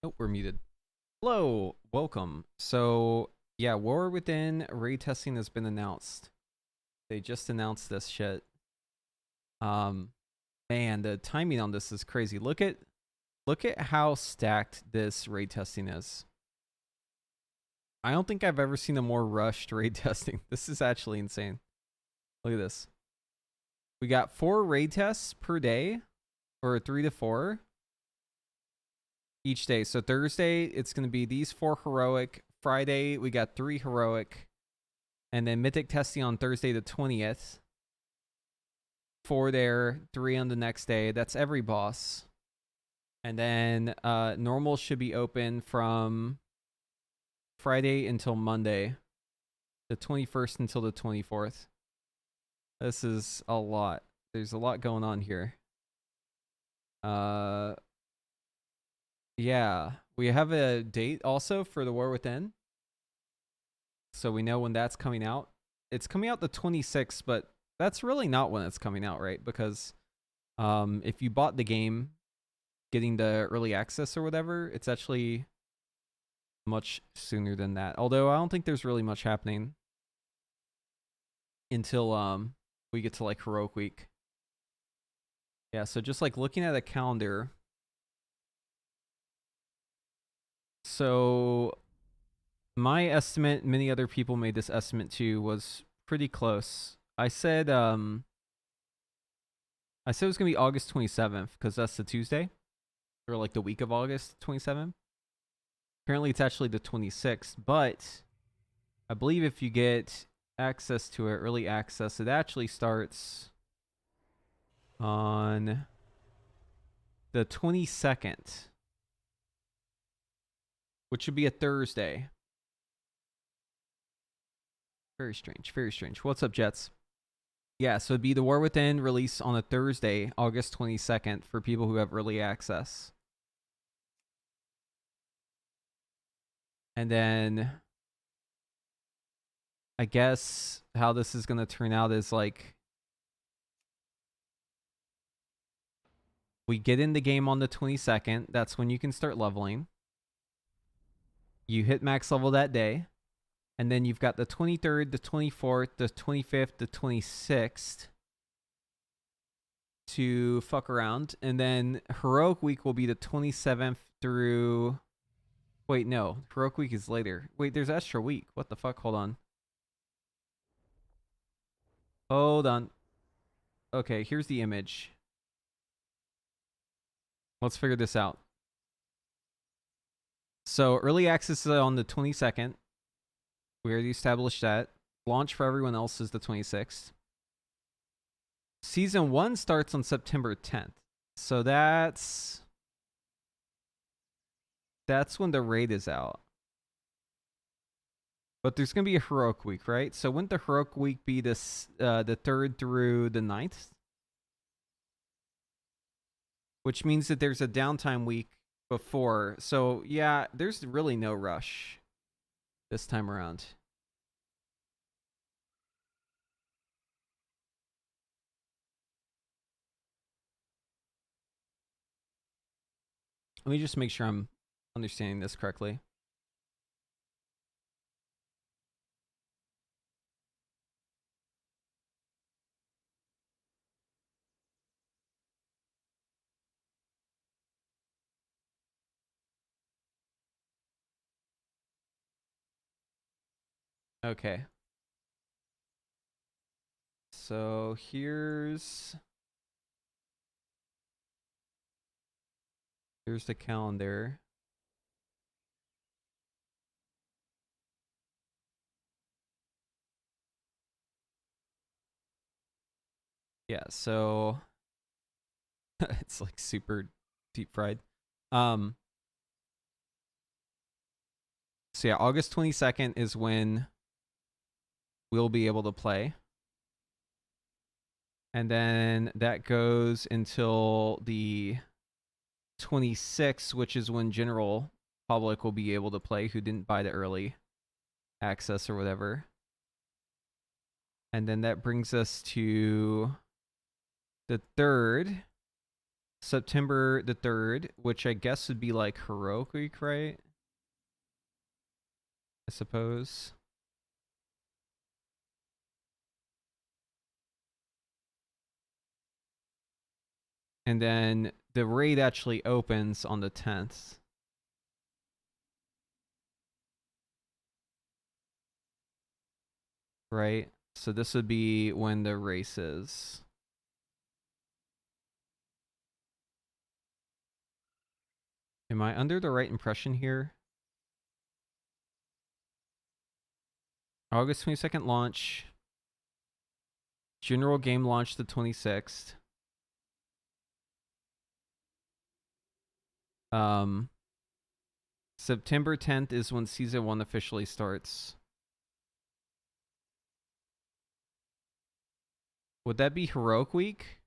Oh, we're muted. Hello, welcome. So, yeah, War Within raid testing has been announced. They just announced this shit. Um, Man, the timing on this is crazy. Look at how stacked this raid testing is. I don't think I've ever seen a more rushed raid testing. This is actually insane. Look at this. We got 4 raid tests per day, or 3 to 4 each day. So Thursday, it's going to be these 4 heroic. Friday, we got 3 heroic. And then mythic testing on Thursday the 20th. 4 there, 3 on the next day. That's every boss. And then normal should be open from Friday until Monday, the 21st until the 24th. This is a lot. There's a lot going on here. Yeah, we have a date also for the War Within. So we know when that's coming out. It's coming out the 26th, but that's really not when it's coming out, right? Because if you bought the game getting the early access or whatever, it's actually much sooner than that. Although I don't think there's really much happening until we get to like Heroic Week. Yeah, so just like looking at a calendar. So my estimate, many other people made this estimate too, was pretty close. I said it was gonna be August 27th because that's the Tuesday, or like the week of August 27th. Apparently, it's actually the 26th, but I believe if you get access to it, early access, it actually starts on the 22nd, which would be a Thursday. Very strange, very strange. What's up, Jets? Yeah, so it'd be the War Within release on a Thursday, August 22nd, for people who have early access. And then I guess how this is going to turn out is like we get in the game on the 22nd. That's when you can start leveling. You hit max level that day. And then you've got the 23rd, the 24th, the 25th, the 26th to fuck around. And then Heroic Week will be the 27th through... Wait, no. Heroic Week is later. Wait, there's Extra Week. What the fuck? Hold on. Hold on. Okay, here's the image. Let's figure this out. So early access is on the 22nd. We already established that. Launch for everyone else is the 26th. Season 1 starts on September 10th. So that's when the raid is out. But there's going to be a Heroic Week, right? So wouldn't the Heroic Week be this the 3rd through the 9th? Which means that there's a downtime week before. So yeah, there's really no rush this time around. Let me just make sure I'm understanding this correctly. Okay. So here's the calendar. Yeah, so it's like super deep fried. So yeah, August 22nd is when we'll be able to play. And then that goes until the 26th, which is when general public will be able to play who didn't buy the early access or whatever. And then that brings us to the 3rd, September the 3rd, which I guess would be like Heroic Week, right? I suppose. And then the raid actually opens on the 10th. Right? So this would be when the race is. Am I under the right impression here? August 22nd launch. General game launch the 26th. September 10th is when season 1 officially starts. Would that be Heroic Week?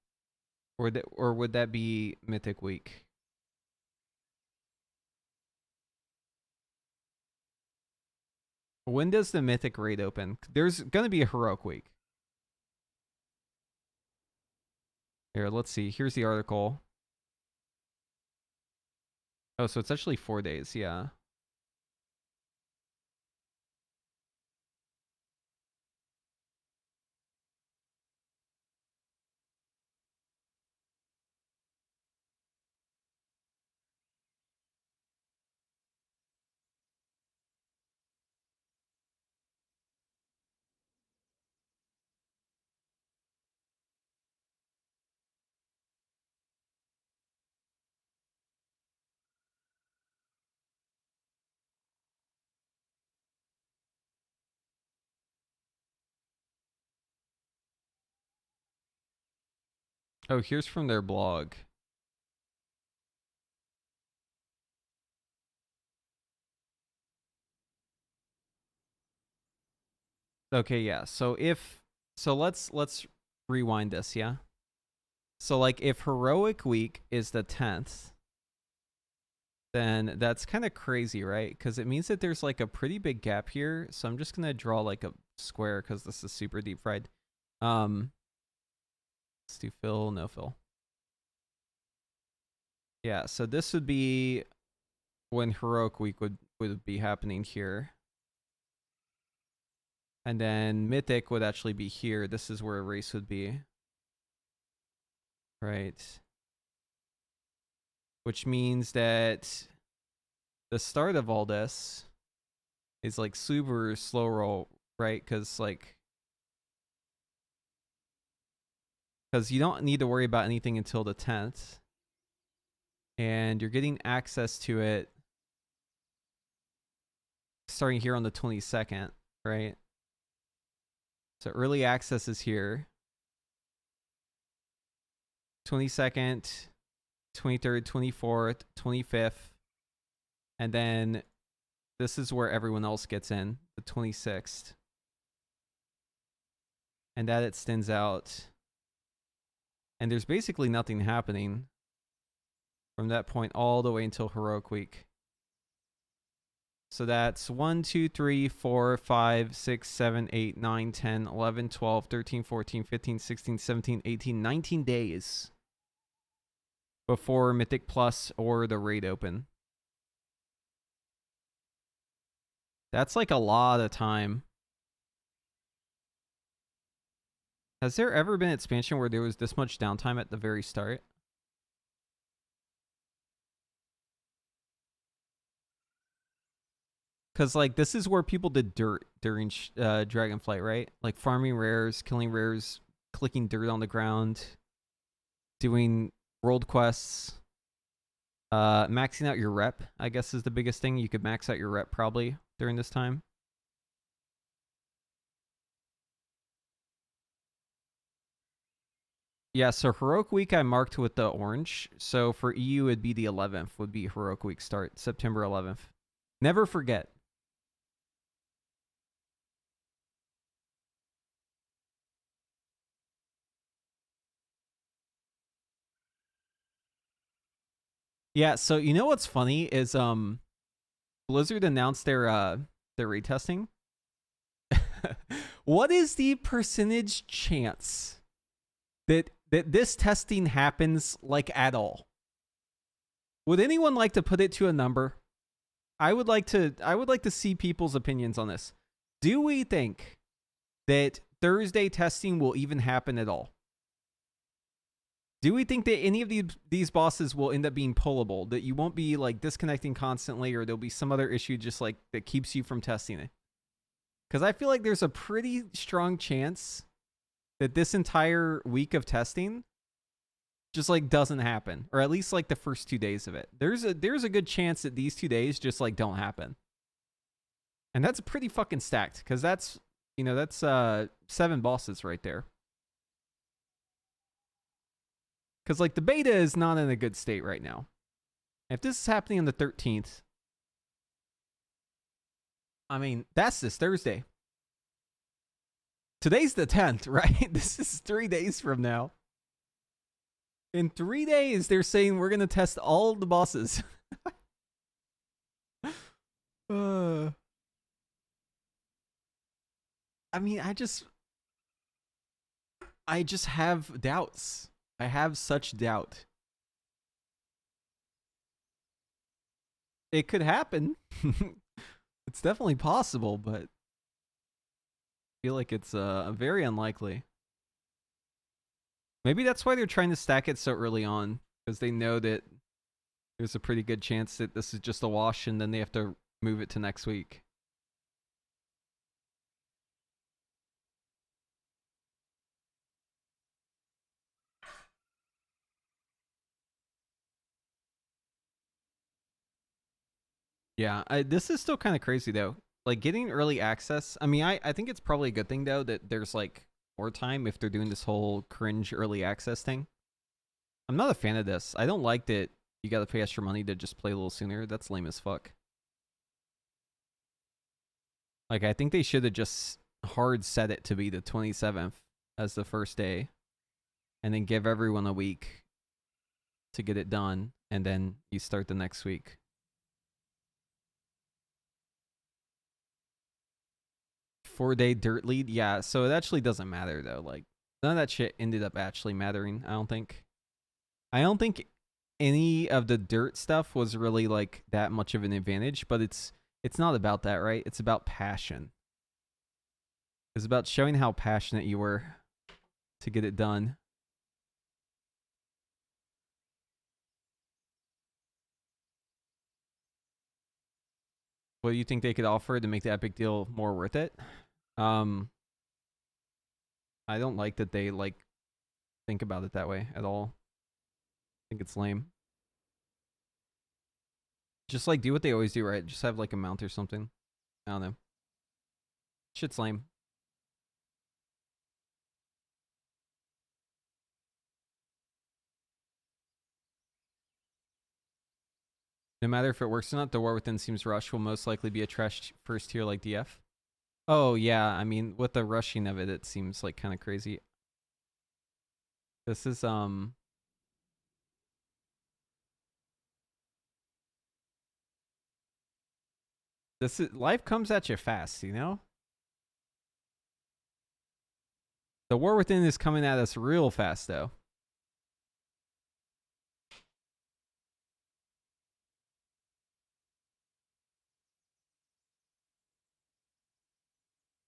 Or would that be Mythic Week? When does the Mythic raid open? There's going to be a Heroic Week. Here, let's see. Here's the article. Oh, so it's actually 4 days. Yeah. Oh, here's from their blog. Okay, yeah. So let's rewind this, yeah? So like if Heroic Week is the 10th, then that's kind of crazy, right? Cuz it means that there's like a pretty big gap here. So I'm just going to draw like a square cuz this is super deep fried. Let's do fill, no fill. Yeah, so this would be when Heroic Week would be happening here. And then Mythic would actually be here. This is where a race would be. Right. Which means that the start of all this is like super slow roll, right? Because you don't need to worry about anything until the 10th. And you're getting access to it starting here on the 22nd, right? So early access is here. 22nd, 23rd, 24th, 25th. And then this is where everyone else gets in, the 26th. And that extends out. And there's basically nothing happening from that point all the way until Heroic Week. So that's 1, 2, 3, 4, 5, 6, 7, 8, 9, 10, 11, 12, 13, 14, 15, 16, 17, 18, 19 days before Mythic Plus or the raid open. That's like a lot of time. Has there ever been expansion where there was this much downtime at the very start? Because, like, this is where people did dirt during Dragonflight, right? Like, farming rares, killing rares, clicking dirt on the ground, doing world quests, maxing out your rep, I guess, is the biggest thing. You could max out your rep probably during this time. Yeah, so Heroic Week I marked with the orange. So for EU, it'd be the 11th, would be Heroic Week start, September 11th. Never forget. Yeah, so you know what's funny is Blizzard announced their retesting. What is the percentage chance that that this testing happens like at all. Would anyone like to put it to a number? I would like to see people's opinions on this. Do we think that Thursday testing will even happen at all? Do we think that any of these bosses will end up being pullable? That you won't be like disconnecting constantly, or there'll be some other issue just like that keeps you from testing it? Because I feel like there's a pretty strong chance that this entire week of testing just like doesn't happen, or at least like the first 2 days of it. There's a good chance that these 2 days just like don't happen, and that's pretty fucking stacked because that's 7 bosses right there. Because like the beta is not in a good state right now. If this is happening on the 13th, I mean that's this Thursday. Today's the 10th, right? This is 3 days from now. In 3 days, they're saying we're going to test all the bosses. I mean, I just have doubts. I have such doubt. It could happen. It's definitely possible, but I feel like it's very unlikely. Maybe that's why they're trying to stack it so early on, because they know that there's a pretty good chance that this is just a wash and then they have to move it to next week. Yeah, this is still kind of crazy though. Like getting early access. I mean, I think it's probably a good thing though that there's like more time if they're doing this whole cringe early access thing. I'm not a fan of this. I don't like that you gotta pay extra money to just play a little sooner. That's lame as fuck. Like, I think they should have just hard set it to be the 27th as the first day, and then give everyone a week to get it done, and then you start the next week. Four-day dirt lead? Yeah, so it actually doesn't matter, though. Like, none of that shit ended up actually mattering, I don't think. I don't think any of the dirt stuff was really, like, that much of an advantage, but it's not about that, right? It's about passion. It's about showing how passionate you were to get it done. What do you think they could offer to make that big deal more worth it? I don't like that they like think about it that way at all. I think it's lame. Just like do what they always do, right? Just have like a mount or something. I don't know. Shit's lame. No matter if it works or not, the War Within seems rushed will most likely be a trash first tier like DF. Oh yeah, I mean with the rushing of it, it seems like kind of crazy. This is life comes at you fast, you know? The War Within is coming at us real fast though.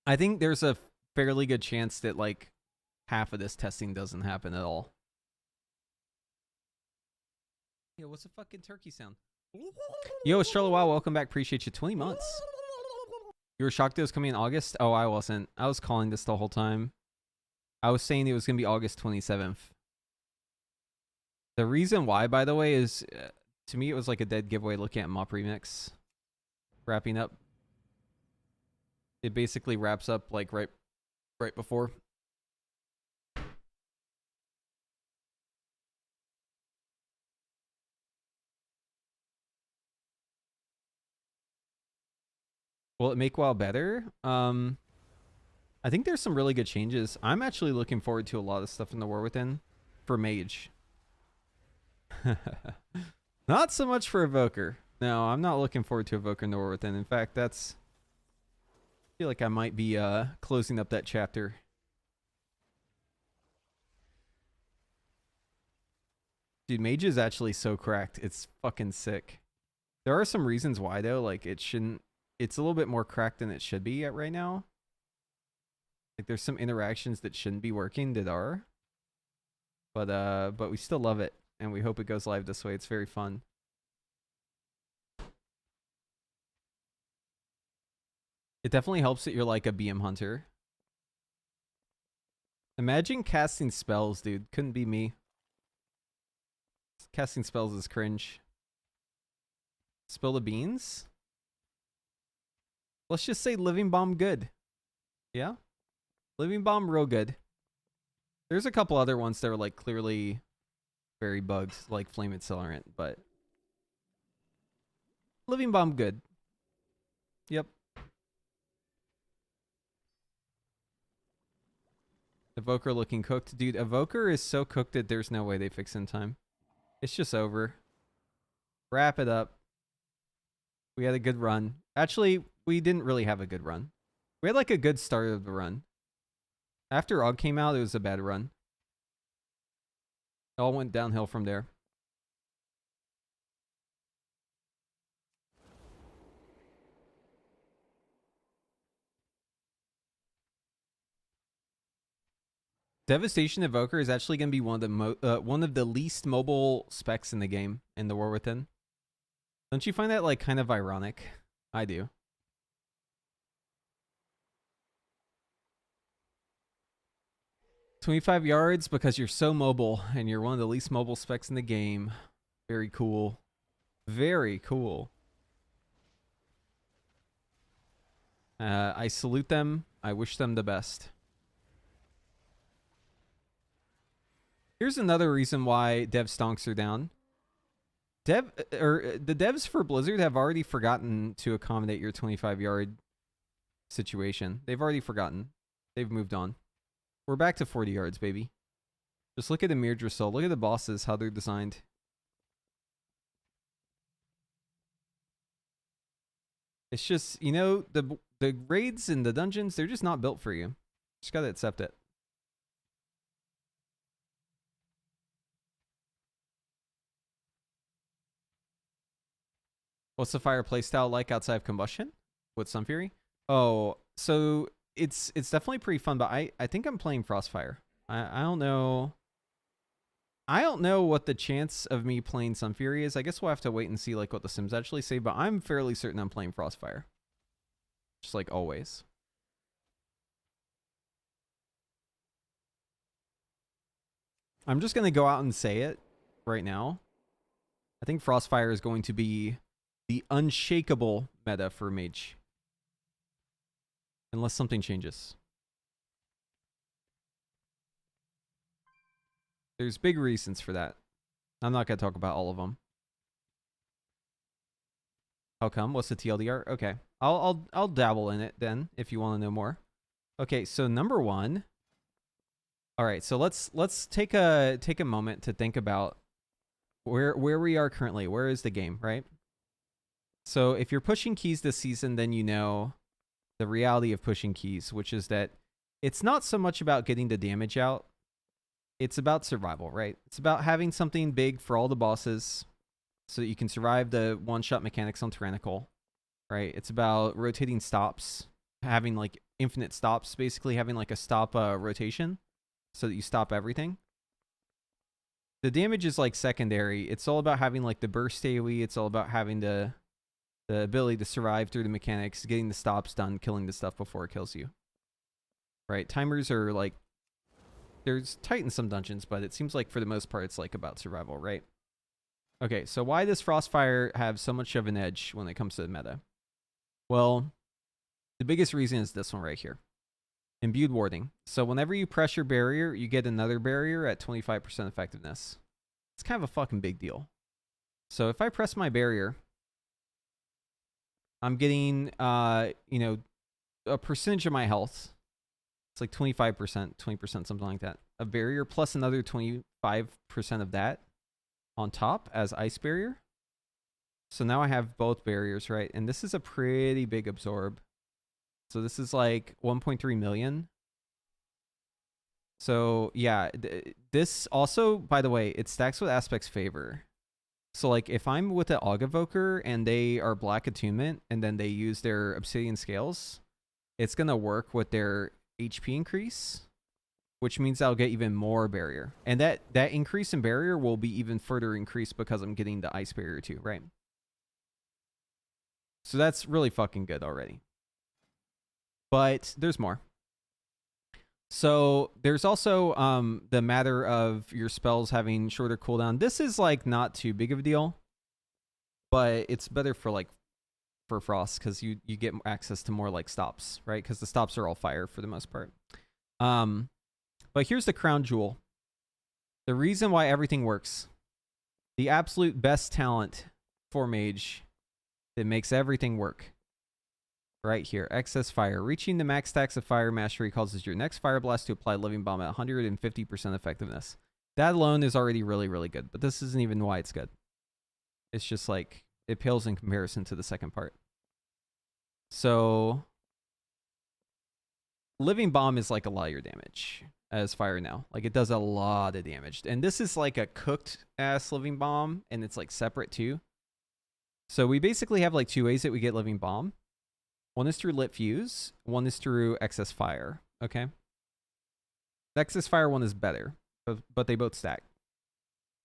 I think there's a fairly good chance that like half of this testing doesn't happen at all. Yo, what's a fucking turkey sound? Yo, it's Charlotte Wow. Welcome back. Appreciate you. 20 months. You were shocked it was coming in August? Oh, I wasn't. I was calling this the whole time. I was saying it was going to be August 27th. The reason why, by the way, is to me it was like a dead giveaway looking at Mop Remix wrapping up. It basically wraps up like right before. Will it make WoW better? I think there's some really good changes. I'm actually looking forward to a lot of stuff in the War Within for Mage. Not so much for Evoker. No, I'm not looking forward to Evoker in the War Within. In fact, I feel like I might be closing up that chapter. Dude, Mage is actually so cracked. It's fucking sick. There are some reasons why though. Like it shouldn't. It's a little bit more cracked than it should be at right now. Like there's some interactions that shouldn't be working that are. But we still love it, and we hope it goes live this way. It's very fun. It definitely helps that you're like a BM hunter. Imagine casting spells, dude. Couldn't be me. Casting spells is cringe. Spill the beans? Let's just say Living Bomb good. Yeah? Living Bomb real good. There's a couple other ones that are like clearly very bugged, like Flame Accelerant, but Living Bomb good. Yep. Evoker looking cooked. Dude, Evoker is so cooked that there's no way they fix in time. It's just over. Wrap it up. We had a good run. Actually, we didn't really have a good run. We had like a good start of the run. After Og came out, it was a bad run. It all went downhill from there. Devastation Evoker is actually going to be one of the least mobile specs in the game in the War Within. Don't you find that like kind of ironic? I do. "25 yards because you're so mobile and you're one of the least mobile specs in the game." Very cool. Very cool. I salute them. I wish them the best. Here's another reason why dev stonks are down. The devs for Blizzard have already forgotten to accommodate your 25-yard situation. They've already forgotten. They've moved on. We're back to 40 yards, baby. Just look at Emir Drasil. Look at the bosses, how they're designed. It's just, you know, the raids and the dungeons, they're just not built for you. Just gotta accept it. What's the fire playstyle like outside of combustion with Sun Fury? Oh, so it's definitely pretty fun, but I think I'm playing Frostfire. I don't know. I don't know what the chance of me playing Sun Fury is. I guess we'll have to wait and see like what the Sims actually say, but I'm fairly certain I'm playing Frostfire. Just like always. I'm just going to go out and say it right now. I think Frostfire is going to be the unshakable meta for Mage. Unless something changes. There's big reasons for that. I'm not going to talk about all of them. How come? What's the TLDR? Okay. I'll dabble in it then if you want to know more. Okay, so number one. All right, so let's take a moment to think about where we are currently. Where is the game, right? So if you're pushing keys this season, then you know the reality of pushing keys, which is that it's not so much about getting the damage out. It's about survival, right? It's about having something big for all the bosses so that you can survive the one-shot mechanics on Tyrannical, right? It's about rotating stops, having like infinite stops, basically having like a stop rotation so that you stop everything. The damage is like secondary. It's all about having like the burst AoE. It's all about having the ability to survive through the mechanics, getting the stops done, killing the stuff before it kills you. Right? Timers are like, there's tight in some dungeons, but it seems like for the most part, it's like about survival, right? Okay, so why does Frostfire have so much of an edge when it comes to the meta? Well, the biggest reason is this one right here. Imbued warding. So whenever you press your barrier, you get another barrier at 25% effectiveness. It's kind of a fucking big deal. So if I press my barrier, I'm getting, you know, a percentage of my health. It's like 25%, 20%, something like that. A barrier plus another 25% of that on top as ice barrier. So now I have both barriers, right? And this is a pretty big absorb. So this is like 1.3 million. So yeah, this also, by the way, it stacks with Aspect's favor. So like if I'm with an Augavoker and they are black attunement and then they use their Obsidian Scales, it's gonna work with their HP increase, which means I'll get even more barrier. And that increase in barrier will be even further increased because I'm getting the ice barrier too, right? So that's really fucking good already. But there's more. So there's also the matter of your spells having shorter cooldown. This is like not too big of a deal, but it's better for like for Frost because you get access to more like stops, right? Because the stops are all fire for the most part. But here's the crown jewel. The reason why everything works. The absolute best talent for mage that makes everything work. Right here, excess fire. Reaching the max stacks of fire mastery causes your next fire blast to apply living bomb at 150% effectiveness. That alone is already really, really good, but this isn't even why it's good. It's just like, it pales in comparison to the second part. So, living bomb is like a lot of your damage as fire now. Like, it does a lot of damage. And this is like a cooked ass living bomb, and it's like separate too. So we basically have like two ways that we get living bomb. One is through lit fuse. One is through excess fire. Okay. The excess fire one is better, but they both stack.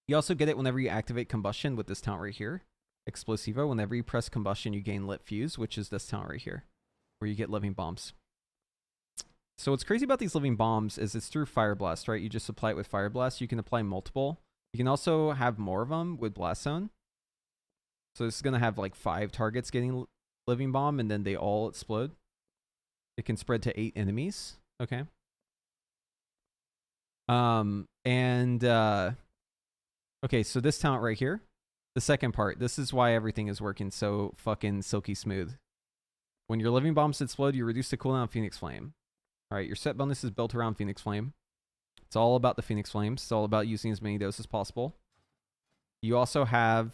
You also get it whenever you activate combustion with this talent right here. Explosivo. Whenever you press combustion, you gain lit fuse, which is this talent right here, where you get living bombs. So what's crazy about these living bombs is it's through fire blast, right? You just apply it with fire blast. You can apply multiple. You can also have more of them with blast zone. So this is going to have like 5 targets getting living bomb, and then they all explode. It can spread to 8 enemies. Okay. Okay, so this talent right here, the second part, this is why everything is working so fucking silky smooth. When your living bombs explode, you reduce the cooldown of Phoenix Flame. All right, your set bonus is built around Phoenix Flame. It's all about the Phoenix Flames. It's all about using as many doses as possible. You also have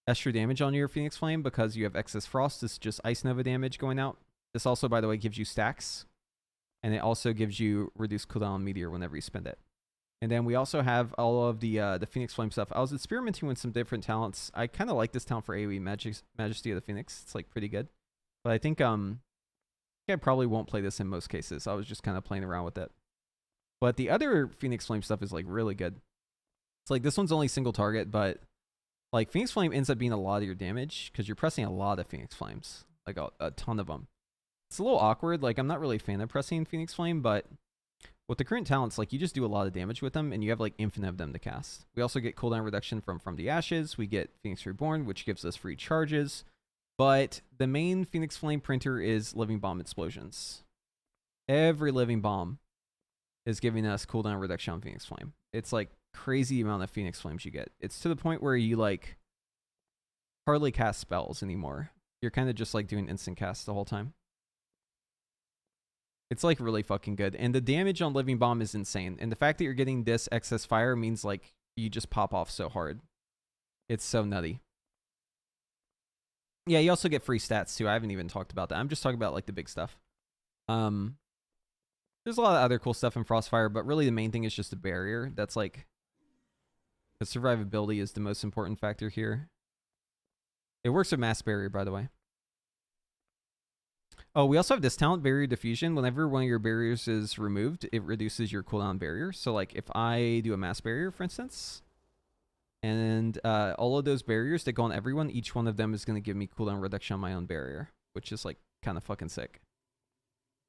extra damage on your Phoenix Flame because you have excess frost. This is just Ice Nova damage going out. This also, by the way, gives you stacks. And it also gives you reduced cooldown on Meteor whenever you spend it. And then we also have all of the Phoenix Flame stuff. I was experimenting with some different talents. I kind of like this talent for AoE, Majesty of the Phoenix. It's like pretty good. But I think I probably won't play this in most cases. I was just kind of playing around with it. But the other Phoenix Flame stuff is like really good. It's like this one's only single target, but like Phoenix Flame ends up being a lot of your damage because you're pressing a lot of Phoenix Flames, like a ton of them. It's a little awkward. Like I'm not really a fan of pressing Phoenix Flame, but with the current talents, like you just do a lot of damage with them, and you have like infinite of them to cast. We also get cooldown reduction from the Ashes. We get Phoenix Reborn, which gives us free charges. But the main Phoenix Flame printer is Living Bomb Explosions. Every Living Bomb is giving us cooldown reduction on Phoenix Flame. It's like crazy amount of Phoenix Flames you get. It's to the point where you like hardly cast spells anymore. You're kind of just like doing instant casts the whole time. It's like really fucking good. And the damage on Living Bomb is insane. And the fact that you're getting this excess fire means like you just pop off so hard. It's so nutty. Yeah, you also get free stats too. I haven't even talked about that. I'm just talking about like the big stuff. There's a lot of other cool stuff in Frostfire, but really the main thing is just the barrier. That's like the survivability is the most important factor here. It works with Mass Barrier, by the way. Oh, we also have this talent, Barrier Diffusion. Whenever one of your barriers is removed, it reduces your cooldown barrier. So like if I do a Mass Barrier, for instance, and all of those barriers that go on everyone, each one of them is going to give me cooldown reduction on my own barrier, which is like kind of fucking sick.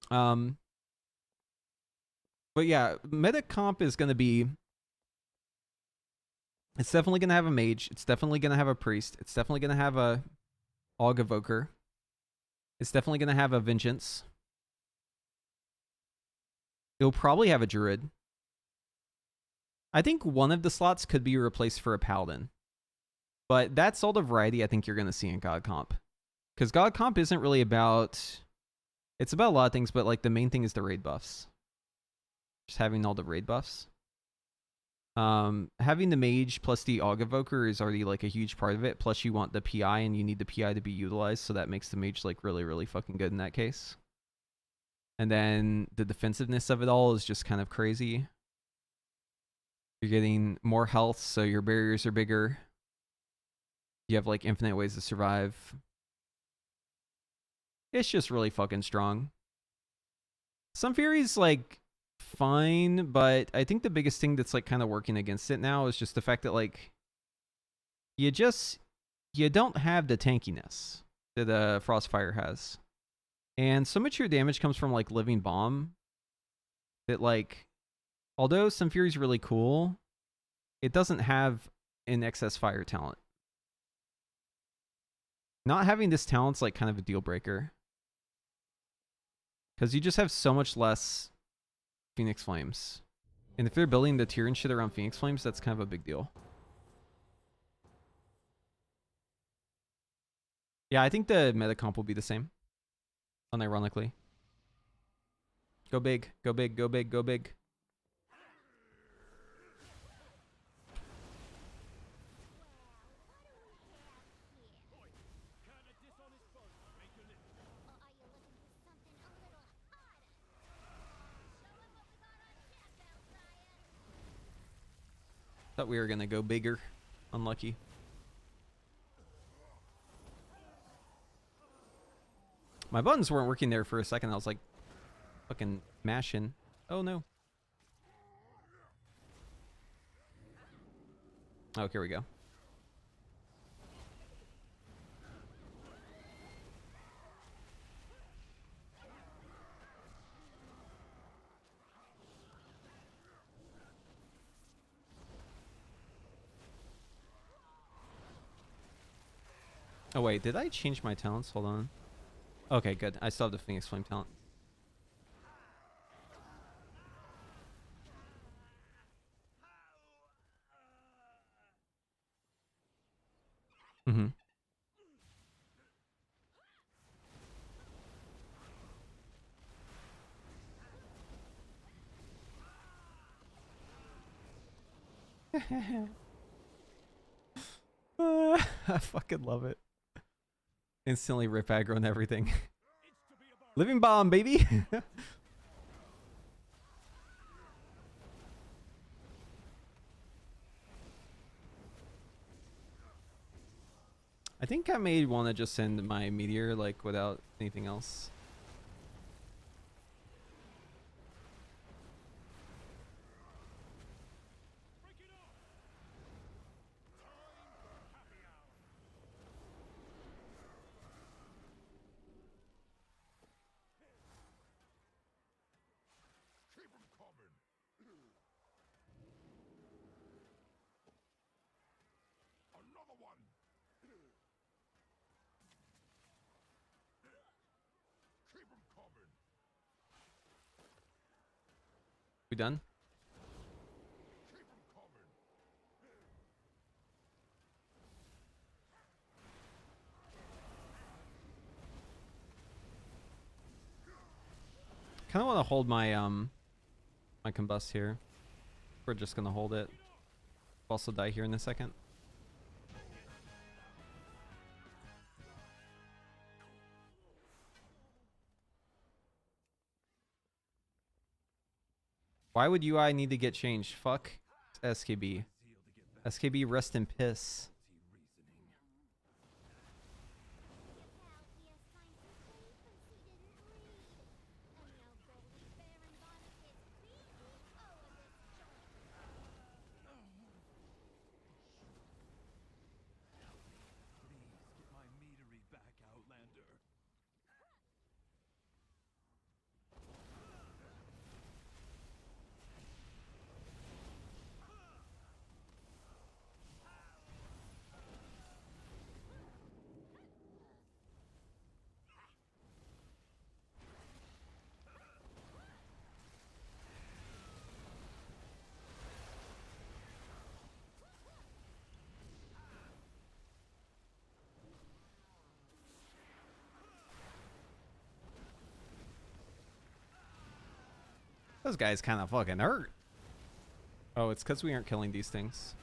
But yeah, meta comp is going to be... It's definitely going to have a mage. It's definitely going to have a priest. It's definitely going to have a Aug Evoker. It's definitely going to have a Vengeance. It'll probably have a Druid. I think one of the slots could be replaced for a Paladin. But that's all the variety I think you're going to see in God Comp. Because God Comp isn't really about... It's about a lot of things, but like the main thing is the raid buffs. Just having all the raid buffs. Having the mage plus the Aug Evoker is already like a huge part of it. Plus you want the PI, and you need the PI to be utilized, so that makes the mage like really, really fucking good in that case. And then the defensiveness of it all is just kind of crazy. You're getting more health, so your barriers are bigger. You have like infinite ways to survive. It's just really fucking strong. Some Fury's like fine, but I think the biggest thing that's like kind of working against it now is just the fact that like you don't have the tankiness that Frostfire has. And so much of your damage comes from like Living Bomb that like, although some Fury's really cool, it doesn't have an excess fire talent. Not having this talent's like kind of a deal breaker. Because you just have so much less Phoenix Flames. And if they're building the tier and shit around Phoenix Flames, that's kind of a big deal. Yeah, I think the meta comp will be the same. Unironically. Go big, go big, go big, go big. Thought we were gonna go bigger. Unlucky. My buttons weren't working there for a second. I was like fucking mashing. Oh no. Oh, here we go. Oh wait, did I change my talents? Hold on. Okay, good. I still have the Phoenix Flame talent. Mm-hmm. I fucking love it. Instantly rip aggro and everything. Living Bomb, baby! I think I may want to just send my Meteor, like, without anything else. We done? Kind of want to hold my my combust here. We're just gonna hold it. Also die here in a second. Why would UI need to get changed? Fuck SKB. SKB rest in piss. Those guys kind of fucking hurt. Oh, it's because we aren't killing these things.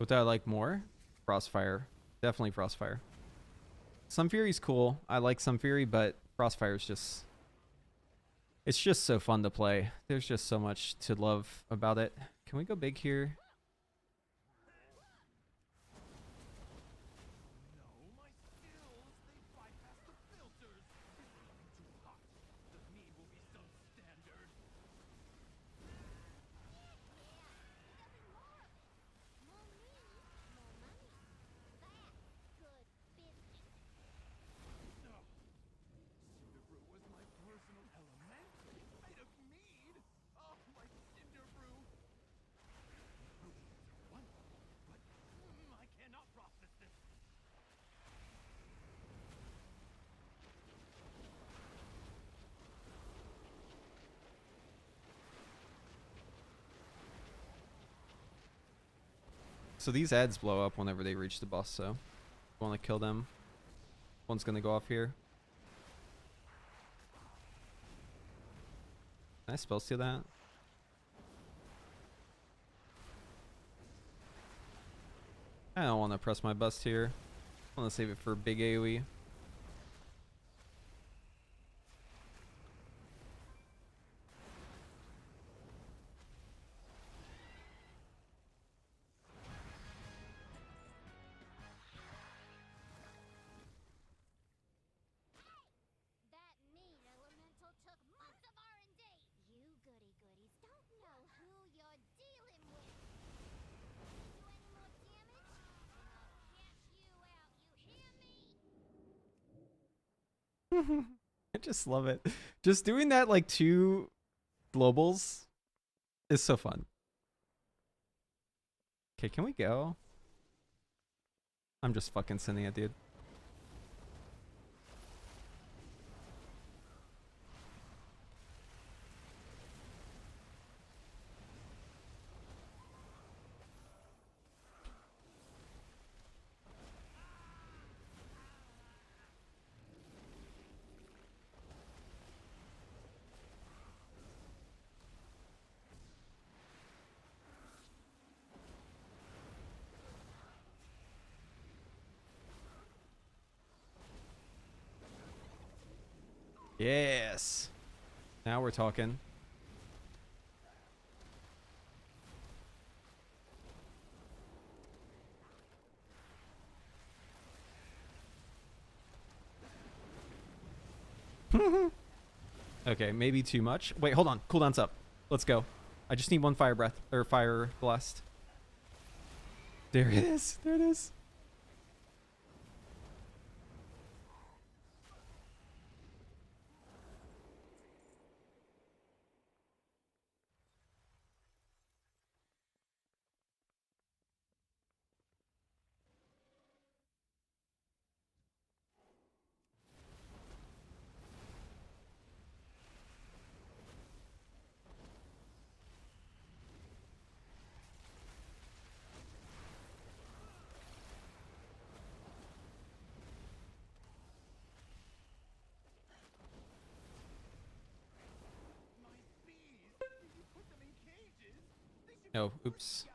What do I like more? Frostfire. Definitely Frostfire. Sun Fury's cool. I like Sun Fury, but Frostfire's just... It's just so fun to play. There's just so much to love about it. Can we go big here? So these ads blow up whenever they reach the boss, so want to kill them. One's gonna go off here. Can I spell steal that? I don't want to press my bust here. I want to save it for big AoE. I just love it. Just doing that like 2 globals is so fun. Okay, can we go? I'm just fucking sending it, dude. Yes. Now we're talking. Okay, maybe too much. Wait, hold on. Cooldown's up. Let's go. I just need 1 fire breath or fire blast. There it is. There it is. Oh, oops.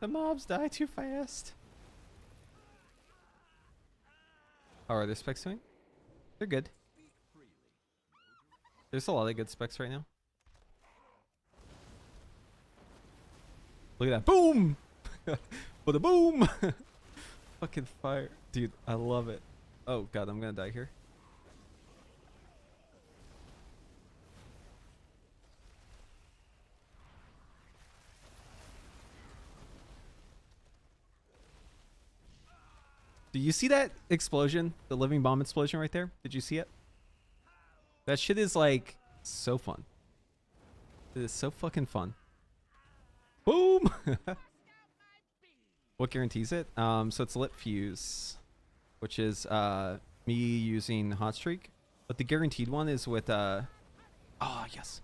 The mobs die too fast. Oh, are there specs doing? They're good. There's a lot of good specs right now. Look at that. Boom! With a boom! Fucking fire. Dude, I love it. Oh, God, I'm gonna die here. Do you see that explosion? The living bomb explosion right there? Did you see it? That shit is like so fun. It is so fucking fun. Boom! What guarantees it? So it's lit fuse, which is me using hot streak. But the guaranteed one is with oh yes.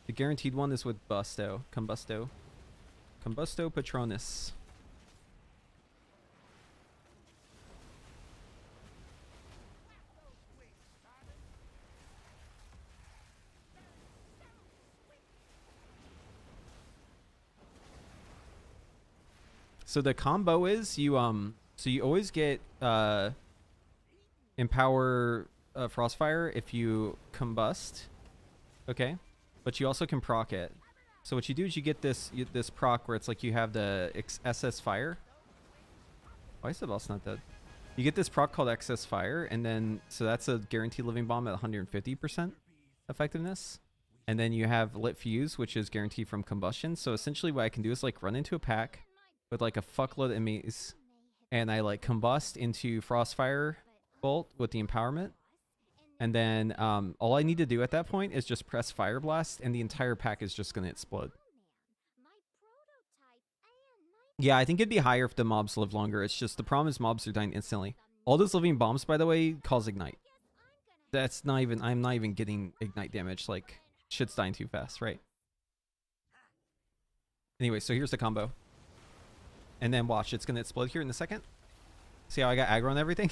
The guaranteed one is with Combusto Patronus. So the combo is so you always get empower Frostfire if you combust, okay? But you also can proc it. So what you do is you get this proc where it's like you have the SS Fire. Why is the boss not dead? You get this proc called Excess Fire, and then so that's a guaranteed living bomb at 150% effectiveness. And then you have Lit Fuse, which is guaranteed from combustion. So essentially what I can do is like run into a pack with like a fuckload of enemies, and I like combust into Frostfire Bolt with the empowerment. And then all I need to do at that point is just press Fire Blast, and the entire pack is just going to explode. Yeah, I think it'd be higher if the mobs live longer. It's just the problem is mobs are dying instantly. All those living bombs, by the way, cause Ignite. That's not even, I'm not even getting Ignite damage. Like, shit's dying too fast, right? Anyway, so here's the combo. And then watch, it's going to explode here in a second. See how I got aggro on everything?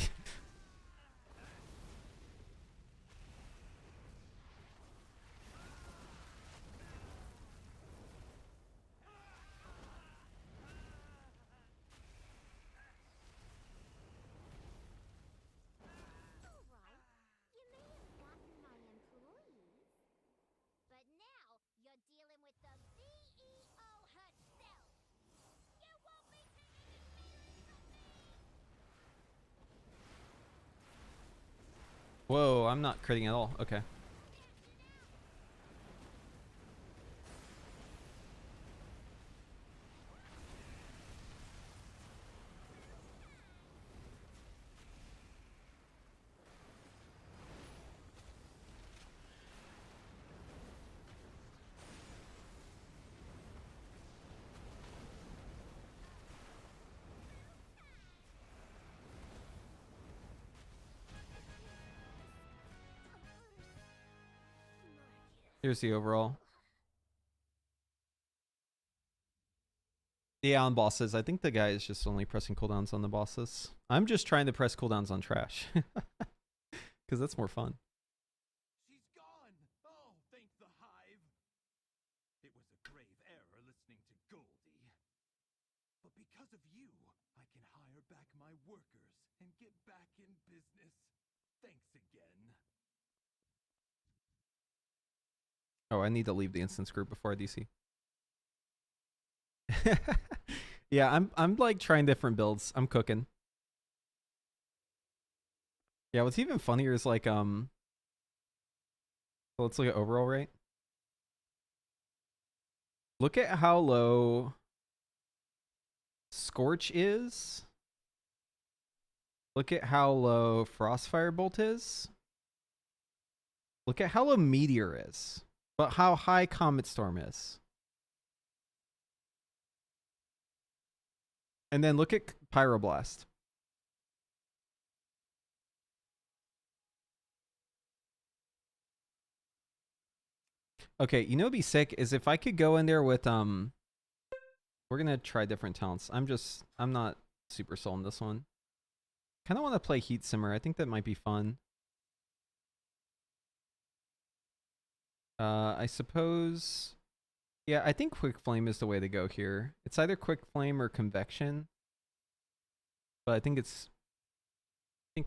Whoa, I'm not critting at all. Okay. Here's the overall. Yeah, on bosses. I think the guy is just only pressing cooldowns on the bosses. I'm just trying to press cooldowns on trash. Because that's more fun. She's gone! Oh, thank the hive! It was a grave error listening to Goldie. But because of you, I can hire back my workers and get back in business. Thanks again. Oh, I need to leave the instance group before I DC. Yeah, I'm like trying different builds. I'm cooking. Yeah, what's even funnier is like so let's look at overall rate. Look at how low Scorch is. Look at how low Frostfire Bolt is. Look at how low Meteor is. But how high Comet Storm is. And then look at Pyroblast. Okay, you know what'd be sick is if I could go in there with we're gonna try different talents. I'm not super sold on this one. Kinda wanna play Heat Simmer. I think that might be fun. I suppose yeah, I think Quick Flame is the way to go here. It's either Quick Flame or Convection. But I think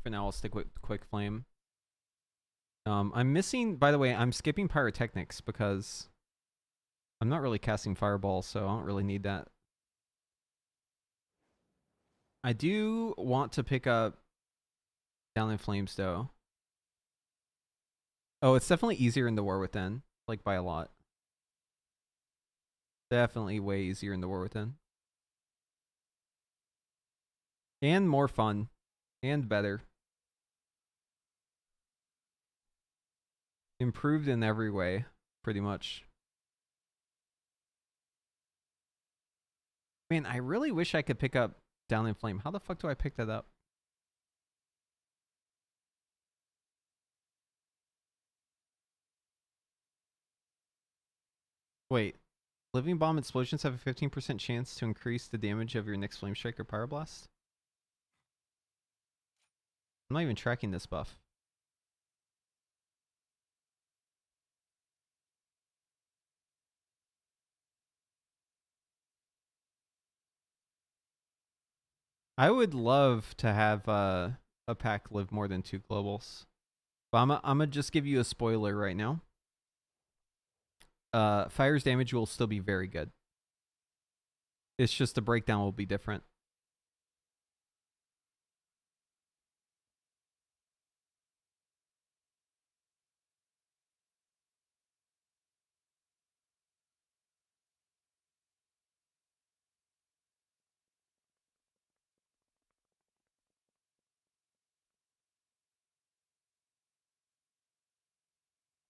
for now I'll stick with Quick Flame. I'm missing, by the way, I'm skipping Pyrotechnics because I'm not really casting Fireball, so I don't really need that. I do want to pick up Down in Flames, though. Oh, it's definitely easier in the War Within, like by a lot. Definitely way easier in the War Within. And more fun. And better. Improved in every way, pretty much. Man, I really wish I could pick up Down in Flame. How the fuck do I pick that up? Wait. Living Bomb explosions have a 15% chance to increase the damage of your next Flame Strike or Pyroblast? I'm not even tracking this buff. I would love to have a pack live more than 2 globals. But I'm gonna just give you a spoiler right now. Fire's damage will still be very good. It's just the breakdown will be different.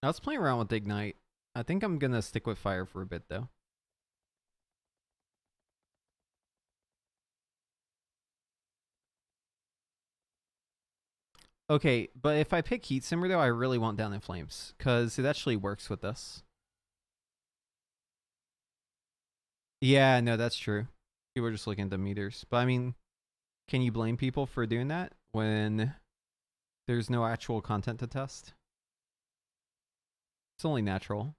I was playing around with Ignite. I think I'm gonna stick with fire for a bit though. Okay, but if I pick Heat Simmer though, I really want Down in Flames because it actually works with this. Yeah, no, that's true. People are just looking at the meters, but I mean, can you blame people for doing that when there's no actual content to test? It's only natural.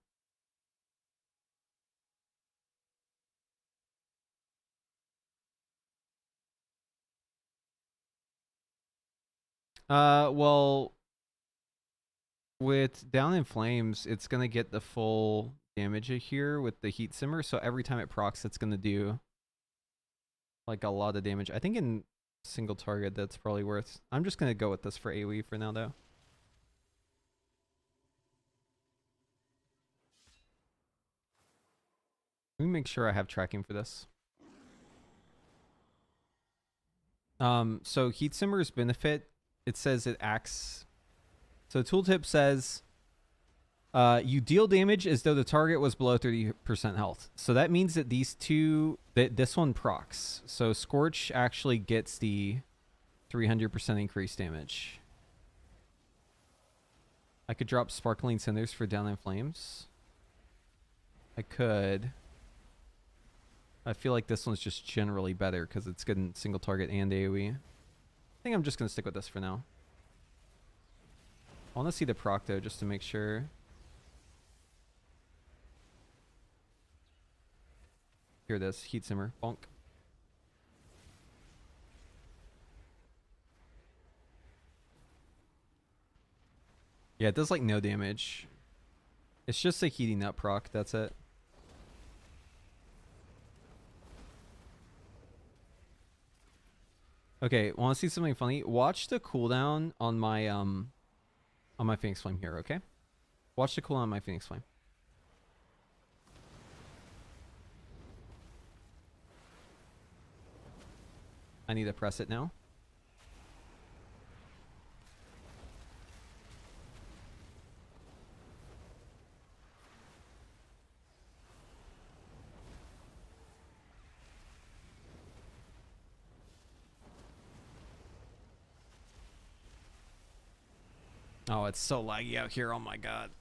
Well, with Down in Flames, it's gonna get the full damage here with the Heat Simmer. So every time it procs, it's gonna do like a lot of damage. I think in single target, that's probably worth. I'm just gonna go with this for AoE for now, though. Let me make sure I have tracking for this. So Heat Simmer's benefit, it says it acts. So tooltip says you deal damage as though the target was below 30% health. So that means that these two, that this one procs. So Scorch actually gets the 300% increased damage. I could drop Sparkling Cinders for Down in Flames. I could. I feel like this one's just generally better because it's good in single target and AoE. I think I'm just going to stick with this for now. I want to see the proc though, just to make sure. Here it is. Heat Simmer. Bonk. Yeah, it does like no damage. It's just a heating up proc. That's it. Okay, want to see something funny? Watch the cooldown on my Phoenix Flame here, okay? Watch the cooldown on my Phoenix Flame. I need to press it now. Oh, it's so laggy out here. Oh my god.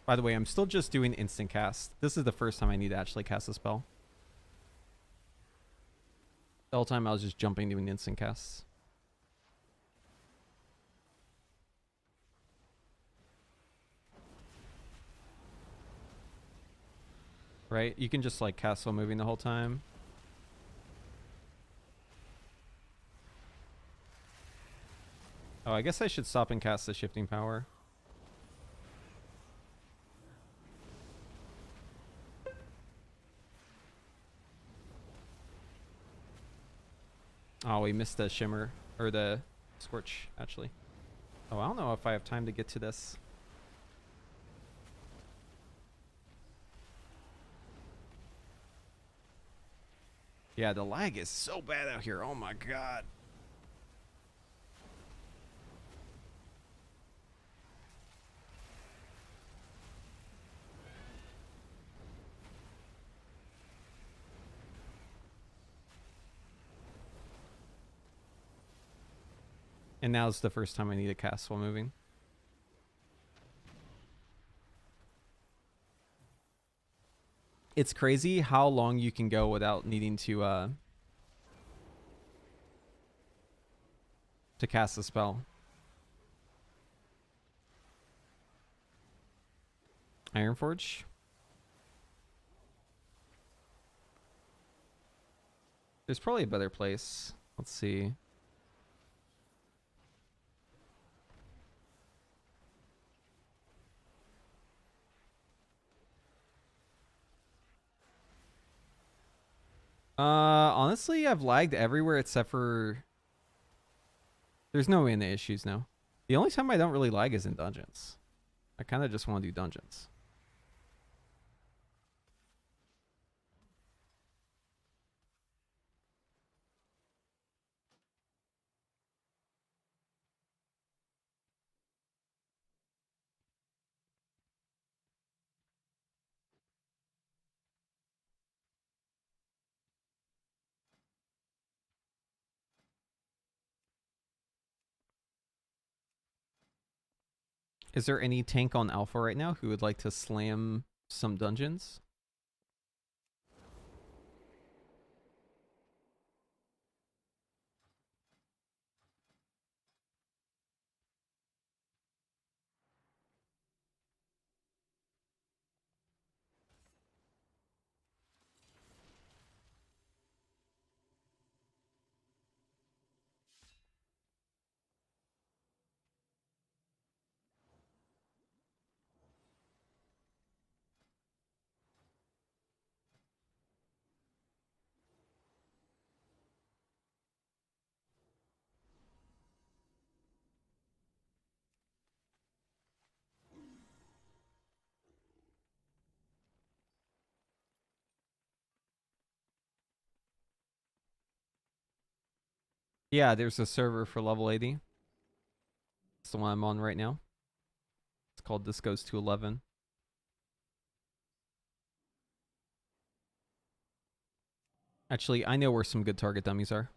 By the way, I'm still just doing instant cast. This is the first time I need to actually cast a spell. The whole time I was just jumping doing instant casts. Right? You can just like cast while moving the whole time. Oh, I guess I should stop and cast the shifting power. Oh, we missed the shimmer or the scorch actually. Oh, I don't know if I have time to get to this. Yeah, the lag is so bad out here. Oh my god. And now's the first time I need to cast while moving. It's crazy how long you can go without needing to cast a spell. Ironforge. There's probably a better place. Let's see. Honestly, I've lagged everywhere except for... There's no in the issues now. The only time I don't really lag is in dungeons. I kind of just want to do dungeons. Is there any tank on Alpha right now who would like to slam some dungeons? Yeah, there's a server for level 80. It's the one I'm on right now. It's called This Goes to 11. Actually, I know where some good target dummies are.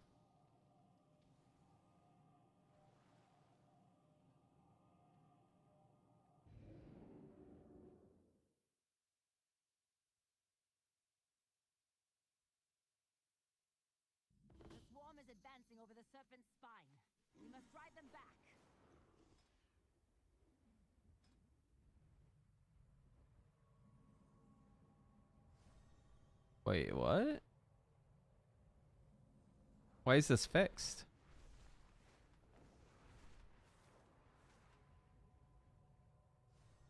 The swarm is advancing over the serpent's spine. We must drive them back. Wait, what? Why is this fixed?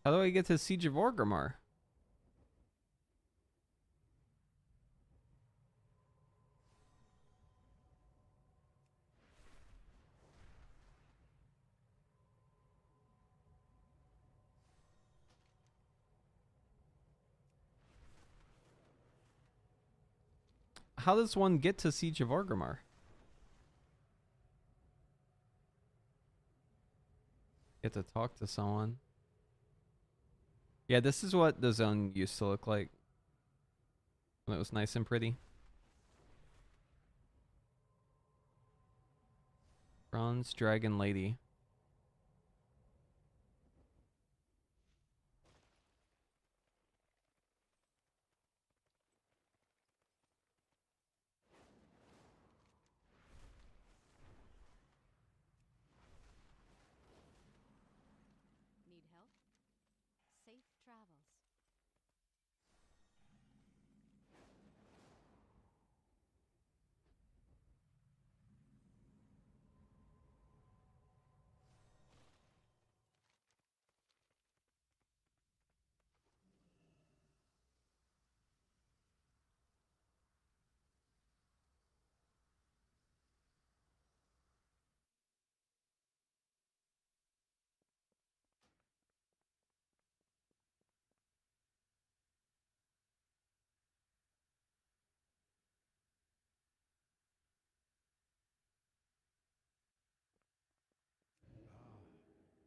How do I get to Siege of Orgrimmar? How does one get to Siege of Orgrimmar? Get to talk to someone. Yeah, this is what the zone used to look like when it was nice and pretty. Bronze Dragon Lady. Need help? Safe travels.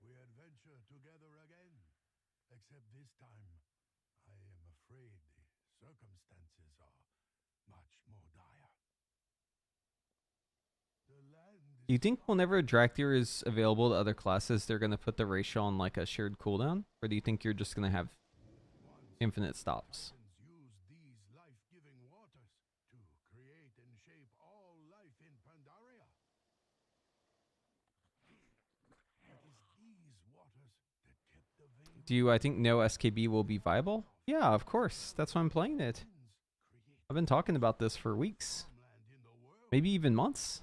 We adventure together again. Except this time, I am afraid the circumstances are much more dire. The land Do you is think whenever Draktyr is available to other classes, they're going to put the ratio on like a shared cooldown? Or do you think you're just going to have once infinite stops? Titans used these life-giving waters to create and shape all life in Pandaria. It is these waters that kept the veil Do I think no SKB will be viable? Yeah, of course. That's why I'm playing it. I've been talking about this for weeks, maybe even months.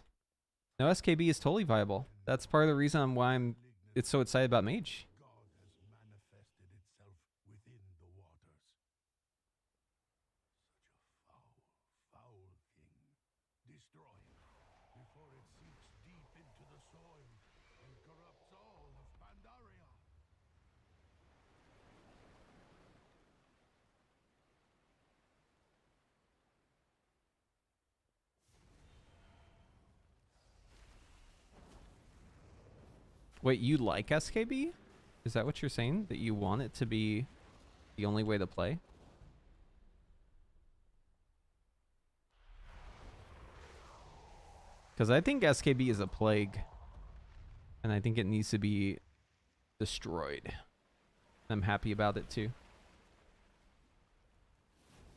No SKB is totally viable. That's part of the reason why it's so excited about Mage. Wait, you like SKB? Is that what you're saying? That you want it to be the only way to play? Because I think SKB is a plague. And I think it needs to be destroyed. I'm happy about it too.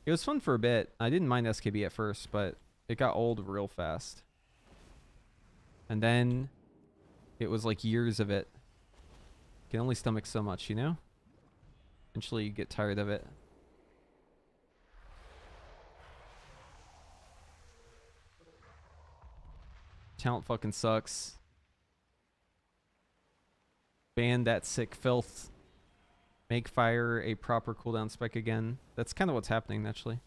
It was fun for a bit. I didn't mind SKB at first, but it got old real fast. And then it was like years of it. You can only stomach so much, you know? Eventually you get tired of it. Talent fucking sucks. Ban that sick filth. Make fire a proper cooldown spec again. That's kind of what's happening, actually.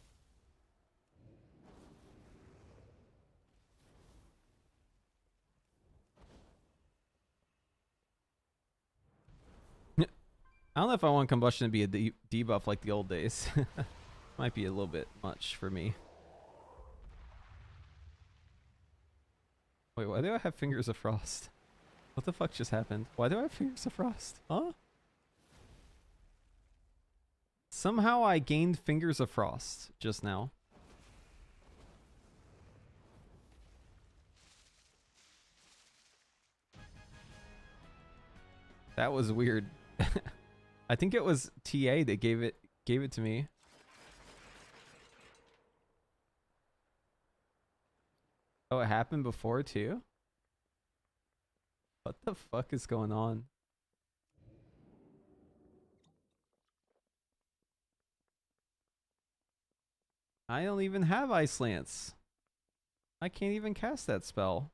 I don't know if I want combustion to be a debuff like the old days. Might be a little bit much for me. Wait, why do I have Fingers of Frost? What the fuck just happened? Why do I have Fingers of Frost? Huh? Somehow I gained Fingers of Frost just now. That was weird. I think it was TA that gave it to me. Oh, it happened before too? What the fuck is going on? I don't even have Ice Lance. I can't even cast that spell.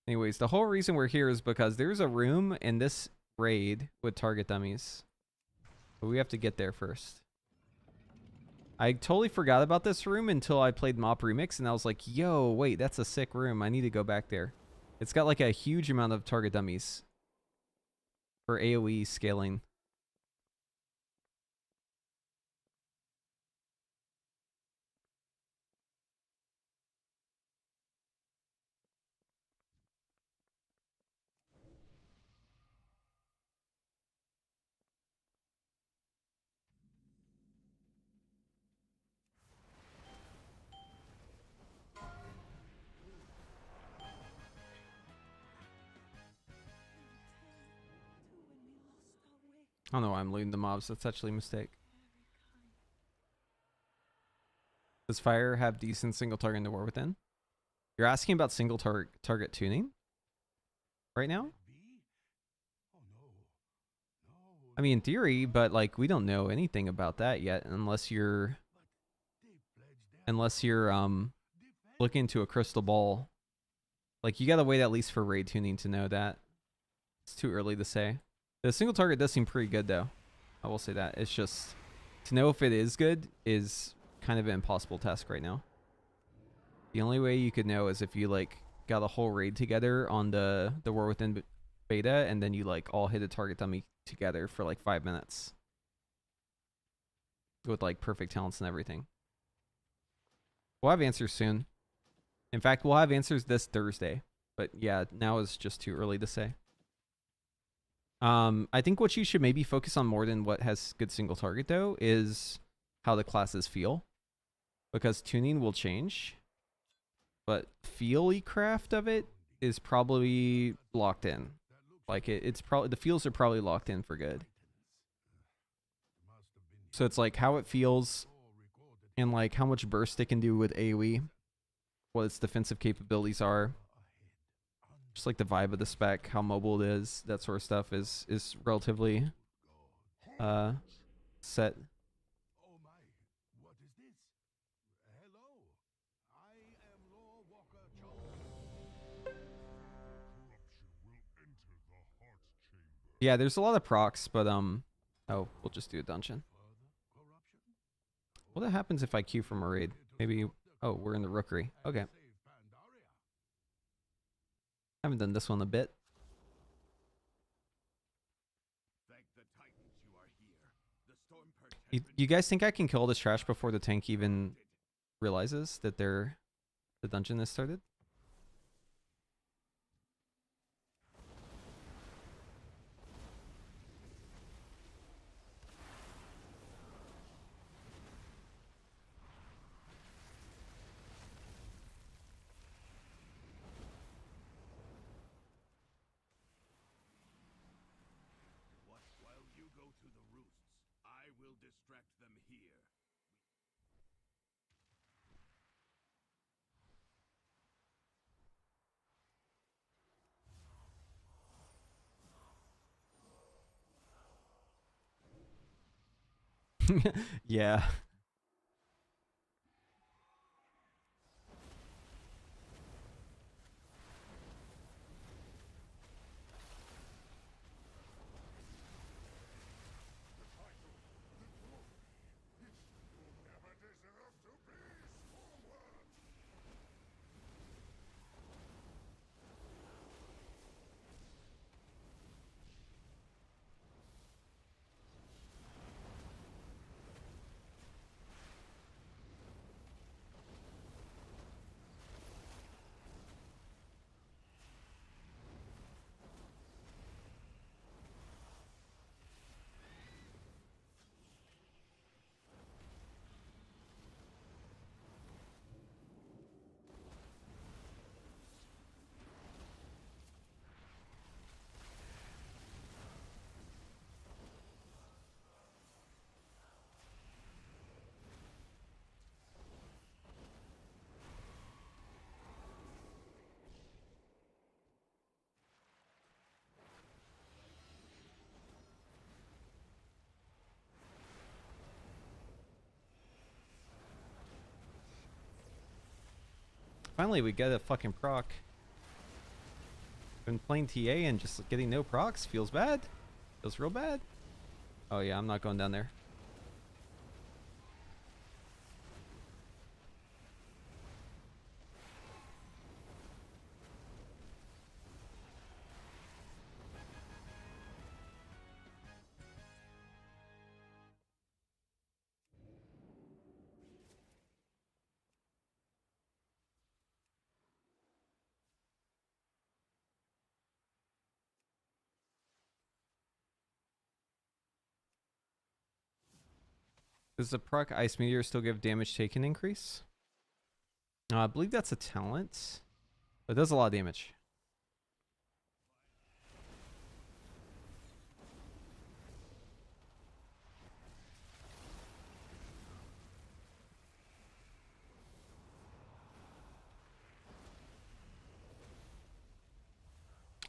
Anyways, the whole reason we're here is because there's a room in this raid with target dummies. But we have to get there first. I totally forgot about this room until I played Mop Remix and I was like, yo, wait, that's a sick room. I need to go back there. It's got like a huge amount of target dummies for AoE scaling. I don't know why I'm looting the mobs. That's actually a mistake. Does fire have decent single target in the war within? You're asking about single target tuning right now? I mean, in theory, but like we don't know anything about that yet unless you're looking into a crystal ball. Like you gotta wait at least for raid tuning to know that. It's too early to say. The single target does seem pretty good though. I will say that. It's just to know if it is good is kind of an impossible task right now. The only way you could know is if you like got a whole raid together on the War Within beta and then you like all hit a target dummy together for like 5 minutes. With like perfect talents and everything. We'll have answers soon. In fact, we'll have answers this Thursday. But yeah, now is just too early to say. I think what you should maybe focus on more than what has good single target though is how the classes feel. Because tuning will change. But feely craft of it is probably locked in. Like it's probably the feels are probably locked in for good. So it's like how it feels and like how much burst it can do with AoE, what its defensive capabilities are. Just like the vibe of the spec, how mobile it is, that sort of stuff is relatively set. Oh my, what is this? Hello, I am Lord Walker Corruption will enter the heart chamber. Yeah, there's a lot of procs, but oh, we'll just do a dungeon. Further corruption? What happens if I queue from a raid? Maybe. Oh, we're in the rookery. Okay. Save Pandaria. Haven't done this one a bit. Thank the Titans you are here. The storm perch has been You guys think I can kill this trash before the tank even realizes that the dungeon has started? What? While you go to the roosts, I will distract them here. Yeah. Never deserve to be forward. Finally, we get a fucking proc. Been playing TA and just getting no procs feels bad. Feels real bad. Oh yeah, I'm not going down there. Does the proc Ice Meteor still give damage taken increase? I believe that's a talent. But it does a lot of damage.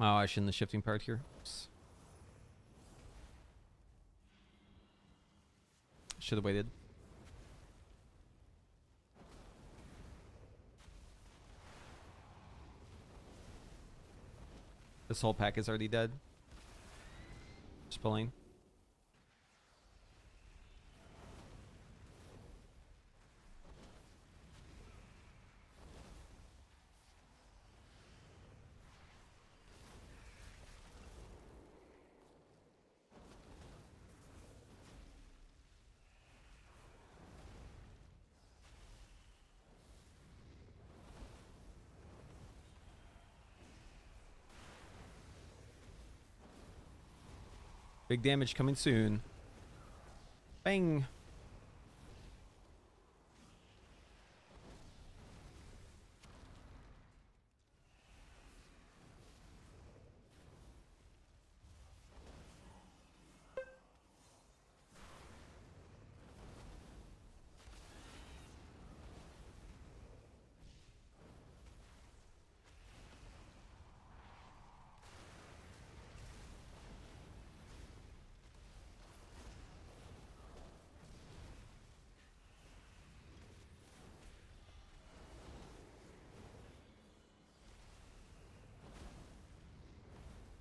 Oh, I shouldn't have shifting part here. Oops. Should have waited. This whole pack is already dead. Just pulling. Big damage coming soon. Bang.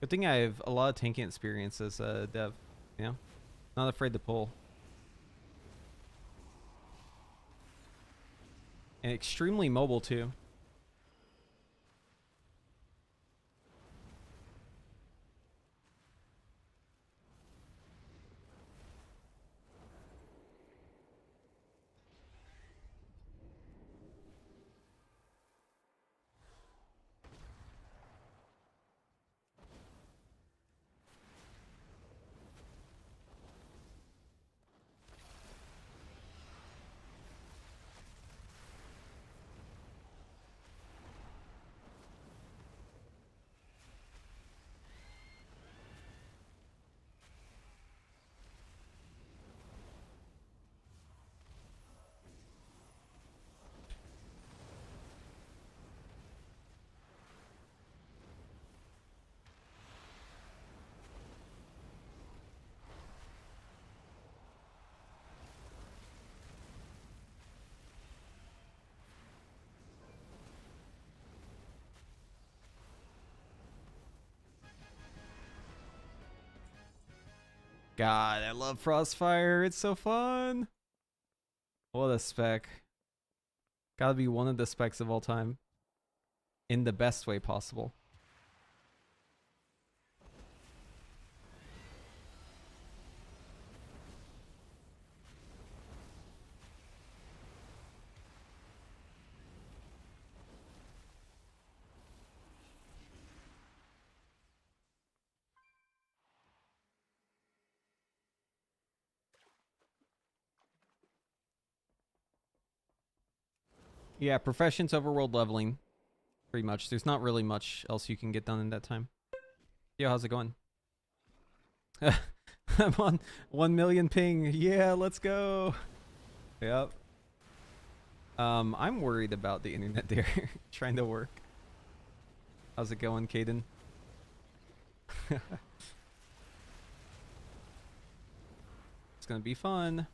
Good thing I have a lot of tanking experience as a dev. You know, not afraid to pull. And extremely mobile too. God, I love Frostfire. It's so fun. What a spec. Gotta be one of the specs of all time. In the best way possible. Yeah, Profession's overworld leveling. Pretty much. There's not really much else you can get done in that time. Yo, how's it going? I'm on 1 million ping. Yeah, let's go. Yep. I'm worried about the internet there trying to work. How's it going, Caden? It's gonna be fun.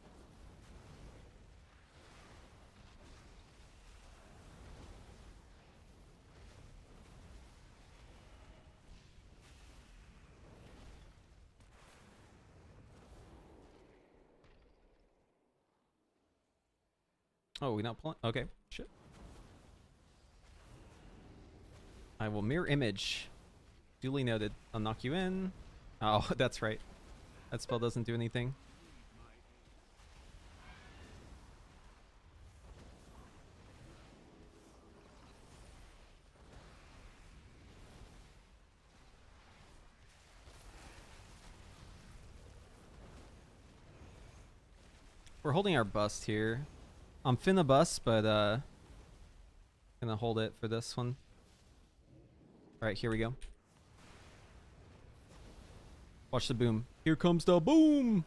Oh, we not playing? Okay, shit. I will mirror image. Duly noted. I'll knock you in. Oh, that's right. That spell doesn't do anything. We're holding our bust here. I'm finna bust, but gonna hold it for this one. Alright, here we go. Watch the boom. Here comes the boom!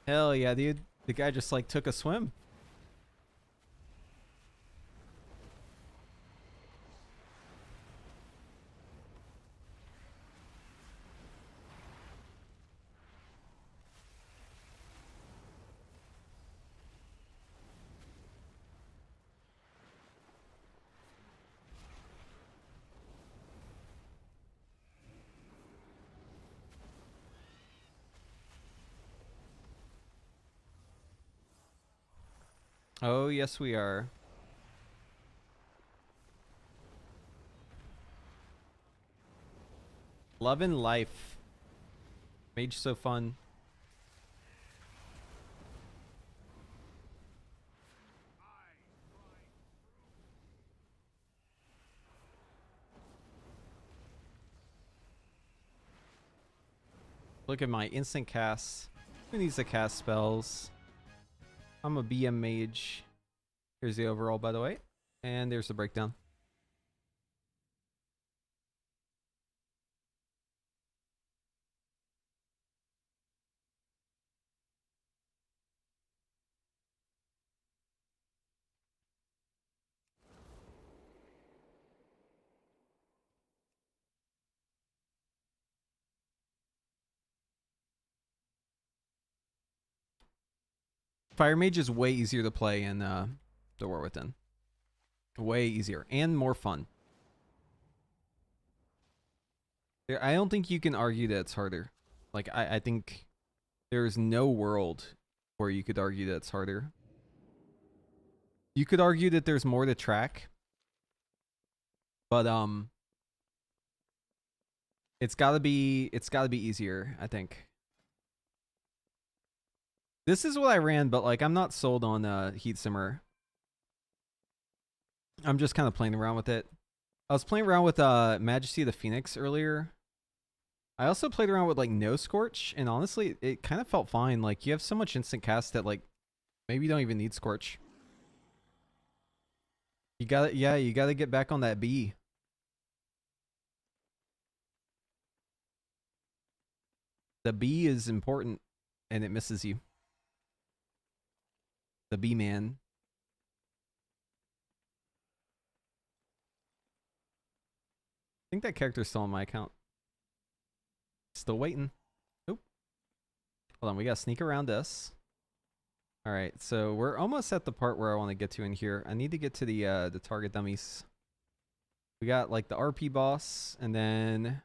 Hell yeah, dude. The guy just like took a swim. Oh, yes we are. Love and life. Mage so fun. Look at my instant casts. Who needs to cast spells? I'm a BM mage. Here's the overall, by the way. And there's the breakdown. Fire Mage is way easier to play in the War Within. Way easier and more fun. I don't think you can argue that it's harder. Like, I think there's no world where you could argue that it's harder. You could argue that there's more to track, but it's gotta be easier, I think. This is what I ran, but like I'm not sold on Heat Simmer. I'm just kind of playing around with it. I was playing around with Majesty of the Phoenix earlier. I also played around with like No Scorch, and honestly, it kind of felt fine. Like you have so much instant cast that like maybe you don't even need Scorch. You gotta get back on that B. The B is important, and it misses you. The B man. I think that character's still on my account. Still waiting. Oop. Hold on, we gotta sneak around this. Alright, so we're almost at the part where I want to get to in here. I need to get to the target dummies. We got like the RP boss, and then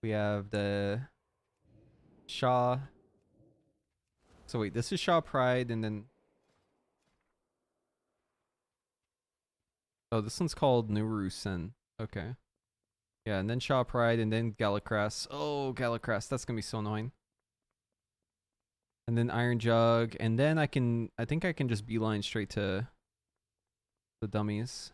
we have the Shaw. So wait, this is Shaw Pride, and then oh, this one's called Nurusen. Okay. Yeah, and then Shaw Pride, and then Galacras. Oh, Galacras, that's gonna be so annoying. And then Iron Jug, and then I think I can just beeline straight to the dummies.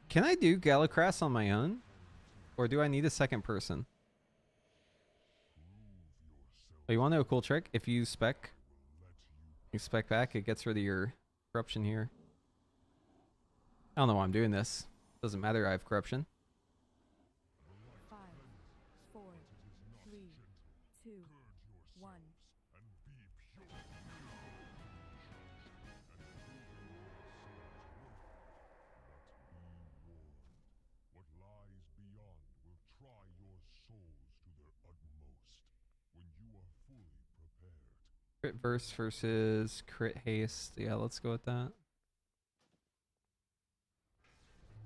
Can I do Galacras on my own? Or do I need a second person? Oh, you want to know a cool trick? If you spec back, it gets rid of your corruption here. I don't know why I'm doing this. Doesn't matter, I have corruption. 5, 4, 3, 2, 1. What lies beyond will try your souls to their utmost. When you are fully prepared. Crit verse versus crit haste. Yeah, let's go with that.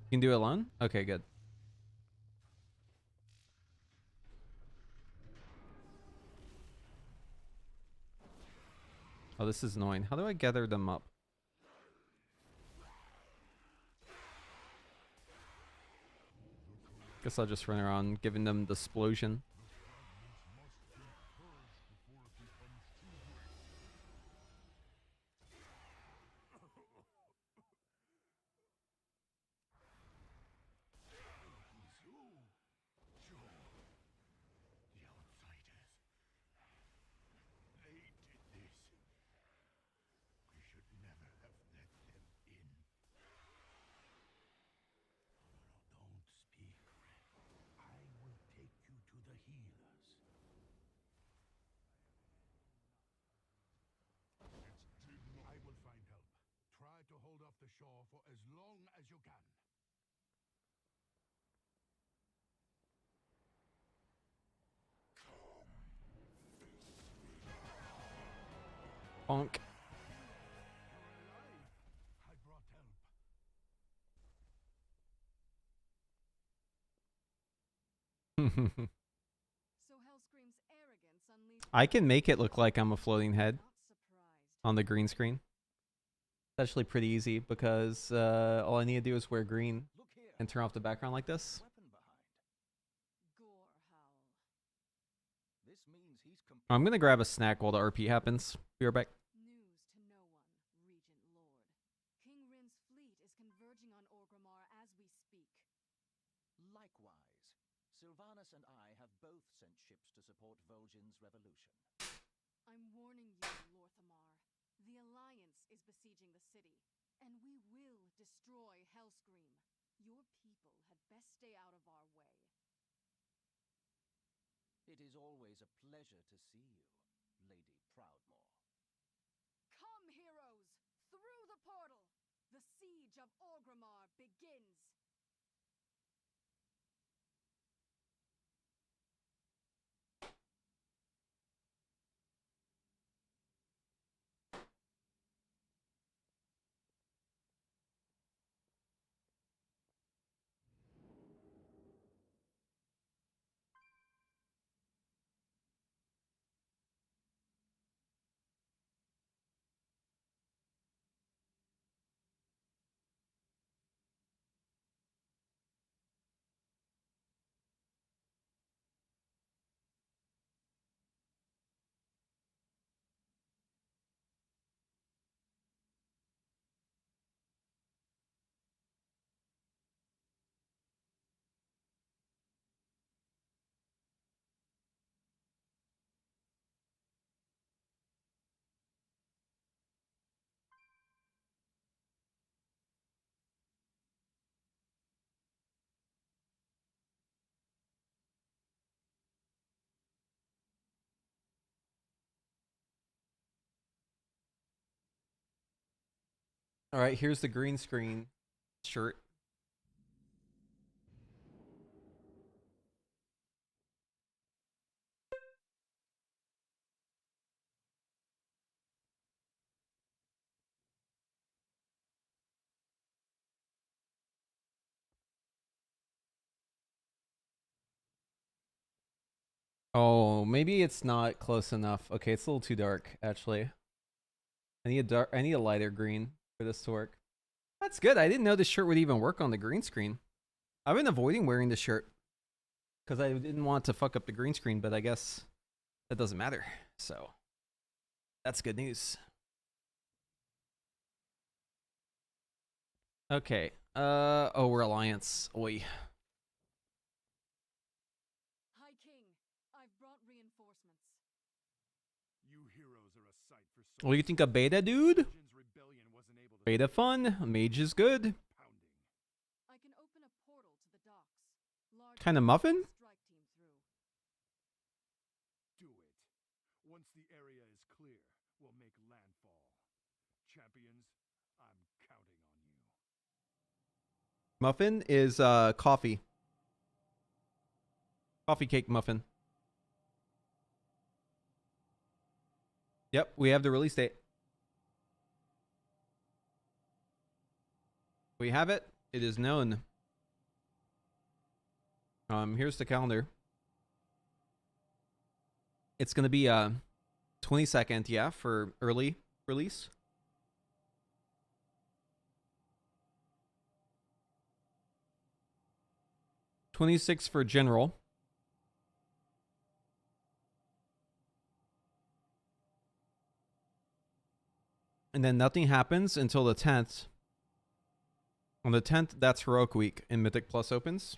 You can do it alone? Okay, good. Oh, this is annoying. How do I gather them up? Guess I'll just run around giving them the explosion. I will find help. Try to hold off the shore for as long as you can. Bonk. I brought help. So Hellscream's arrogance unleashed. I can make it look like I'm a floating head Not surprised. on the green screen. It's actually pretty easy because all I need to do is wear green Look here. and turn off the background like this. Weapon behind. Gore howl. This means he's I'm gonna grab a snack while the RP happens. Be right back. News to no one, Regent Lord. King Rin's fleet is converging on Orgrimmar as we speak. Likewise, Sylvanas and I have both sent ships to support Vol'jin's revolution. I'm warning you, Lorthamar. The Alliance is besieging the city, and we will destroy Hellscream. Your people had best stay out of our way. It is always a pleasure to see you, Lady Proudmoore. Come, heroes! Through the portal! The siege of Orgrimmar begins! All right, here's the green screen shirt. Oh, maybe it's not close enough. Okay, it's a little too dark, actually. I need a lighter green for this to work. That's good. I didn't know this shirt would even work on the green screen. I've been avoiding wearing this shirt because I didn't want to fuck up the green screen, but I guess that doesn't matter. So that's good news. Okay. Oh, we're Alliance. Oi. High King, I've brought reinforcements. You heroes are a sight for What do you think of beta, dude? Legion's rebellion wasn't able to Beta fun. Mage is good. pounding. I can open a portal to the docks. Large Kind of muffin? strike team through. Do it. Once the area is clear, we'll make landfall. Champions, I'm counting on you. Muffin is coffee. Coffee cake muffin. Yep, we have the release date. We have it. It is known. Here's the calendar. It's gonna be 22nd, yeah, for early release. $26 for general. And then nothing happens until the 10th. On the 10th, that's Heroic Week, and Mythic Plus opens.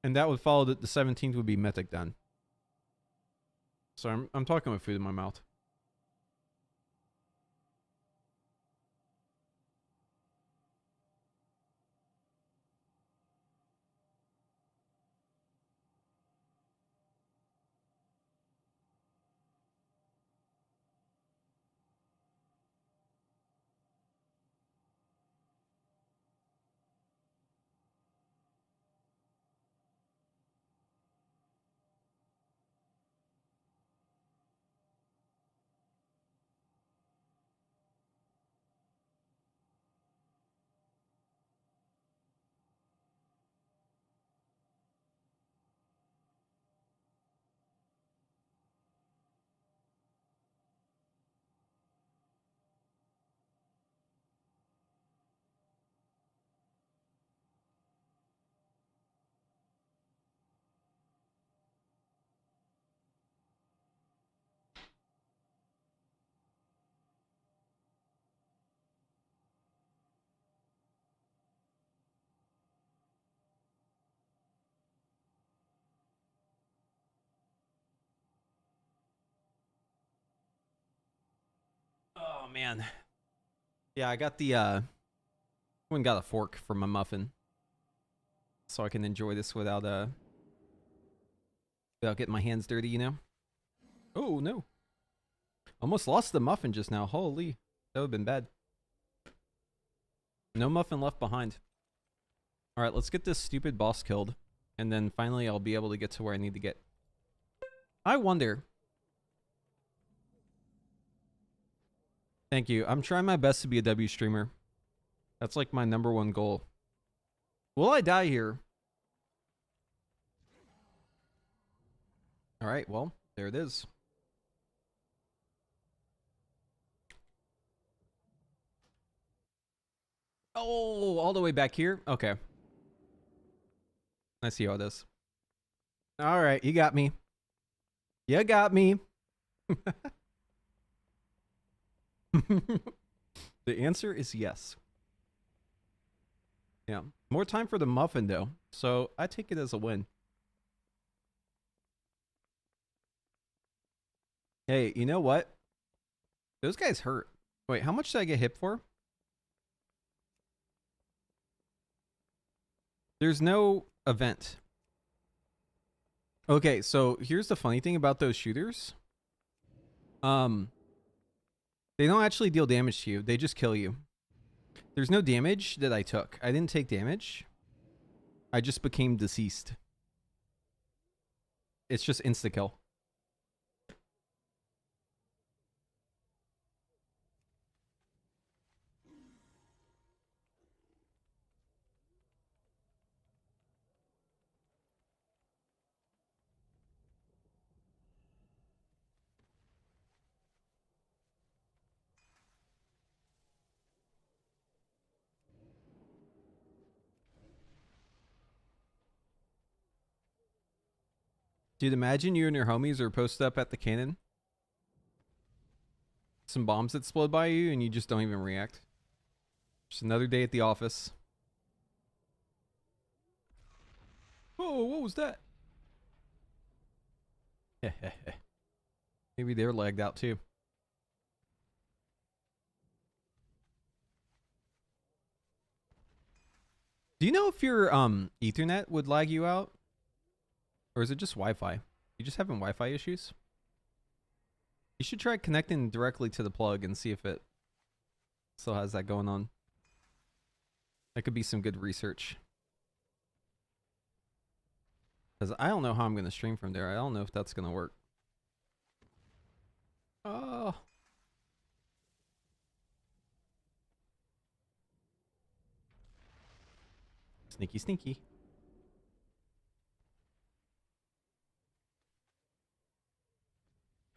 And that would follow that the 17th would be Mythic then. So I'm talking with food in my mouth. Oh man. Yeah, I got the went and got a fork for my muffin. So I can enjoy this without getting my hands dirty, you know? Oh no. Almost lost the muffin just now. Holy. That would have been bad. No muffin left behind. Alright, let's get this stupid boss killed. And then finally I'll be able to get to where I need to get. I wonder. Thank you. I'm trying my best to be a W streamer. That's like my #1 goal. Will I die here? Alright, well, there it is. Oh, all the way back here? Okay. I see how it is. Alright, you got me. You got me. The answer is yes. Yeah. More time for the muffin, though. So I take it as a win. Hey, you know what? Those guys hurt. Wait, how much did I get hit for? There's no event. Okay, so here's the funny thing about those shooters. They don't actually deal damage to you. They just kill you. There's no damage that I took. I didn't take damage. I just became deceased. It's just insta-kill. Dude, imagine you and your homies are posted up at the cannon. Some bombs that explode by you and you just don't even react. Just another day at the office. Whoa, what was that? Maybe they're lagged out too. Do you know if your Ethernet would lag you out? Or is it just Wi-Fi? You just having Wi-Fi issues? You should try connecting directly to the plug and see if it still has that going on. That could be some good research. Because I don't know how I'm going to stream from there. I don't know if that's going to work. Oh. Sneaky, sneaky.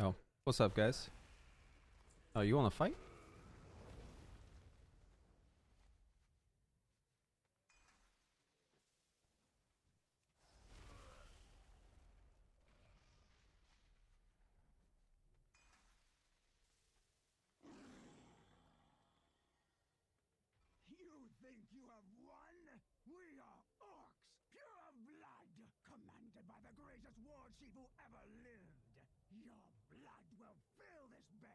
Oh, what's up, guys? Oh, you want to fight? You think you have won? We are orcs, pure of blood, commanded by the greatest war chief who ever lived. Your blood will fill this bay.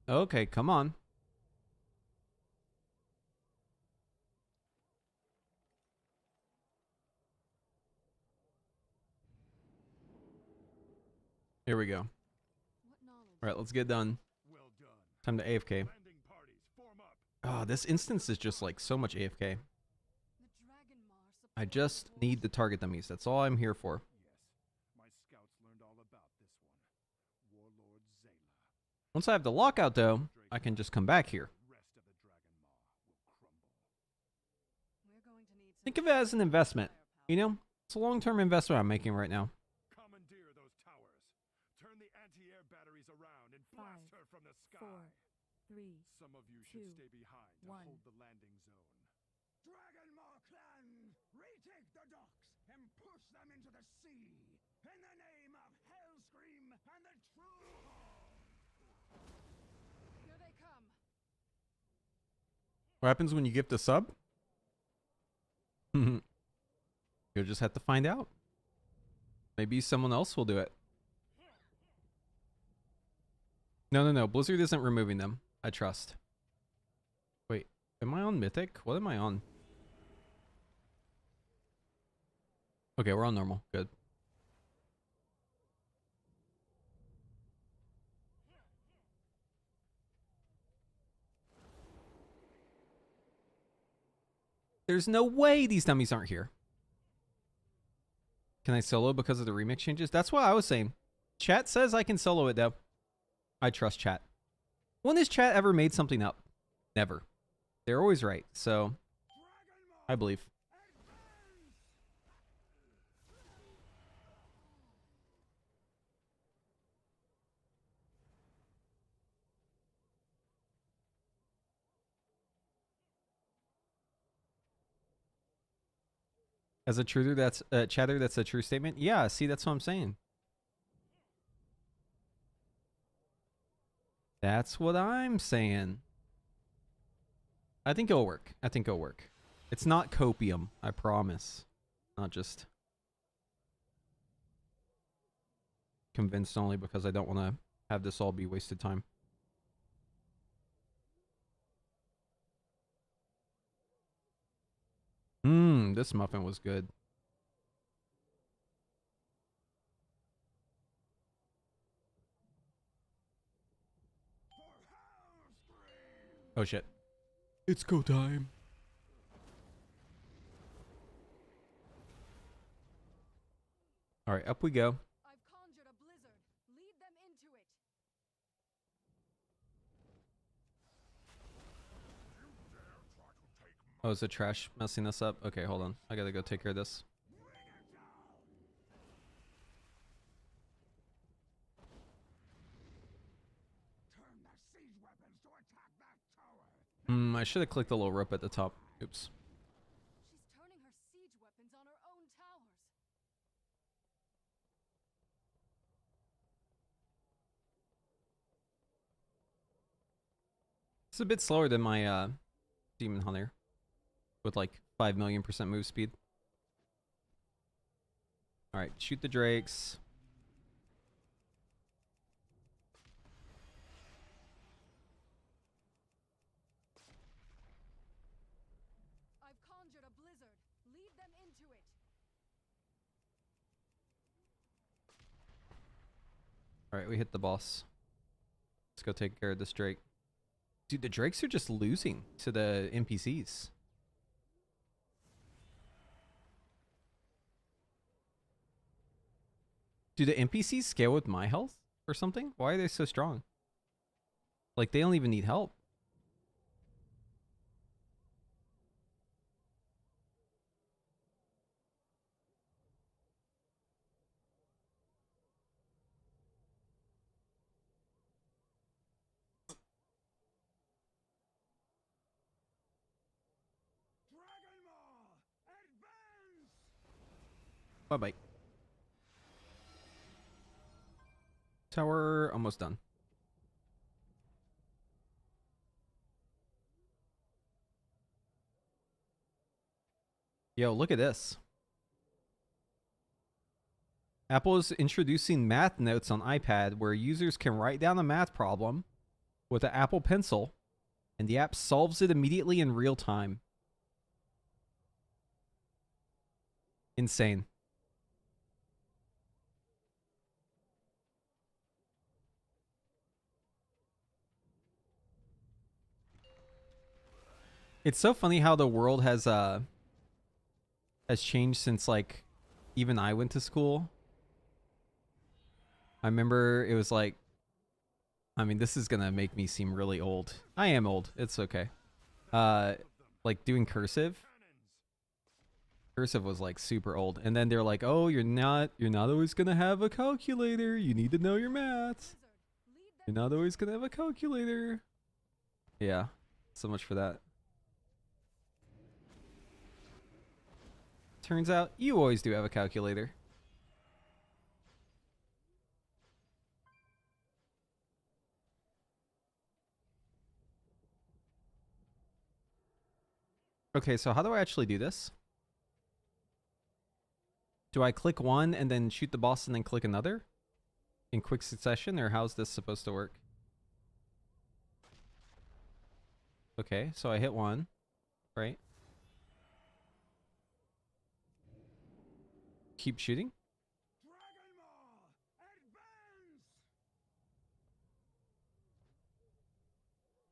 Okay, come on. Here we go. What knowledge? All right, let's get done. Well done. Time to AFK. Landing parties, form up. Oh, this instance is just like so much AFK. The Dragon Mar I supports just the need the target dummies. That's all I'm here for. Yes, my scouts learned all about this one. Warlord Zayla. Once I have the lockout, though, I can just come back here. The rest of the Dragon Maw will crumble. We're going to need some Think of it as an investment. You know, it's a long-term investment I'm making right now. Commandeer those towers. Turn the anti-air batteries around and blast 5, her from the sky. 4, 3, Some of you should 2, stay behind to 1. hold the landing zone. Dragon Maw clan, retake the docks and push them into the sea in the name of Hellscream and the True Horde. Here they come. What happens when you gift a sub? You'll just have to find out. Maybe someone else will do it. No. Blizzard isn't removing them. I trust. Wait, am I on Mythic? What am I on? Okay, we're on normal. Good. There's no way these dummies aren't here. Can I solo because of the remix changes? That's what I was saying. Chat says I can solo it, though. I trust chat. When has chat ever made something up? Never. They're always right, so I believe. As a truther, that's chatter, that's a true statement. Yeah, see, that's what I'm saying. That's what I'm saying. I think it'll work. I think it'll work. It's not copium, I promise. Not just convinced only because I don't want to have this all be wasted time. This muffin was good. Oh shit. It's go time. All right, up we go. I've conjured a blizzard. Lead them into it. Oh, is the trash messing this up? Okay, hold on. I gotta go take care of this. I should have clicked the little rope at the top. Oops. She's turning her siege weapons on her own towers. It's a bit slower than my Demon Hunter with like 5,000,000% move speed. All right, shoot the drakes. I've conjured a blizzard. Lead them into it. All right, we hit the boss. Let's go take care of this drake. Dude, the drakes are just losing to the NPCs. Do the NPCs scale with my health or something? Why are they so strong? Like, they don't even need help. Bye-bye. Tower almost done. Yo, look at this. Apple is introducing math notes on iPad where users can write down a math problem with an Apple Pencil and the app solves it immediately in real time. Insane. It's so funny how the world has changed since like even I went to school. I remember it was like, I mean, this is gonna make me seem really old. I am old. It's okay. Like doing cursive. Cursive was like super old, and then they're like, "Oh, you're not always gonna have a calculator. You need to know your maths. You're not always gonna have a calculator." Yeah, so much for that. Turns out you always do have a calculator. Okay, so how do I actually do this? Do I click one and then shoot the boss and then click another in quick succession, or how's this supposed to work? Okay, so I hit one, right? Keep shooting.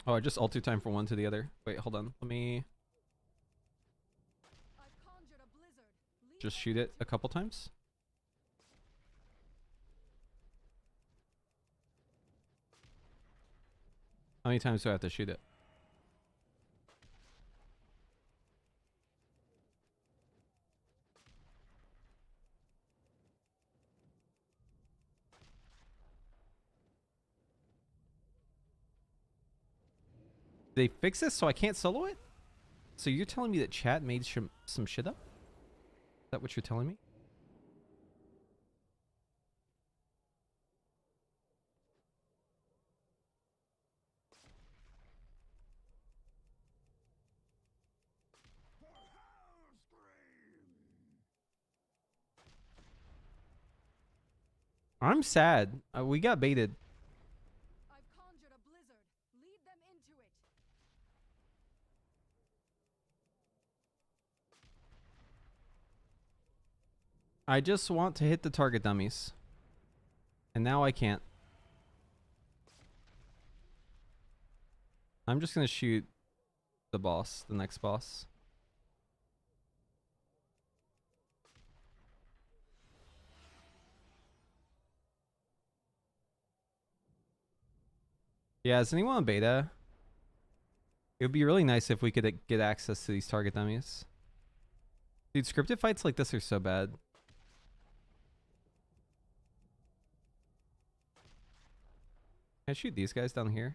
Oh, I just alter time from one to the other. Wait, hold on. Let me just shoot it a couple times. How many times do I have to shoot it? They fix this so I can't solo it? So you're telling me that chat made some shit up? Is that what you're telling me? I'm sad. We got baited. I've conjured a blizzard. Lead them into it. I just want to hit the target dummies. And now I can't. I'm just going to shoot the boss, the next boss. Yeah, is anyone on beta? It would be really nice if we could get access to these target dummies. Dude, scripted fights like this are so bad. Can I shoot these guys down here?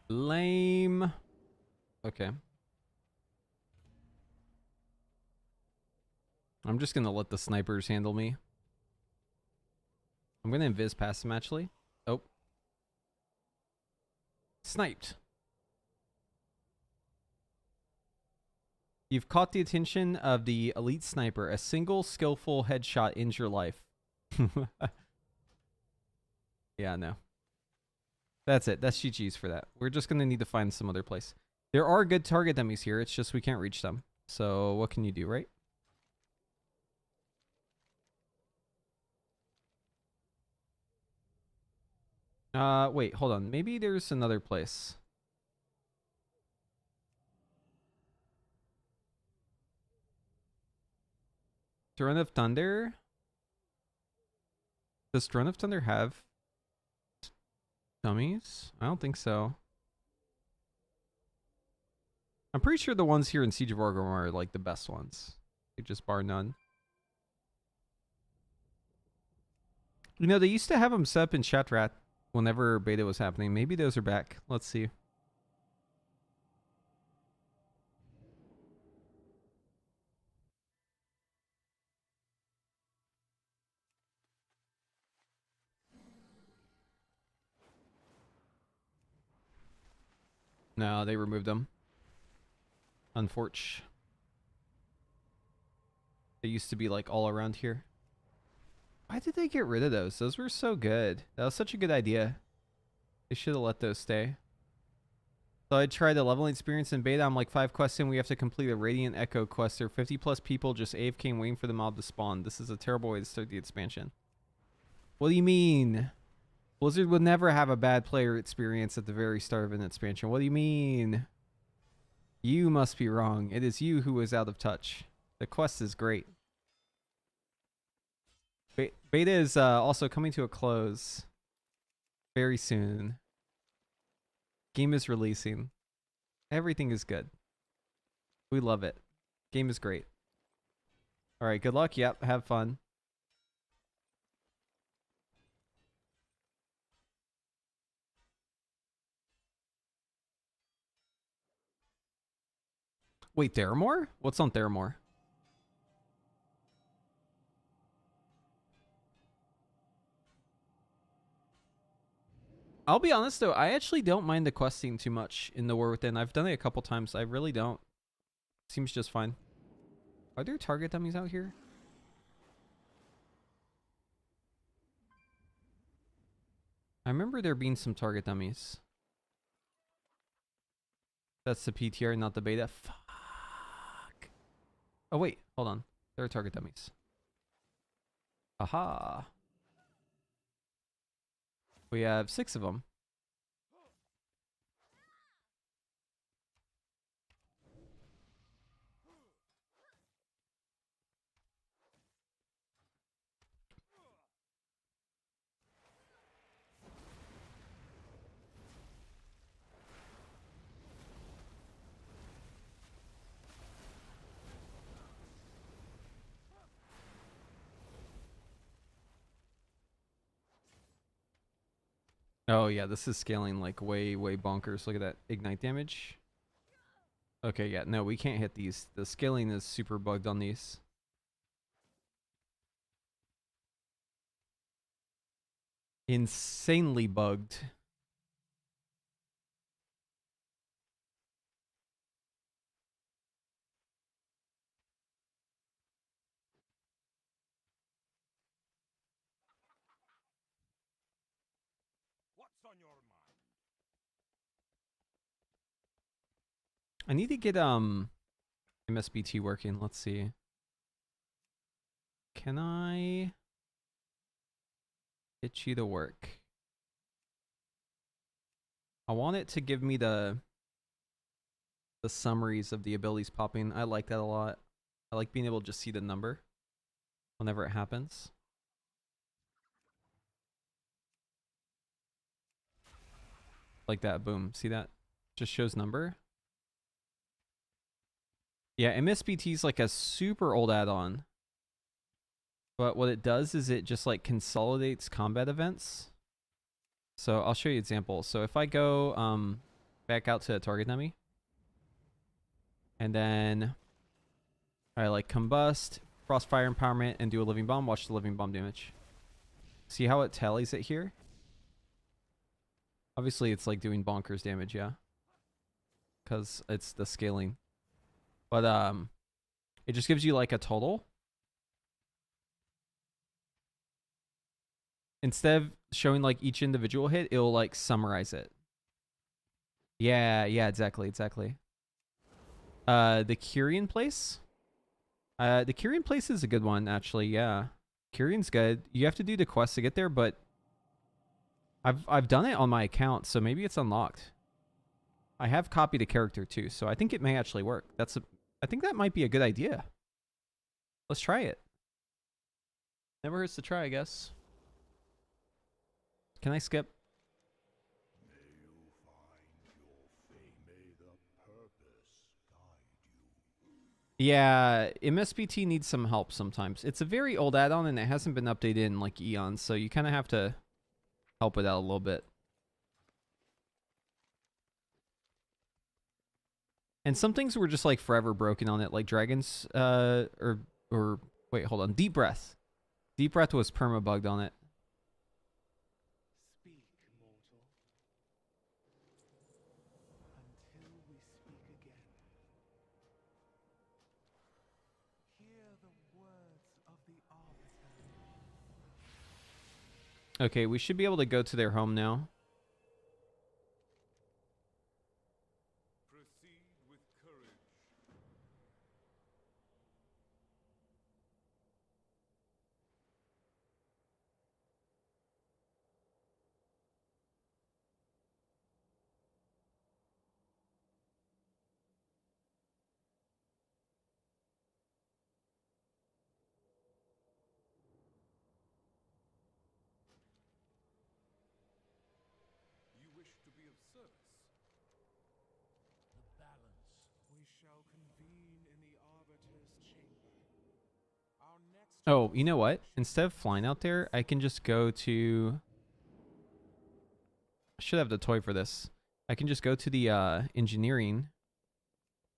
Lame. Okay. I'm just gonna let the snipers handle me. I'm gonna invis past them actually. Oh. Sniped. You've caught the attention of the elite sniper. A single skillful headshot ends your life. Yeah, no. That's it. That's GG's for that. We're just gonna need to find some other place. There are good target dummies here. It's just we can't reach them. So what can you do, right? Wait, hold on. Maybe there's another place. Throne of Thunder? Does Throne of Thunder have dummies? I don't think so. I'm pretty sure the ones here in Siege of Orgrimmar are like the best ones. They just bar none. You know, they used to have them set up in Chatrat whenever beta was happening. Maybe those are back. Let's see. No, they removed them. Unfortunately. They used to be like all around here. Why did they get rid of those? Those were so good. That was such a good idea. They should have let those stay. So I tried the leveling experience in beta. I'm like 5 quests in. We have to complete a Radiant Echo quest. There are 50 plus people just AFK waiting for the mob to spawn. This is a terrible way to start the expansion. What do you mean? Blizzard would never have a bad player experience at the very start of an expansion. What do you mean? You must be wrong. It is you who is out of touch. The quest is great. Beta is also coming to a close very soon. Game is releasing. Everything is good. We love it. Game is great. All right, good luck. Yep, have fun. Wait, Theramore? What's on Theramore? I'll be honest though, I actually don't mind the questing too much in the War Within. I've done it a couple times. I really don't. Seems just fine. Are there target dummies out here? I remember there being some target dummies. That's the PTR, not the beta. Fuck. Oh wait, hold on. There are target dummies. Aha. We have 6 of them. Oh yeah, this is scaling like way bonkers. Look at that ignite damage. Okay, yeah, no, we can't hit these. The scaling is super bugged on these. Insanely bugged. What's on your mind? I need to get MSBT working. Let's see. Can I get you to work? I want it to give me the summaries of the abilities popping. I like that a lot. I like being able to just see the number whenever it happens. Like that, boom. See that? Just shows number. Yeah, MSBT is like a super old add-on. But what it does is it just like consolidates combat events. So I'll show you an example. So if I go back out to a target dummy, and then I like combust, crossfire empowerment, and do a living bomb, watch the living bomb damage. See how it tallies it here? Obviously it's like doing bonkers damage, yeah. Because it's the scaling. But it just gives you like a total. Instead of showing like each individual hit, it'll like summarize it. Yeah, exactly. The Kyrian place? The Kyrian place is a good one, actually, yeah. Kyrian's good. You have to do the quest to get there, but I've done it on my account, so maybe it's unlocked. I have copied a character too, so I think it may actually work. I think that might be a good idea. Let's try it. Never hurts to try, I guess. Can I skip? May you find your fate. May the purpose guide you. Yeah, MSBT needs some help sometimes. It's a very old add-on and it hasn't been updated in like eons, so you kind of have to help it out a little bit. And some things were just like forever broken on it, like dragons, or wait, hold on, Deep Breath. Deep Breath was perma bugged on it. Speak, mortal. Until we speak again. Hear the words of the Arbiter. Okay, we should be able to go to their home now. Proceed with courage. You wish to be of service? The balance. We shall convene in the Arbiter's chamber. Our next. Oh, you know what? Instead of flying out there, I can just go to... I should have the toy for this. I can just go to the engineering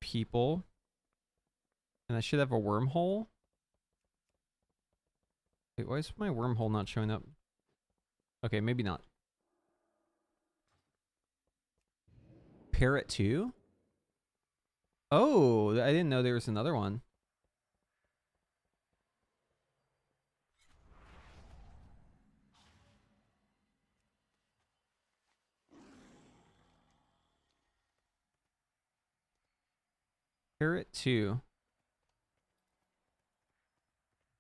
people. And I should have a wormhole. Wait, why is my wormhole not showing up? Okay, maybe not. Parrot 2? Oh, I didn't know there was another one. Parrot 2.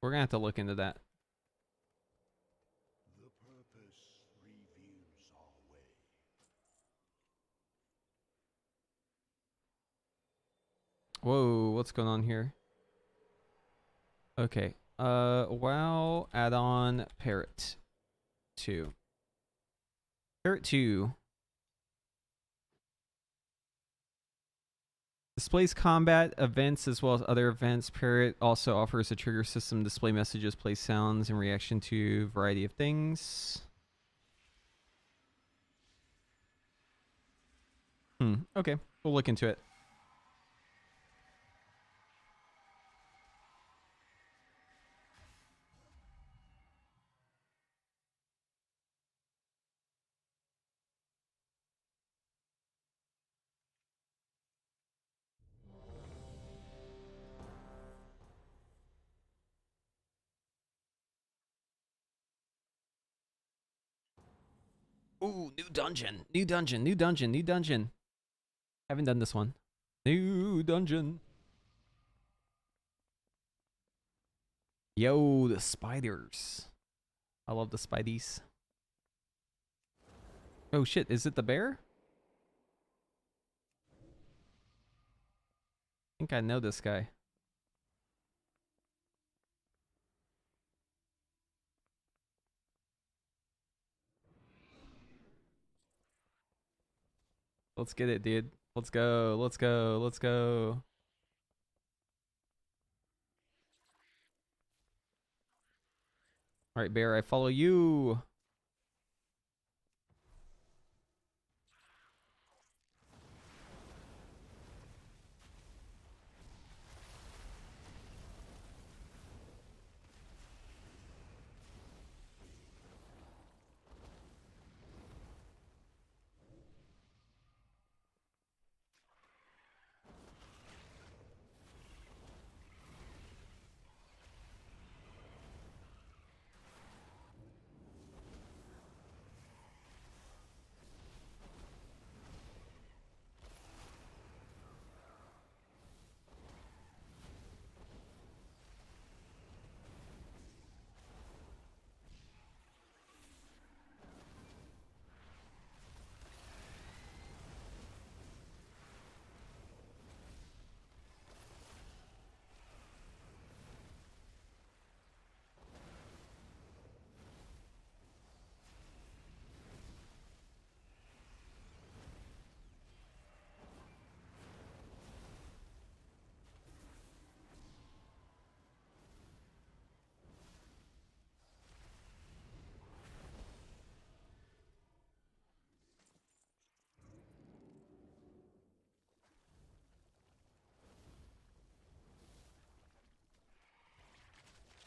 We're gonna have to look into that. The purpose reveals our way. Whoa, what's going on here? Okay. WoW add-on Parrot 2. Parrot 2 displays combat events as well as other events. Parrot also offers a trigger system to display messages, play sounds in reaction to a variety of things. Okay. We'll look into it. Ooh, new dungeon. New dungeon. New dungeon. New dungeon. Haven't done this one. New dungeon. Yo, the spiders. I love the spideys. Oh shit, is it the bear? I think I know this guy. Let's get it, dude. Let's go. Let's go. Let's go. All right, bear, I follow you.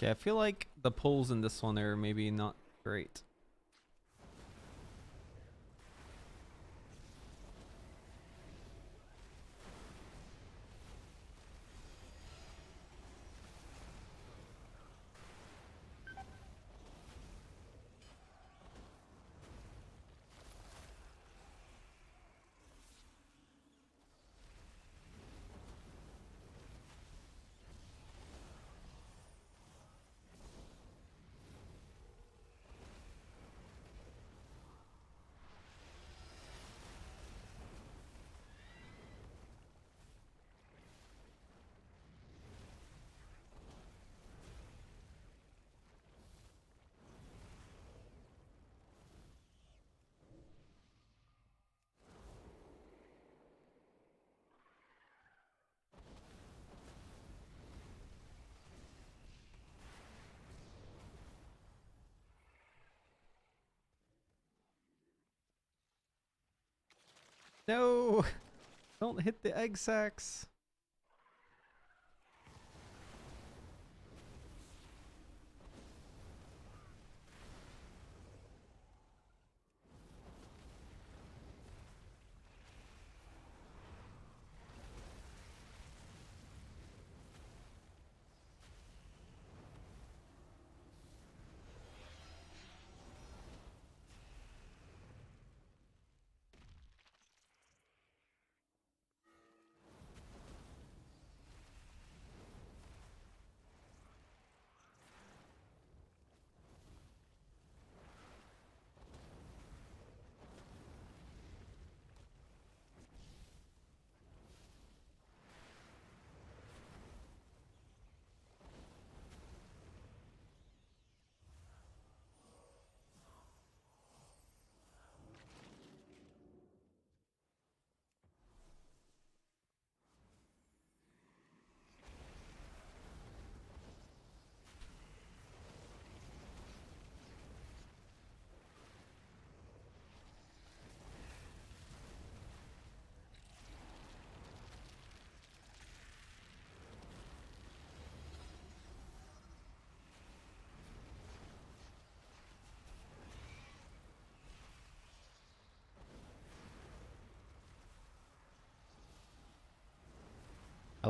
Okay, I feel like the pulls in this one are maybe not great. No! Don't hit the egg sacs.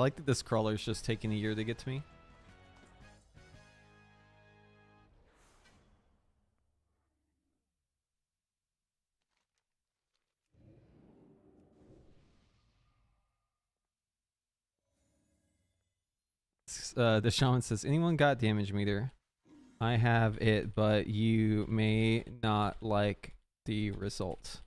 like that this crawler's just taking a year to get to me. The shaman says, anyone got damage meter? I have it, but you may not like the result.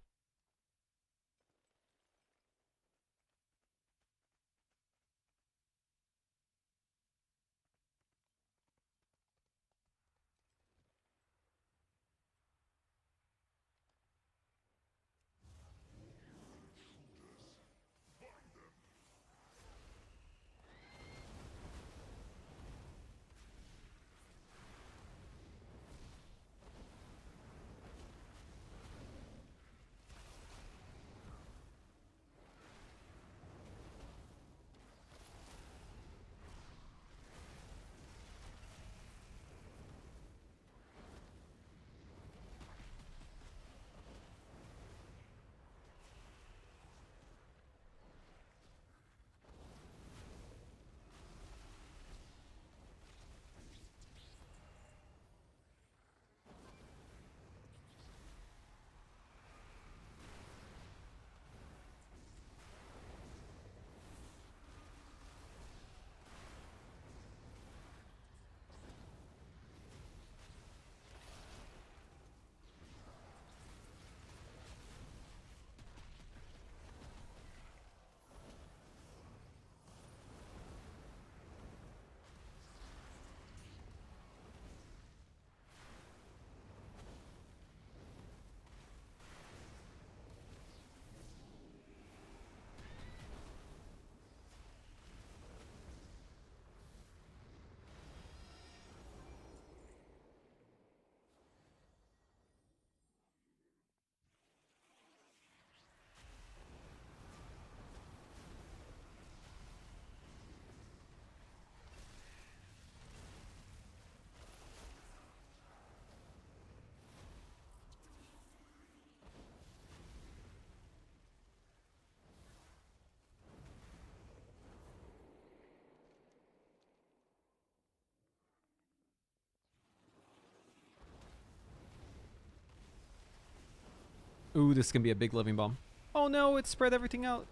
Ooh, this is gonna be a big living bomb. Oh no, it spread everything out.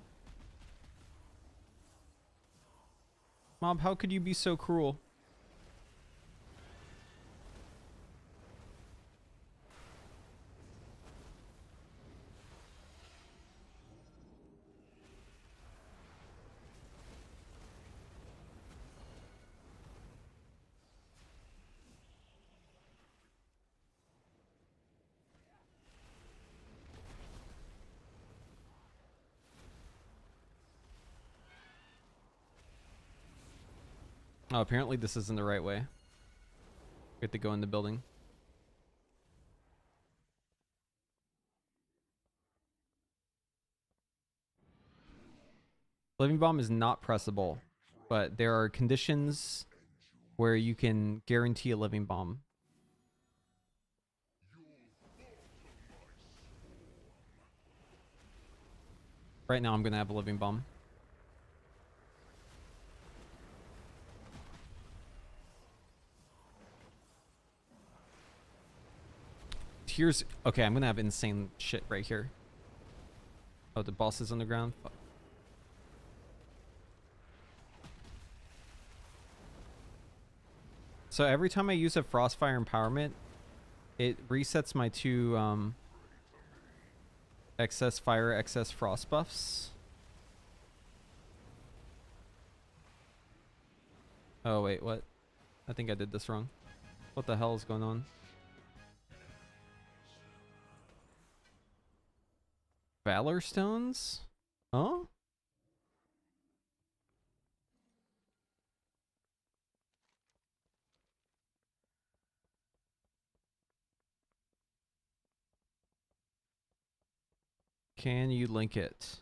Mob, how could you be so cruel? Oh, apparently this isn't the right way. We have to go in the building. Living bomb is not pressable, but there are conditions where you can guarantee a living bomb. Right now I'm gonna have a living bomb. Here's okay, I'm gonna have insane shit right here. Oh, the boss is on the ground. Fuck. So every time I use a Frostfire empowerment, it resets my two excess fire, excess frost buffs. Oh wait, what? I think I did this wrong. What the hell is going on? Valor stones? Huh? Can you link it?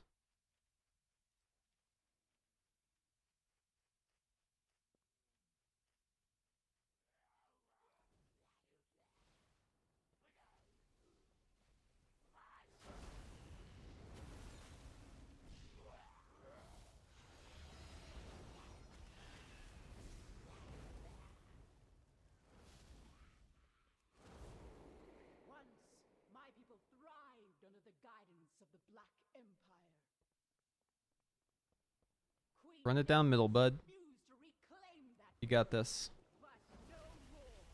of the Black Empire. Queen Run it down, middle bud. refused to reclaim that You got this. but no more.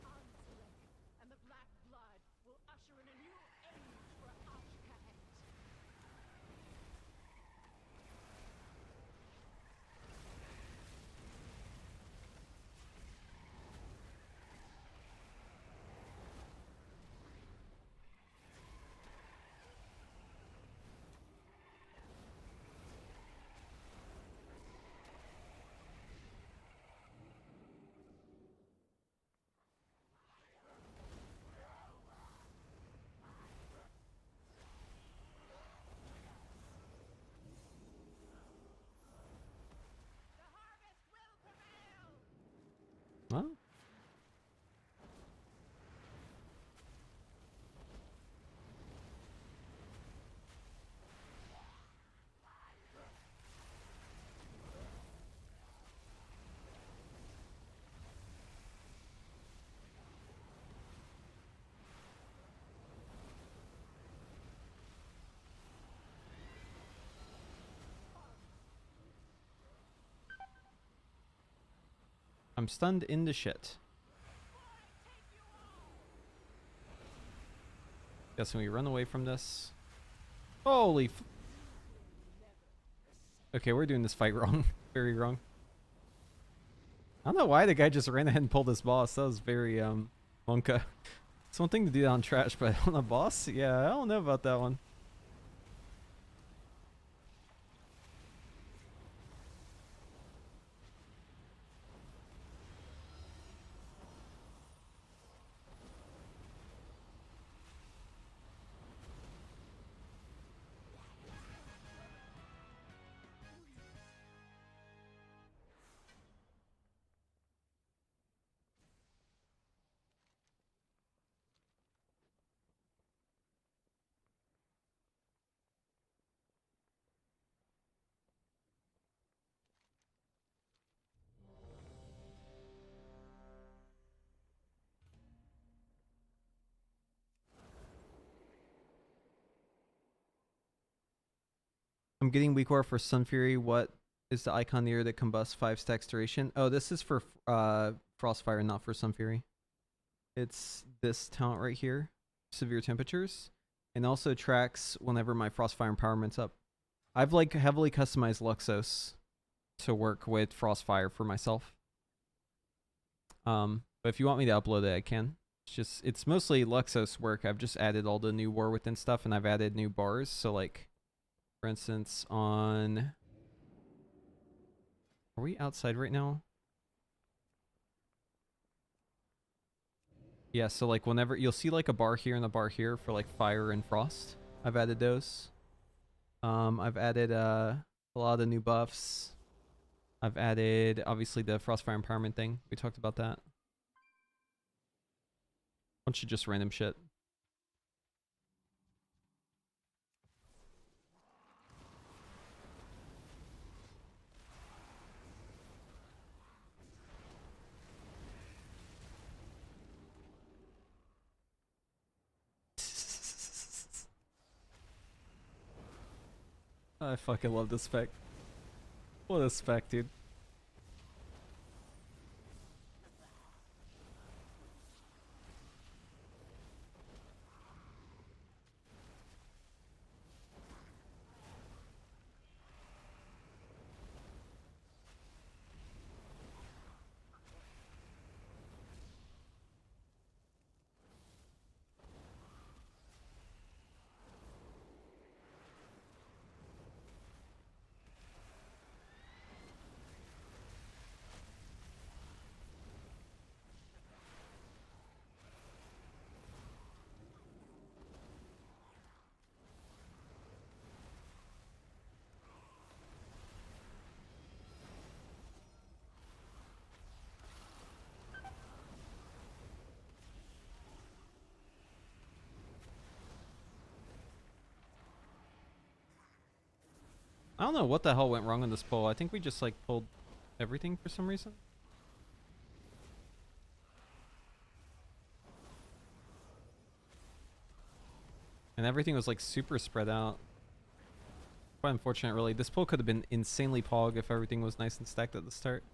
Anselek and the Black Blood will usher in a new age for Ashkahet. The harvest will prevail! Well, I'm stunned into shit. Guessing we run away from this. Holy f- Okay, we're doing this fight wrong. Very wrong. I don't know why the guy just ran ahead and pulled this boss. That was very, Monka. It's one thing to do that on trash, but on a boss? Yeah, I don't know about that one. I'm getting weak aura for Sun Fury. What is the icon near that combusts 5 stacks duration? Oh, this is for Frostfire, not for Sun Fury. It's this talent right here, severe temperatures, and also tracks whenever my Frostfire empowerment's up. I've like heavily customized Luxos to work with Frostfire for myself. But if you want me to upload it, I can. It's mostly Luxos work. I've just added all the new War Within stuff, and I've added new bars. So like, for instance, on... Are we outside right now? Yeah, so like whenever... You'll see like a bar here and a bar here for like fire and frost. I've added those. I've added a lot of the new buffs. I've added, obviously, the Frostfire Empowerment thing. We talked about that. Bunch of just random shit. I fucking love this spec. What a spec, dude. I don't know what the hell went wrong on this pull. I think we just like pulled everything for some reason. And everything was like super spread out. Quite unfortunate, really. This pull could have been insanely pog if everything was nice and stacked at the start.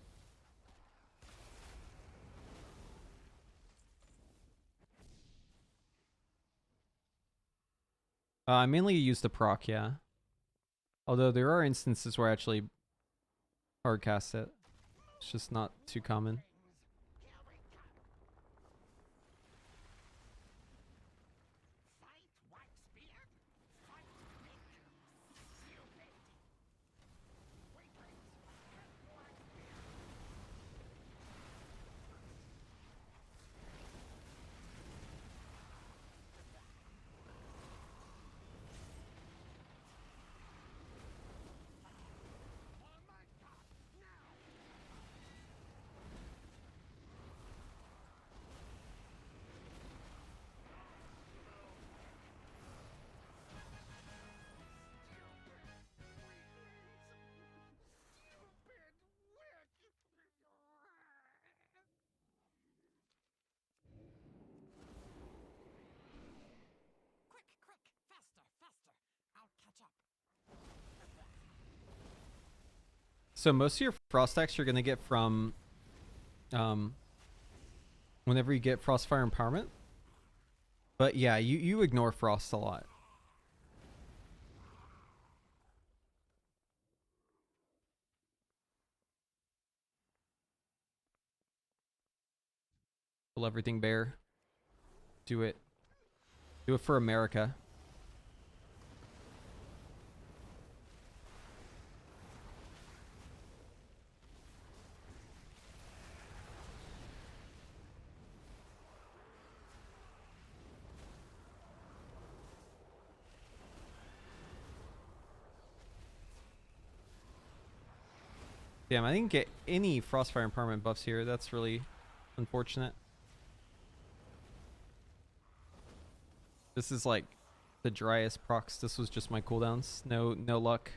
I mainly used the proc, yeah. Although there are instances where I actually hard cast it. It's just not too common. So most of your frost attacks you're gonna get from whenever you get Frostfire Empowerment. But yeah, you ignore frost a lot. Kill everything bear. Do it. Do it for America. Damn, I didn't get any Frostfire Empowerment buffs here. That's really unfortunate. This is like the driest procs. This was just my cooldowns. No luck.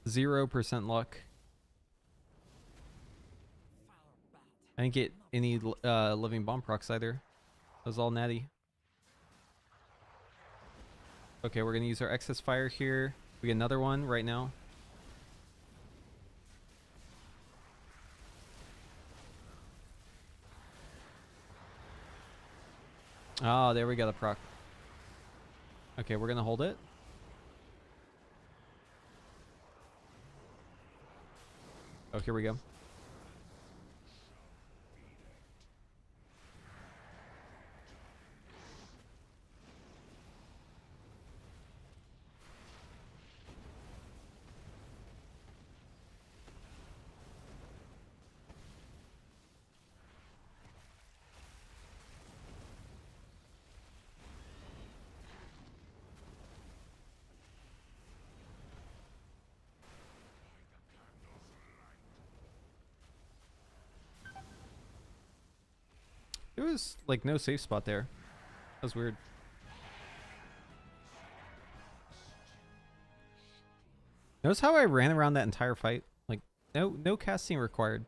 0% luck. I didn't get any living bomb procs either. That was all natty. Okay, we're gonna use our excess fire here. We get another one right now. Oh, there we go, the proc. Okay, we're gonna hold it. Oh, here we go. There was like no safe spot there. That was weird. Notice how I ran around that entire fight? Like, no casting required.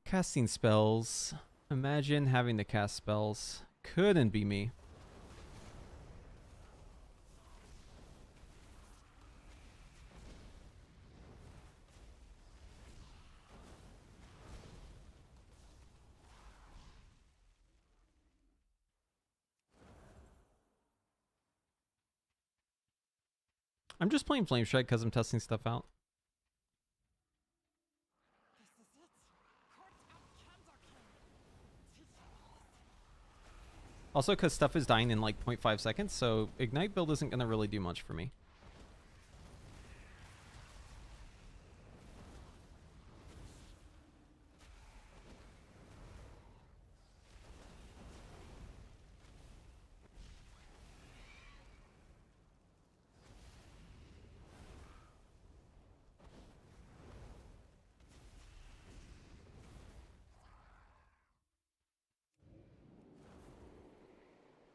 Casting spells. Imagine having to cast spells. Couldn't be me. I'm just playing Flame Strike because I'm testing stuff out. Also because stuff is dying in like 0.5 seconds, so Ignite build isn't going to really do much for me.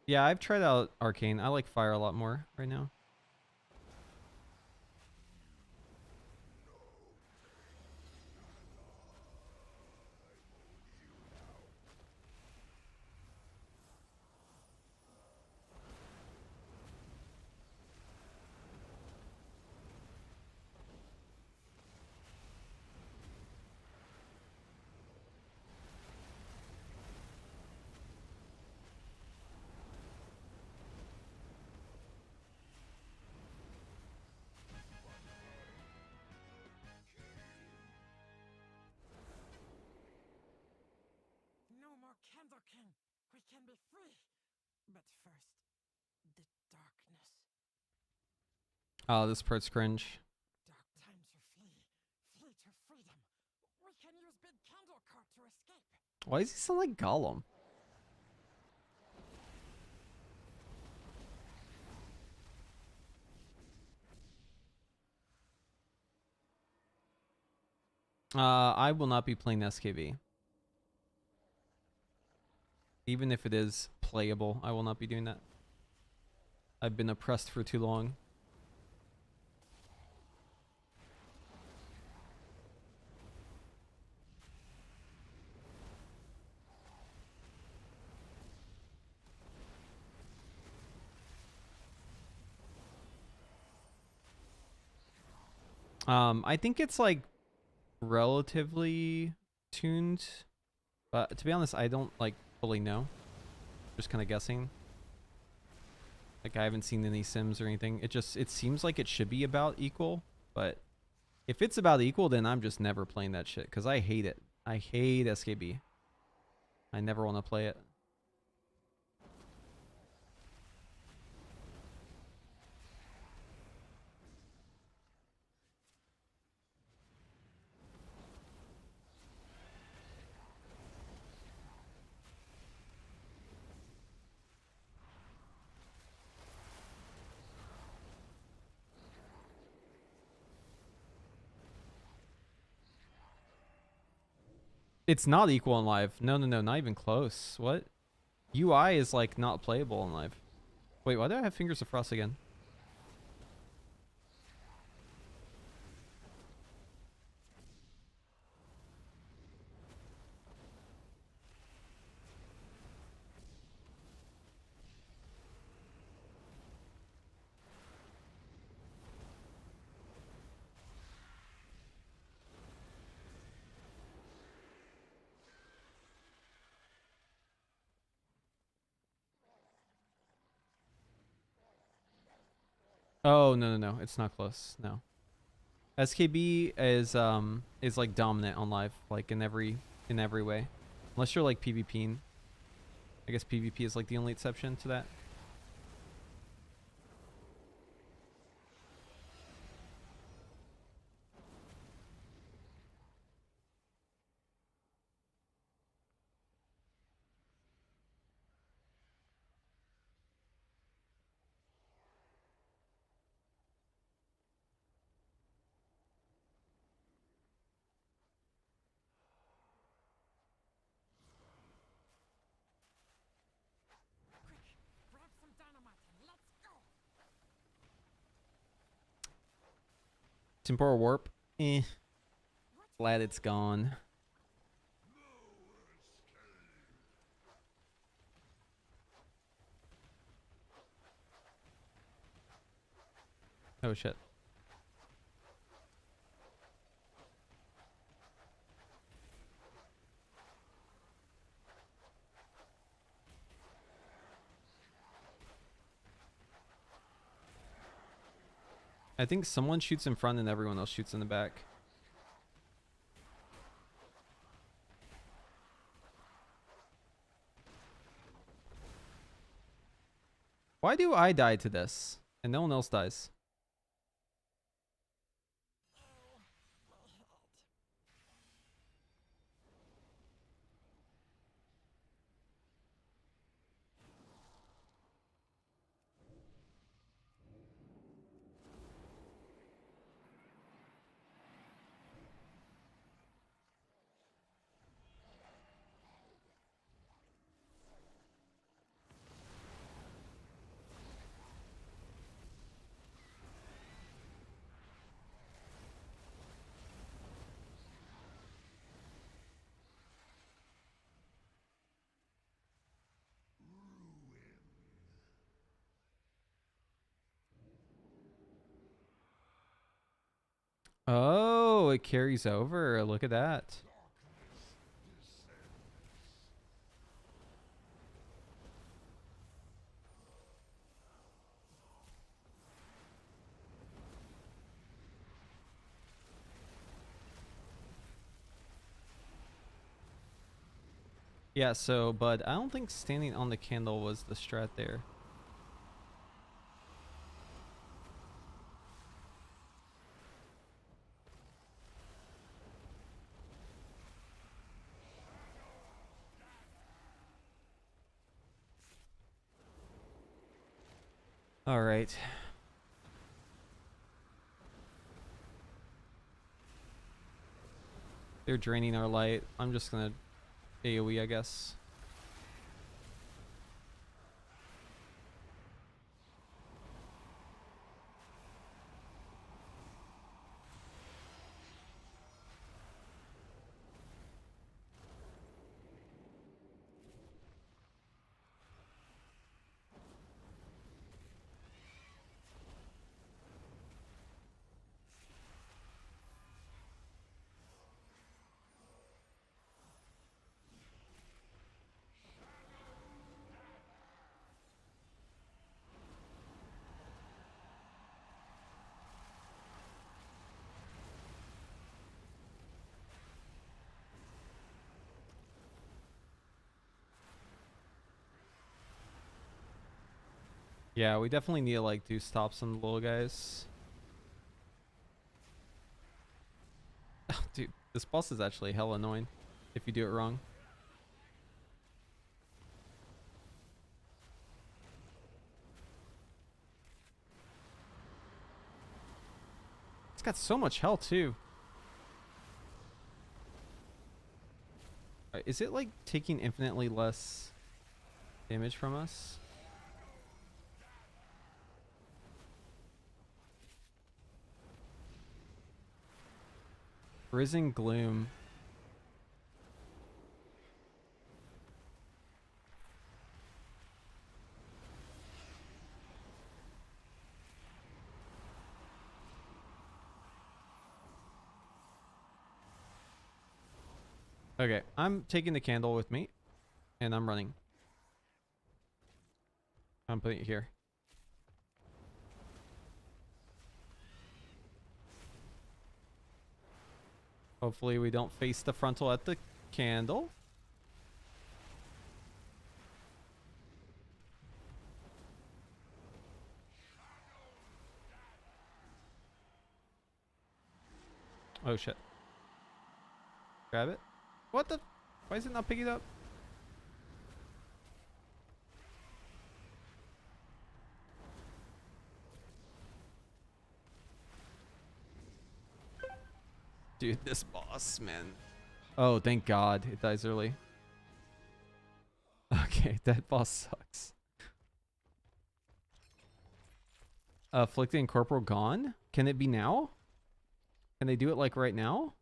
Yeah, I've tried out Arcane. I like Fire a lot more right now. we can be free. But first, the darkness. Oh, this part's cringe. Dark times are flee to freedom. We can use big candle cart to escape. Why does he sound like Gollum? I will not be playing SKB. Even if it is playable, I will not be doing that. I've been oppressed for too long. I think it's like relatively tuned, but to be honest, I don't like fully know. Just kind of guessing. Like I haven't seen any sims or anything. It seems like it should be about equal, but if it's about equal, then I'm just never playing that shit because I hate it. I hate SKB. I never want to play it. It's not equal in live. No, not even close. What? UI is like not playable in live. Wait, why do I have Fingers of Frost again? Oh, no. It's not close. No. SKB is like dominant on live, like in every way. Unless you're like PvPing. I guess PvP is like the only exception to that. Quick, grab some dynamite and let's go. Temporal warp. Eh. Glad it's gone. Oh shit. I think someone shoots in front and everyone else shoots in the back. Why do I die to this and no one else dies? Oh, my head. Oh, it carries over. Look at that. Yeah, so, but I don't think standing on the candle was the strat there. All right. They're draining our light. I'm just gonna AoE, I guess. Yeah, we definitely need to like do stops on the little guys. Oh, dude, this boss is actually hella annoying if you do it wrong. It's got so much health too. Is it like taking infinitely less damage from us? Risen Gloom. Okay, I'm taking the candle with me, and I'm running. I'm putting it here. Hopefully we don't face the frontal at the candle. Oh shit. Grab it. What the? Why is it not picking it up? Dude, this boss, man. Oh, thank God. It dies early. Okay, that boss sucks. Afflicting Corporal gone? Can it be now? Can they do it like right now?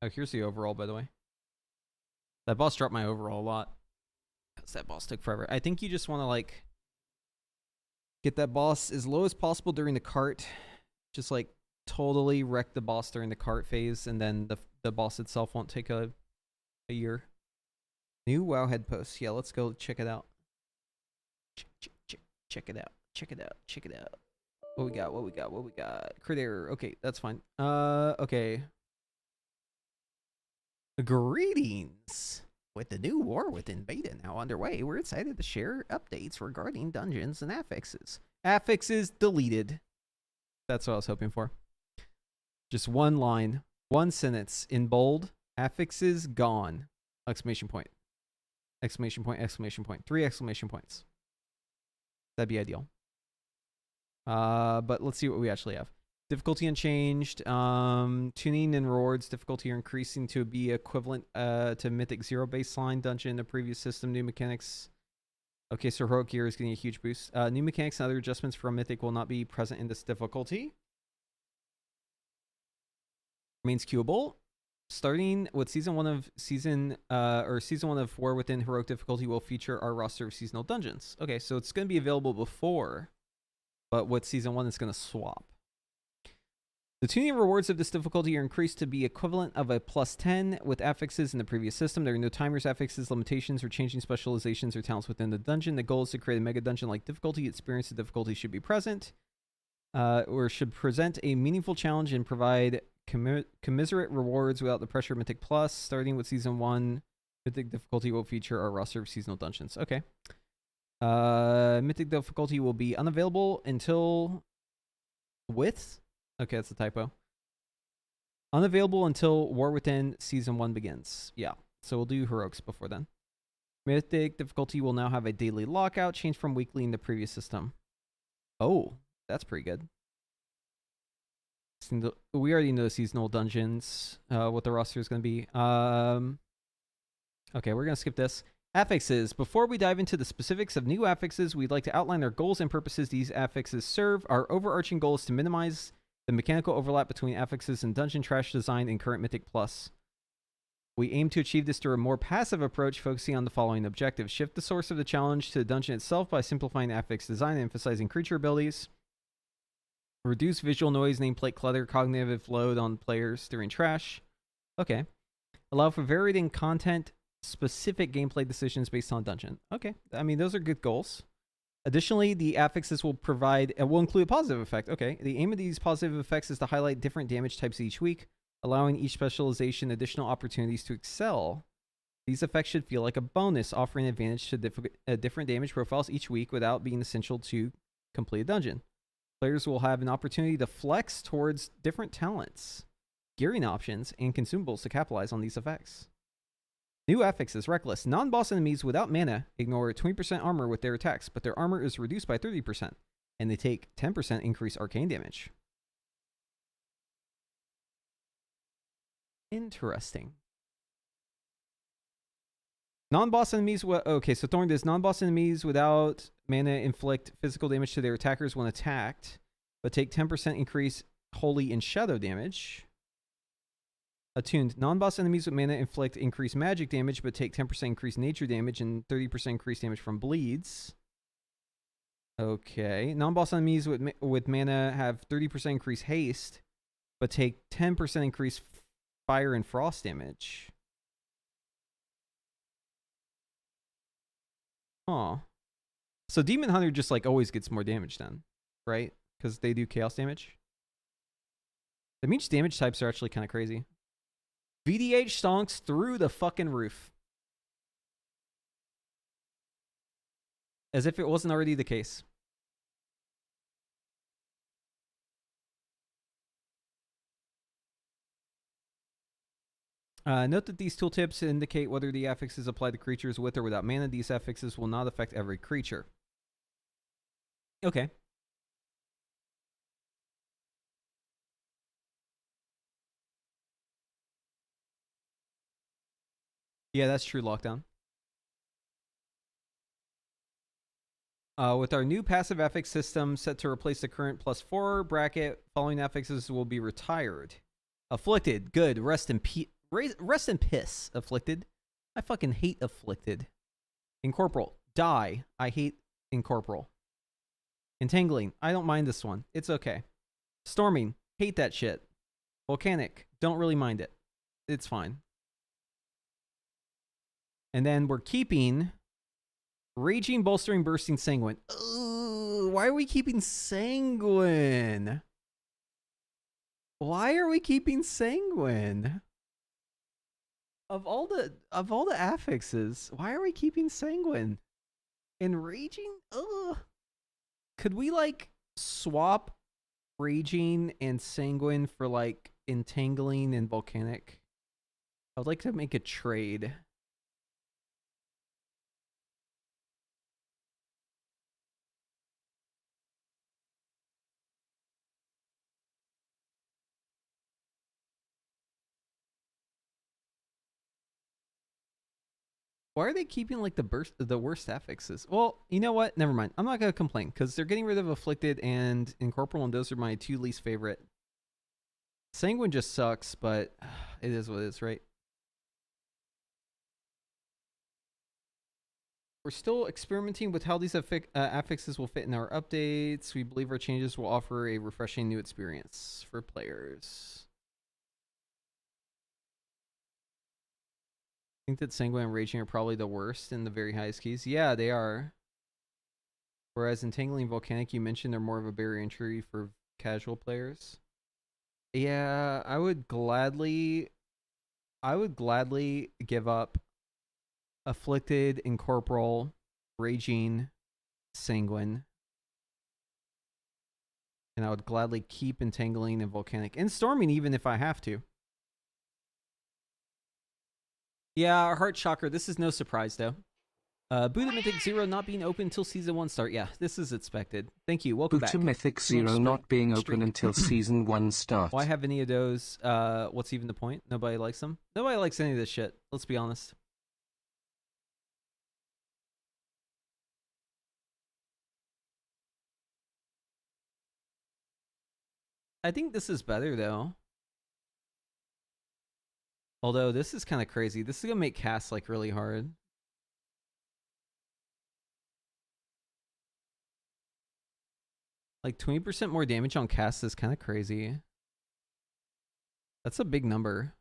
Oh, here's the overall, by the way. That boss dropped my overall a lot. Because that boss took forever. I think you just want to, like, get that boss as low as possible during the cart. Just, like, totally wreck the boss during the cart phase, and then the boss itself won't take a year. New WoW head post. Yeah, let's go check it out. Check it out. Check it out. Check it out. What we got? What we got? What we got? Crit error. Okay, that's fine. Okay. Greetings. With the new War Within beta now underway, we're excited to share updates regarding dungeons and affixes. Affixes deleted. That's what I was hoping for. Just one line, one sentence in bold. Affixes gone. Exclamation point. Exclamation point, exclamation point. 3 exclamation points. That'd be ideal. But let's see what we actually have. Difficulty unchanged. Tuning and rewards difficulty are increasing to be equivalent to Mythic 0 baseline dungeon in the previous system. New mechanics. Okay, so heroic gear is getting a huge boost. New mechanics and other adjustments from Mythic will not be present in this difficulty. Remains queuable. Starting with season one of War Within heroic difficulty will feature our roster of seasonal dungeons. Okay, so it's going to be available before, but with season one, it's going to swap. The tuning rewards of this difficulty are increased to be equivalent of a +10 with affixes in the previous system. There are no timers, affixes, limitations, or changing specializations or talents within the dungeon. The goal is to create a mega dungeon-like difficulty. Experience the difficulty should be present. or should present a meaningful challenge and provide commiserate rewards without the pressure of Mythic Plus. Starting with Season 1, Mythic difficulty will feature our roster of seasonal dungeons. Okay. Mythic difficulty will be unavailable until... With? Okay, that's a typo. Unavailable until War Within Season 1 begins. Yeah, so we'll do Heroics before then. Mythic difficulty will now have a daily lockout, changed from weekly in the previous system. Oh, that's pretty good. We already know seasonal dungeons, what the roster is going to be. Okay, we're going to skip this. Affixes. Before we dive into the specifics of new affixes, we'd like to outline their goals and purposes these affixes serve. Our overarching goal is to minimize the mechanical overlap between affixes and dungeon trash design in current Mythic Plus. We aim to achieve this through a more passive approach, focusing on the following objectives. Shift the source of the challenge to the dungeon itself by simplifying affix design and emphasizing creature abilities. Reduce visual noise, nameplate clutter, cognitive load on players during trash. Okay. Allow for varied and content-specific gameplay decisions based on dungeon. Okay. I mean, those are good goals. Additionally, the affixes will include a positive effect. Okay. The aim of these positive effects is to highlight different damage types each week, allowing each specialization additional opportunities to excel. These effects should feel like a bonus, offering an advantage to different damage profiles each week without being essential to complete a dungeon. Players will have an opportunity to flex towards different talents, gearing options, and consumables to capitalize on these effects. New affixes. Reckless. Non-boss enemies without mana ignore 20% armor with their attacks, but their armor is reduced by 30%, and they take 10% increased arcane damage. Interesting. Non-boss enemies... Okay, so Thorn does non-boss enemies without mana inflict physical damage to their attackers when attacked, but take 10% increase holy and shadow damage. Attuned. Non-boss enemies with mana inflict increased magic damage, but take 10% increased nature damage and 30% increased damage from bleeds. Okay. Non-boss enemies with mana have 30% increased haste, but take 10% increased fire and frost damage. Huh. So Demon Hunter just like always gets more damage then, right? Because they do chaos damage. That means damage types are actually kind of crazy. VDH stonks through the fucking roof. As if it wasn't already the case. Note that these tooltips indicate whether the affixes apply to creatures with or without mana. These affixes will not affect every creature. Okay. Yeah, that's true, Lockdown. With our new passive affix system set to replace the current +4 bracket, following affixes will be retired. Afflicted. Good. Rest in piss, Afflicted. I fucking hate Afflicted. Incorporeal. Die. I hate Incorporeal. Entangling. I don't mind this one. It's okay. Storming. Hate that shit. Volcanic. Don't really mind it. It's fine. And then we're keeping Raging, Bolstering, Bursting, Sanguine. Ugh, why are we keeping Sanguine? Why are we keeping Sanguine? Of all the affixes, why are we keeping Sanguine? And Raging? Ugh. Could we like swap Raging and Sanguine for like Entangling and Volcanic? I would like to make a trade. Why are they keeping like the worst affixes? Well, you know what? Never mind. I'm not gonna complain because they're getting rid of Afflicted and Incorporeal, and those are my two least favorite. Sanguine just sucks, but it is what it is, right? We're still experimenting with how these affixes will fit in our updates. We believe our changes will offer a refreshing new experience for players. I think that Sanguine and Raging are probably the worst in the very highest keys. Yeah, they are. Whereas Entangling and Volcanic, you mentioned they're more of a barrier entry for casual players. Yeah, I would gladly give up Afflicted, Incorporeal, Raging, Sanguine. And I would gladly keep Entangling and Volcanic. And Storming even if I have to. Yeah, Heart Chakra, this is no surprise though. Buddha Mythic Zero not being open until Season 1 start. Yeah, this is expected. Thank you, welcome back. Buddha Mythic Zero not being open until Season 1 start. Why have any of those? What's even the point? Nobody likes them? Nobody likes any of this shit, let's be honest. I think this is better though. Although this is kind of crazy. This is gonna make casts like really hard. Like 20% more damage on casts is kind of crazy. That's a big number.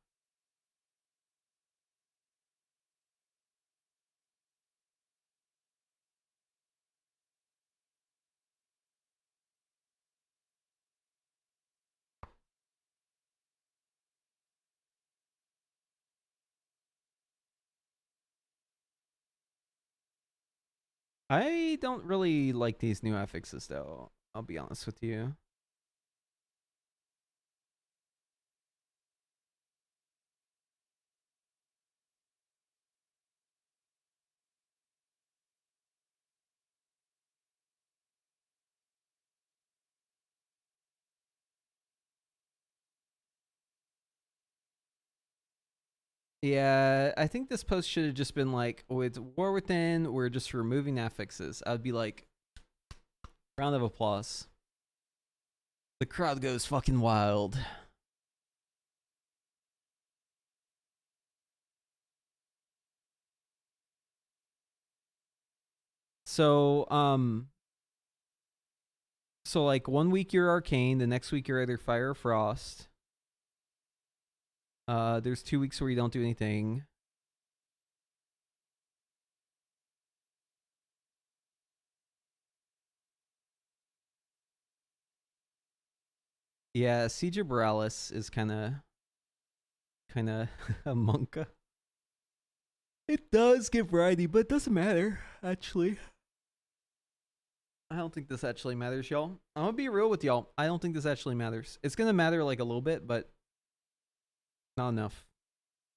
I don't really like these new affixes though. I'll be honest with you. Yeah, I think this post should have just been like, with War Within, we're just removing affixes. I'd be like, round of applause. The crowd goes fucking wild. So, like 1 week you're Arcane, the next week you're either Fire or Frost. There's 2 weeks where you don't do anything. Yeah, Siege of Borealis is kind of a monka. It does give variety, but it doesn't matter, actually. I don't think this actually matters, y'all. I'm gonna be real with y'all. I don't think this actually matters. It's gonna matter like a little bit, but not enough.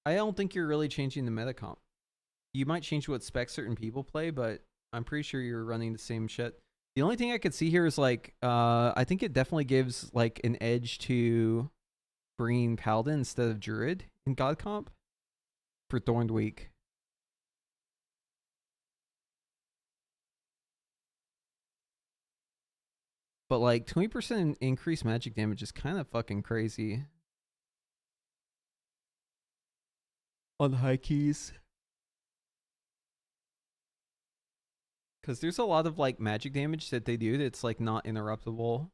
I don't think you're really changing the meta comp. You might change what specs certain people play, but I'm pretty sure you're running the same shit. The only thing I could see here is like, I think it definitely gives like an edge to bringing Paladin instead of Druid in God comp for Thorned Week. But like 20% increased magic damage is kind of fucking crazy. On high keys. Because there's a lot of like magic damage that they do that's like not interruptible.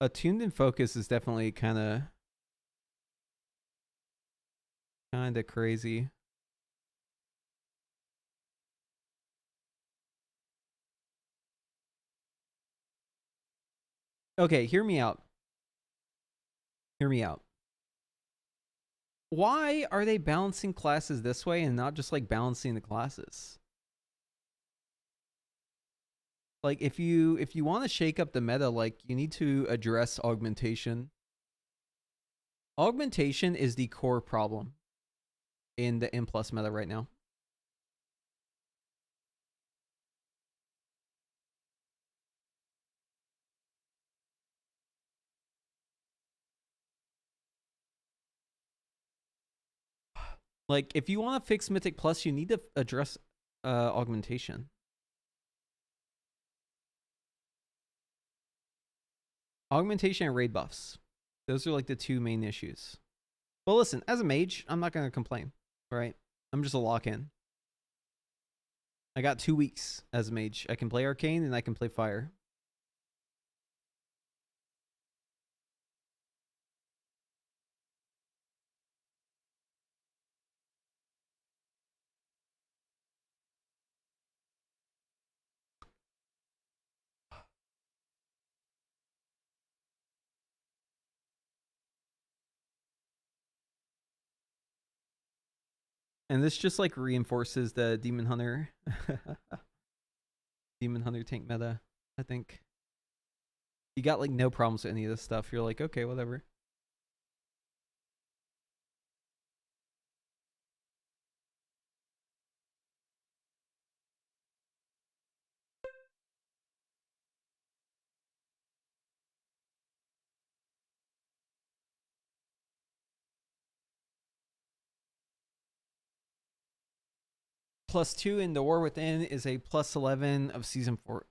Attuned and Focus is definitely kind of crazy. Okay, hear me out. Hear me out. Why are they balancing classes this way and not just like balancing the classes? Like if you want to shake up the meta, like you need to address augmentation. Augmentation is the core problem in the M+ meta right now. Like if you want to fix Mythic Plus, you need to address augmentation. Augmentation and raid buffs. Those are like the two main issues. Well, listen, as a mage, I'm not going to complain, right? I'm just a lock-in. I got 2 weeks as a mage. I can play Arcane and I can play Fire. And this just like reinforces the Demon Hunter Demon Hunter tank meta, I think. You got like no problems with any of this stuff. You're like, okay, whatever. +2 in The War Within is a +11 of season 4.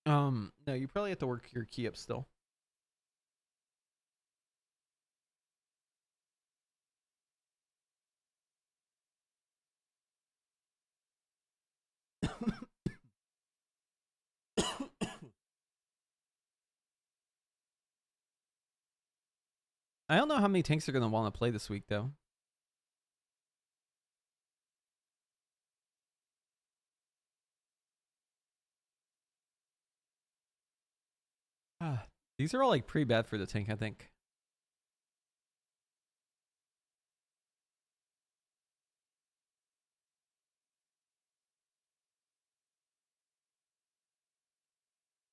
No, you probably have to work your key up still. I don't know how many tanks are going to want to play this week, though. These are all like pretty bad for the tank, I think.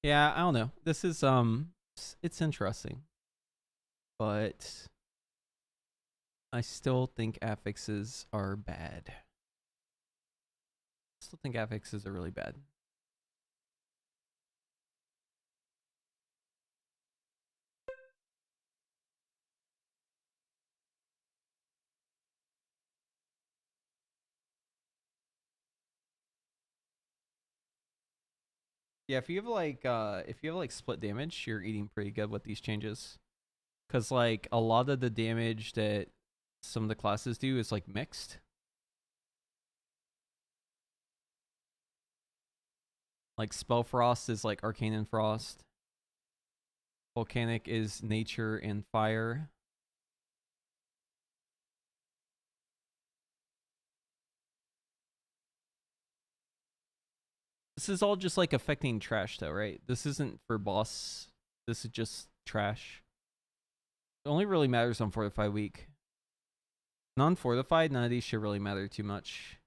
Yeah, I don't know. This is it's interesting. But I still think affixes are bad. I still think affixes are really bad. Yeah, if you have like split damage, you're eating pretty good with these changes. Cause like a lot of the damage that some of the classes do is like mixed. Like Spell Frost is like Arcane and Frost. Volcanic is Nature and Fire. This is all just like affecting trash though, right? This isn't for boss. This is just trash. It only really matters on Fortified week. Non-fortified, none of these should really matter too much.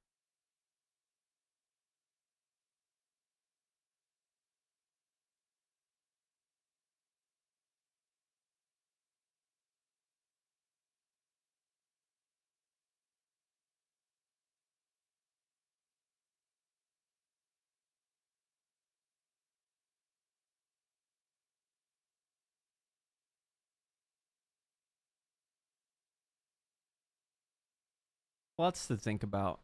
Lots to think about.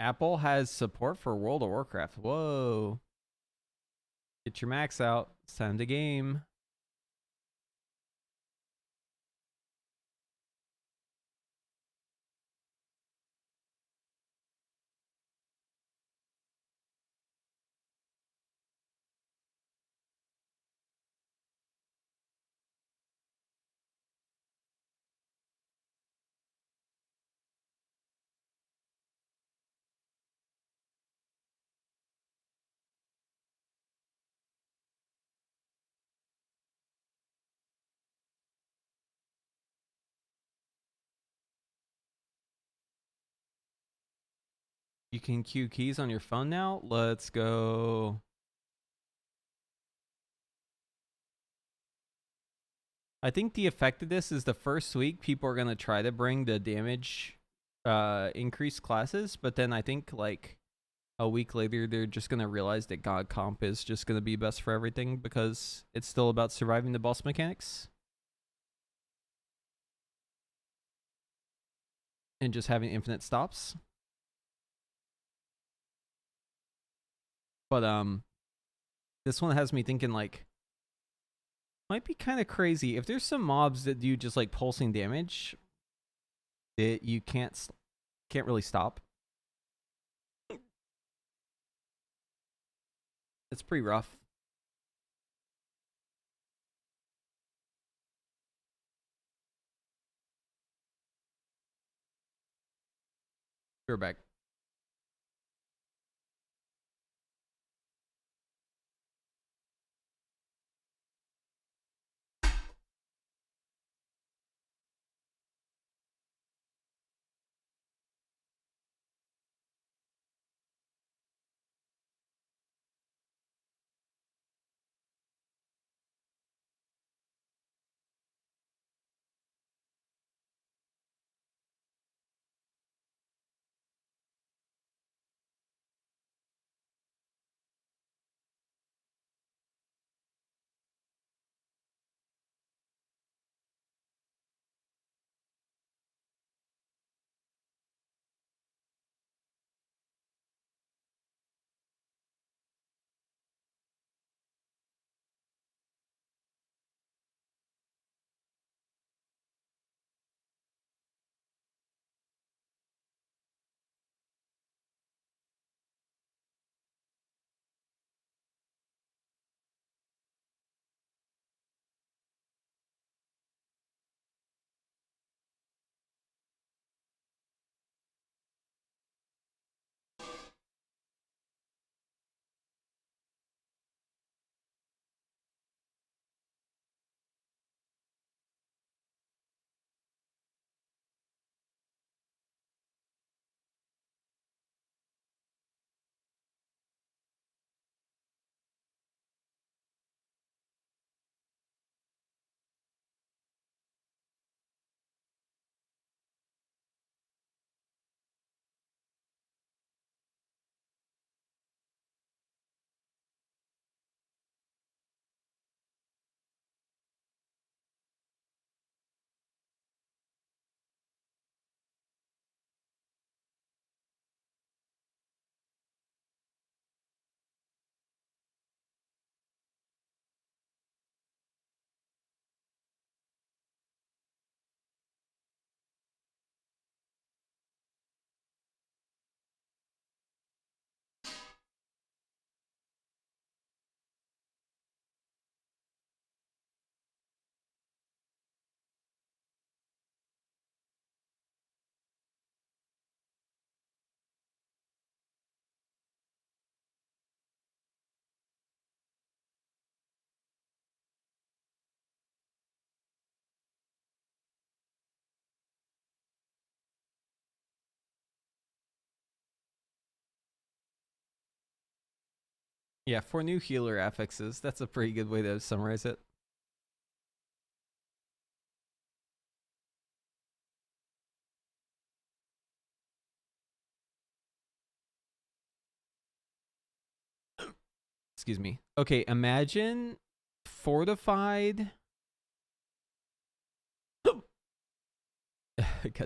Apple has support for World of Warcraft. Whoa. Get your max out. It's time to game. You can queue keys on your phone now? Let's go. I think the effect of this is the first week people are going to try to bring the damage increased classes, but then I think like a week later they're just going to realize that God Comp is just going to be best for everything because it's still about surviving the boss mechanics and just having infinite stops. But this one has me thinking like might be kind of crazy if there's some mobs that do just like pulsing damage that you can't really stop. It's pretty rough. You're back. Yeah, 4 new healer affixes. That's a pretty good way to summarize it. Excuse me. Okay, imagine fortified. God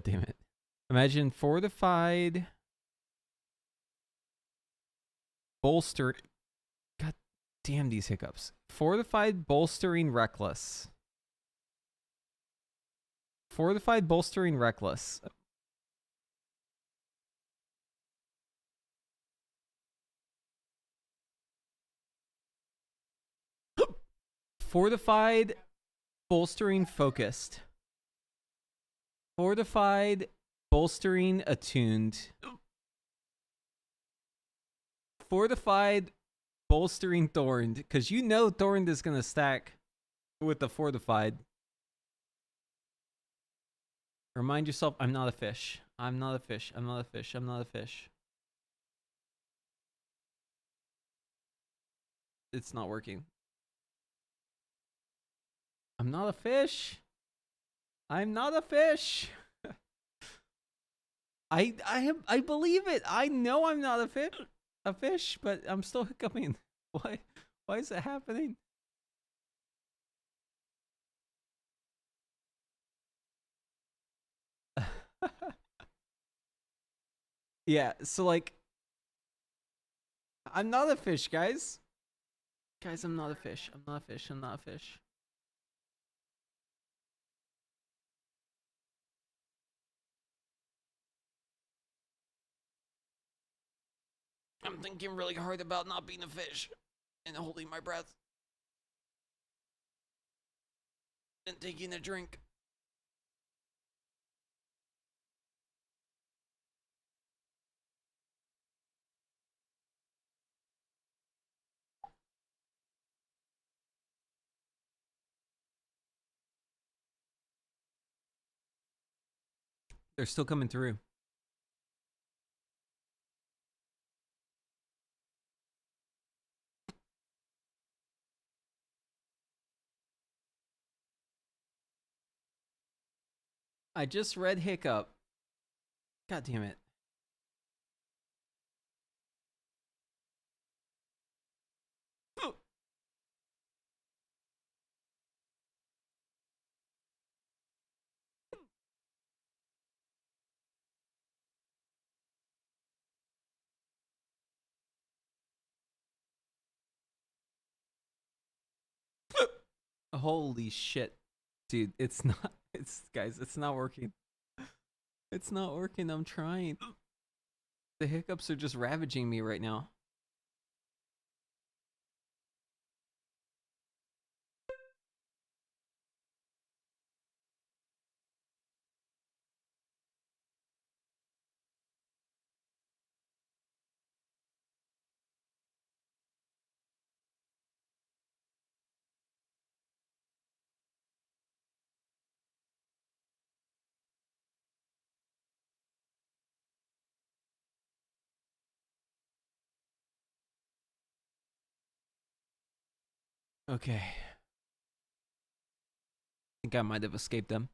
damn it. Imagine fortified bolster. God damn these hiccups. Fortified bolstering reckless. Fortified bolstering reckless. Fortified bolstering focused. Fortified bolstering attuned. Fortified bolstering thorned. Because you know thorned is going to stack with the fortified. Remind yourself, I'm not a fish. I'm not a fish. I'm not a fish. I'm not a fish. It's not working. I'm not a fish. I'm not a fish. I believe it. I know I'm not a fish, but I'm still hiccuping. Why is it happening? Yeah, so like I'm not a fish, guys. Guys, I'm not a fish. I'm not a fish. I'm not a fish. I'm thinking really hard about not being a fish and holding my breath and taking a drink. They're still coming through. I just read hiccup. God damn it. Holy shit. Dude, it's not guys, it's not working. It's not working. I'm trying. The hiccups are just ravaging me right now. Okay. I think I might have escaped them.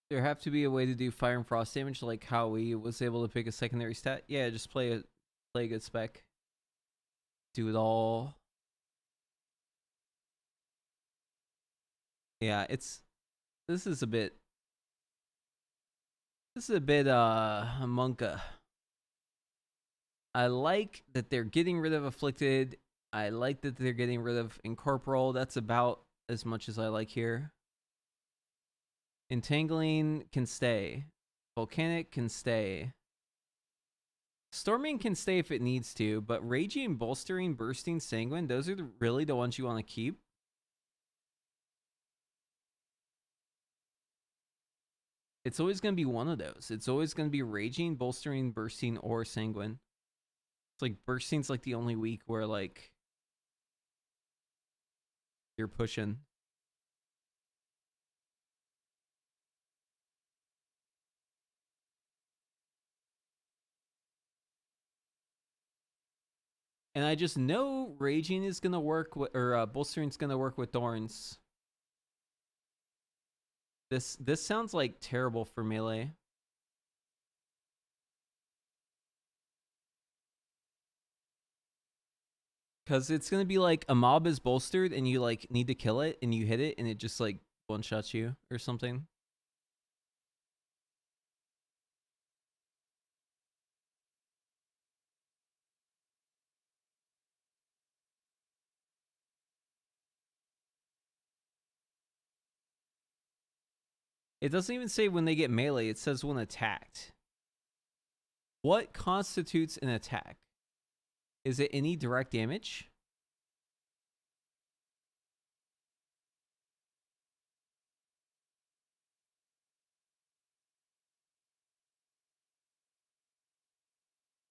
There have to be a way to do fire and frost damage like how we was able to pick a secondary stat. Yeah, just play a good spec. Do it all. Yeah, this is a bit monka. I like that they're getting rid of afflicted. I like that they're getting rid of incorporeal. That's about as much as I like here. Entangling can stay. Volcanic can stay. Storming can stay if it needs to, but Raging, Bolstering, Bursting, Sanguine, those are really the ones you want to keep. It's always going to be one of those. It's always going to be Raging, Bolstering, Bursting, or Sanguine. It's like Bursting's like the only week where like you're pushing. And I just know Raging is going to work with, or Bolstering's going to work with Thorns. This sounds like terrible for melee. Because it's going to be like a mob is bolstered and you like need to kill it and you hit it and it just like one-shots you or something. It doesn't even say when they get melee. It says when attacked. What constitutes an attack? Is it any direct damage?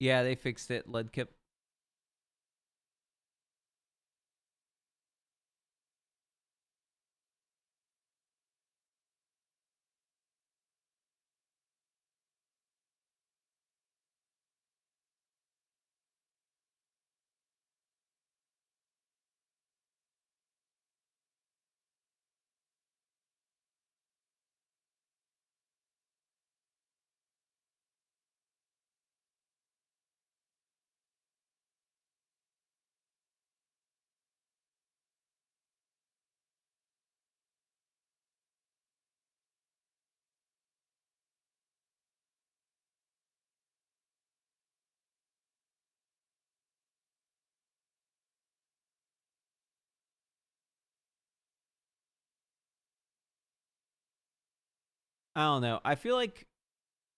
Yeah, they fixed it. Leadkip. I don't know. I feel like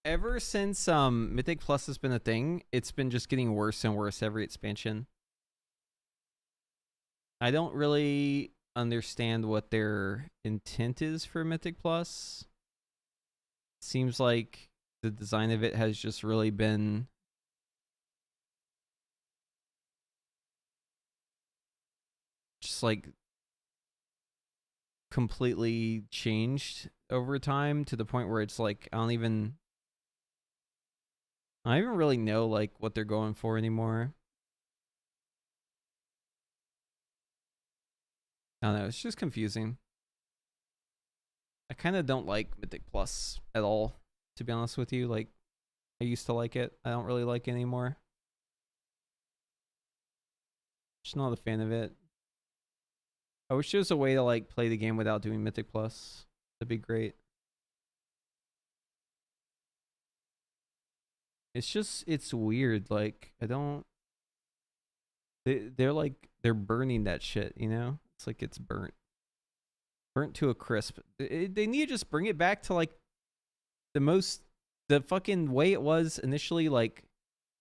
ever since Mythic Plus has been a thing, it's been just getting worse and worse every expansion. I don't really understand what their intent is for Mythic Plus. Seems like the design of it has just really been just like completely changed over time to the point where it's like I don't even really know like what they're going for anymore. I don't know, it's just confusing. I kind of don't like Mythic Plus at all, to be honest with you. Like I used to like it. I don't really like it anymore. Just not a fan of it. I wish there was a way to like play the game without doing Mythic Plus. That'd be great. It's weird. Like I don't. They're burning that shit. You know, it's like it's burnt to a crisp. They need to just bring it back to like the fucking way it was initially. Like,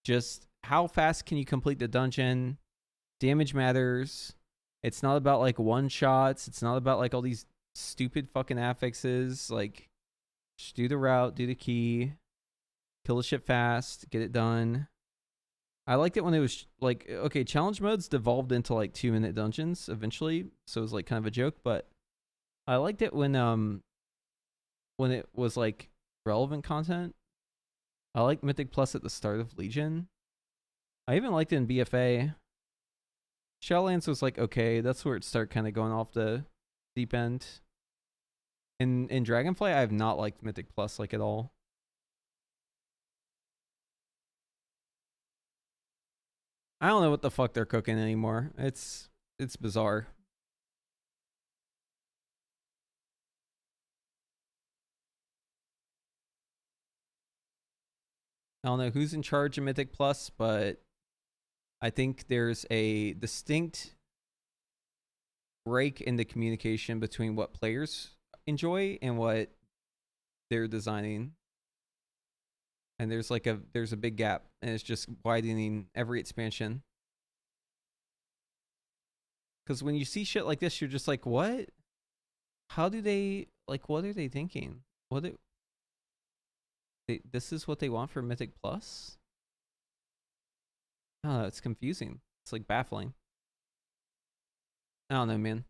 just how fast can you complete the dungeon? Damage matters. It's not about like one shots. It's not about like all these stupid fucking affixes. Like, just do the route, do the key, kill the shit fast, get it done. I liked it when it was like, okay, challenge modes devolved into like 2-minute dungeons eventually, so it was like kind of a joke. But I liked it when it was like relevant content. I liked Mythic Plus at the start of Legion. I even liked it in BFA. Shadowlands was like okay. That's where it started kind of going off the deep end. In Dragonflight, I have not liked Mythic Plus like at all. I don't know what the fuck they're cooking anymore. It's bizarre. I don't know who's in charge of Mythic Plus, but I think there's a distinct break in the communication between what players enjoy and what they're designing. And there's a big gap, and it's just widening every expansion. Because when you see shit like this, you're just like, what? How do they, like, what are they thinking? This is what they want for Mythic Plus? I don't know, it's confusing. It's like baffling. I don't know, man.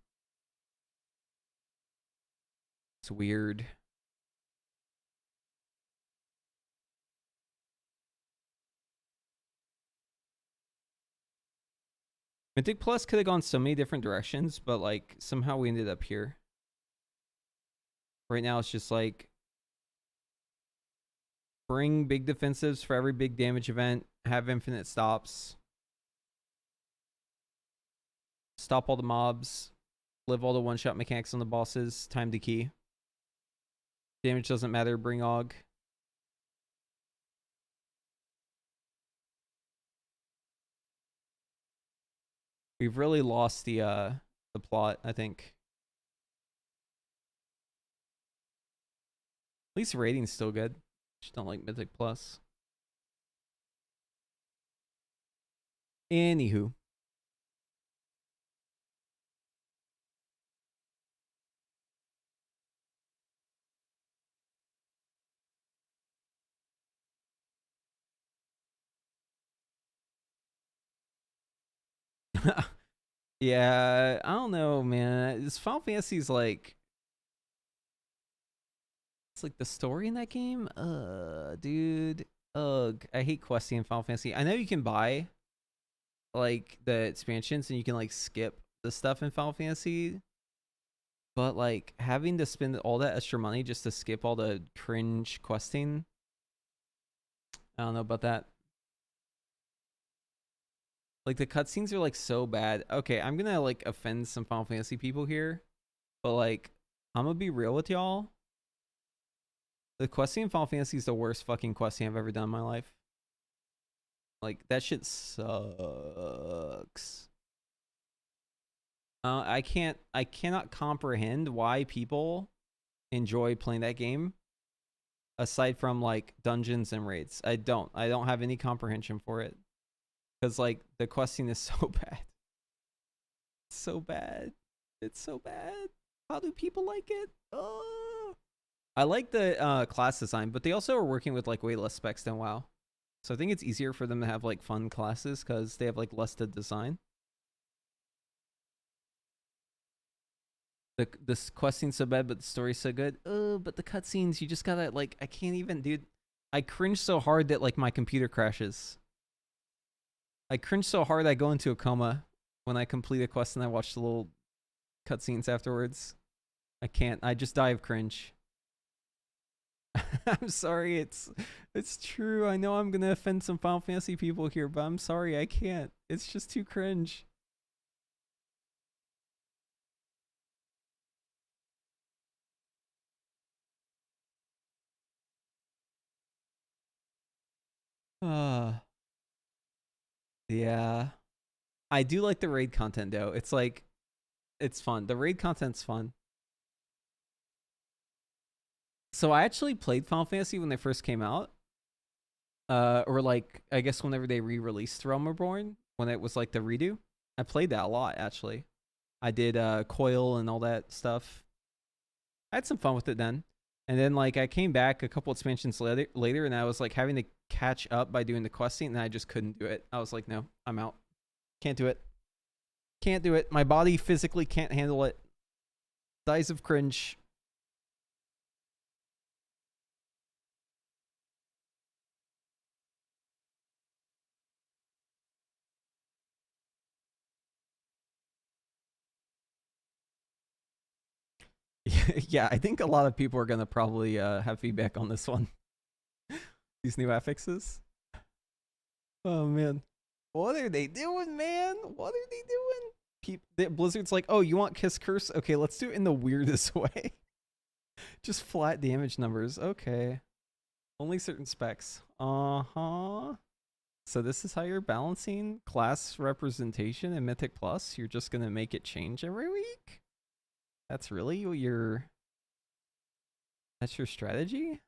It's weird. Mythic Plus could have gone so many different directions, but like somehow we ended up here. Right now it's just like bring big defensives for every big damage event, have infinite stops, stop all the mobs, live all the one-shot mechanics on the bosses, time to key. Damage doesn't matter, bring Og. We've really lost the plot, I think. At least the rating's still good. Just don't like Mythic Plus. Anywho. Yeah, I don't know, man. This Final Fantasy's like, it's like the story in that game. Dude. Ugh. I hate questing in Final Fantasy. I know you can buy like the expansions and you can like skip the stuff in Final Fantasy, but like having to spend all that extra money just to skip all the cringe questing, I don't know about that. Like the cutscenes are like so bad. Okay, I'm gonna like offend some Final Fantasy people here, but like I'm gonna be real with y'all. The questing in Final Fantasy is the worst fucking questing I've ever done in my life. Like that shit sucks. I cannot comprehend why people enjoy playing that game aside from like dungeons and raids. I don't have any comprehension for it. Cuz like the questing is so bad. It's so bad. It's so bad. How do people like it? Oh. I like the class design, but they also are working with like way less specs than WoW. So I think it's easier for them to have like fun classes cuz they have like less to design. This questing's so bad, but the story's so good. But the cutscenes, you just gotta like, I can't even, dude. I cringe so hard that like my computer crashes. I cringe so hard I go into a coma when I complete a quest and I watch the little cutscenes afterwards. I can't. I just die of cringe. I'm sorry. It's true. I know I'm gonna offend some Final Fantasy people here, but I'm sorry. I can't. It's just too cringe. Yeah. I do like the raid content though. It's like, it's fun. The raid content's fun. So I actually played Final Fantasy when they first came out. Or like, I guess whenever they re-released Realm Reborn, when it was like the redo. I played that a lot actually. I did Coil and all that stuff. I had some fun with it then. And then like I came back a couple expansions later and I was like having to catch up by doing the questing and I just couldn't do it. I was like, no, I'm out. Can't do it. Can't do it. My body physically can't handle it. Dies of cringe. Yeah, I think a lot of people are gonna probably have feedback on this one. These new affixes. Oh man, what are they doing, man? What are they doing? Blizzard's like, oh, you want Kiss Curse? Okay, let's do it in the weirdest way. Just flat damage numbers. Okay. Only certain specs. Uh-huh. So this is how you're balancing class representation in Mythic Plus? You're just going to make it change every week? That's really your... That's your strategy?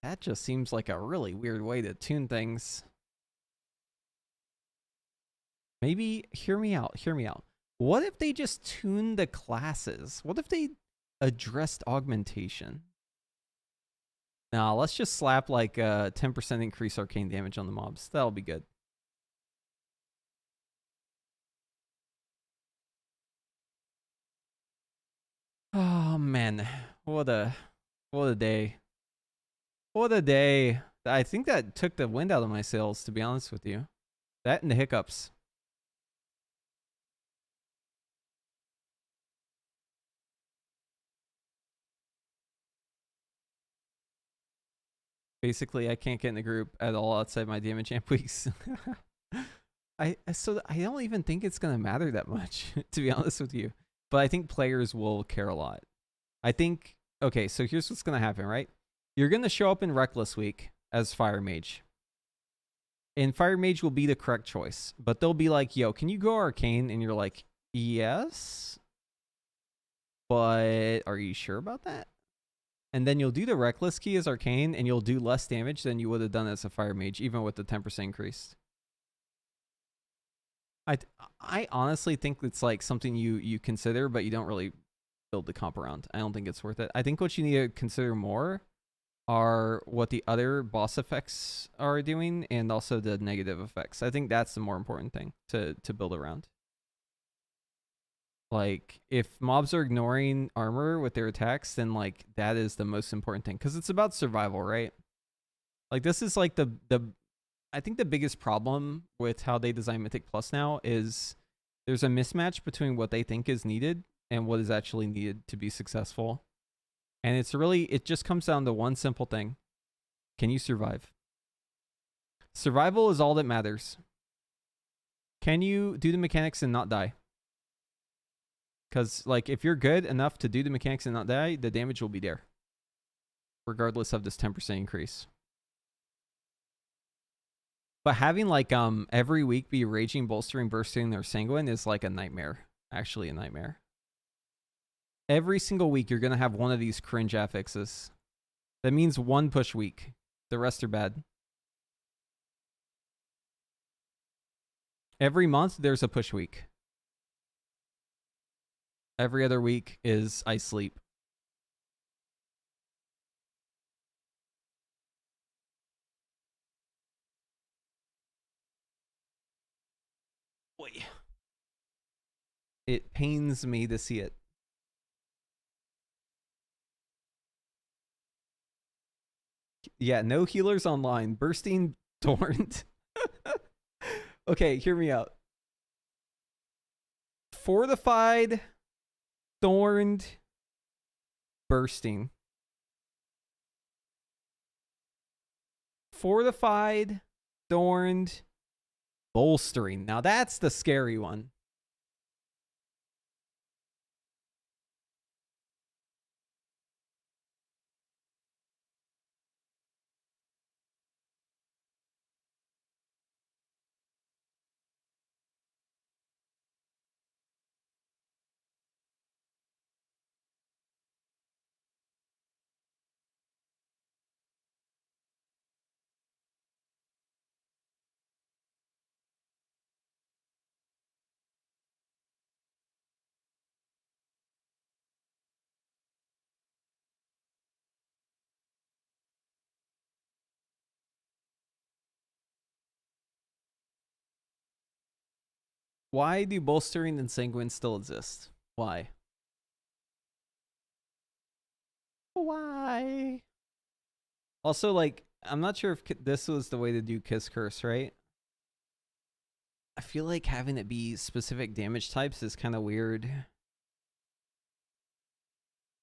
That just seems like a really weird way to tune things. Maybe, hear me out, hear me out. What if they just tuned the classes? What if they addressed augmentation? Nah, let's just slap like a 10% increase arcane damage on the mobs. That'll be good. Oh man, what a day. What a day. I think that took the wind out of my sails, to be honest with you. That and the hiccups. Basically, I can't get in the group at all outside my damage amp weeks. I don't even think it's gonna matter that much, to be honest with you. But I think players will care a lot. I think, okay, so here's what's gonna happen, right? You're gonna show up in Reckless Week as Fire Mage. And Fire Mage will be the correct choice. But they'll be like, yo, can you go Arcane? And you're like, yes. But are you sure about that? And then you'll do the Reckless key as Arcane, and you'll do less damage than you would have done as a Fire Mage, even with the 10% increase. I honestly think it's like something you consider, but you don't really build the comp around. I don't think it's worth it. I think what you need to consider more are what the other boss effects are doing, and also the negative effects. I think that's the more important thing to build around. Like, if mobs are ignoring armor with their attacks, then like that is the most important thing, because it's about survival, right? Like, this is like the I think the biggest problem with how they design Mythic Plus now is there's a mismatch between what they think is needed and what is actually needed to be successful. And it just comes down to one simple thing. Can you survive? Survival is all that matters. Can you do the mechanics and not die? Because, like, if you're good enough to do the mechanics and not die, the damage will be there, regardless of this 10% increase. But having, like, every week be Raging, Bolstering, Bursting, or Sanguine is, like, a nightmare. Actually, a nightmare. Every single week, you're going to have one of these cringe affixes. That means one push week. The rest are bad. Every month, there's a push week. Every other week is I sleep. Boy. It pains me to see it. Yeah, no healers online. Bursting, Torrent. Okay, hear me out. Fortified, Thorned, Bursting. Fortified, Thorned, Bolstering. Now that's the scary one. Why do Bolstering and Sanguine still exist? Why? Why? Also, like, I'm not sure if this was the way to do Kiss Curse, right? I feel like having it be specific damage types is kind of weird.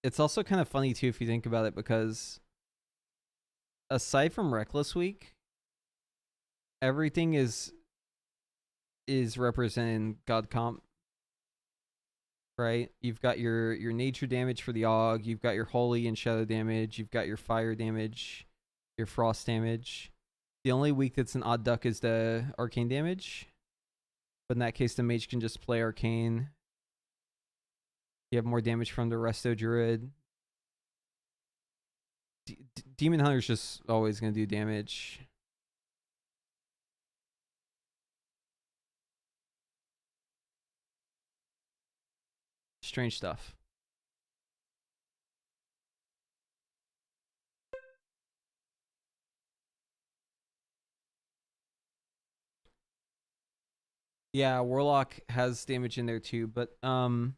It's also kind of funny, too, if you think about it, because aside from Reckless Week, everything is representing God Comp. right? You've got your nature damage for the AUG, you've got your holy and shadow damage, you've got your fire damage, your frost damage. The only weak that's an odd duck is the arcane damage. But in that case, the mage can just play arcane. You have more damage from the resto druid. Demon Hunter's just always going to do damage. Strange stuff. Yeah, Warlock has damage in there too, but I'm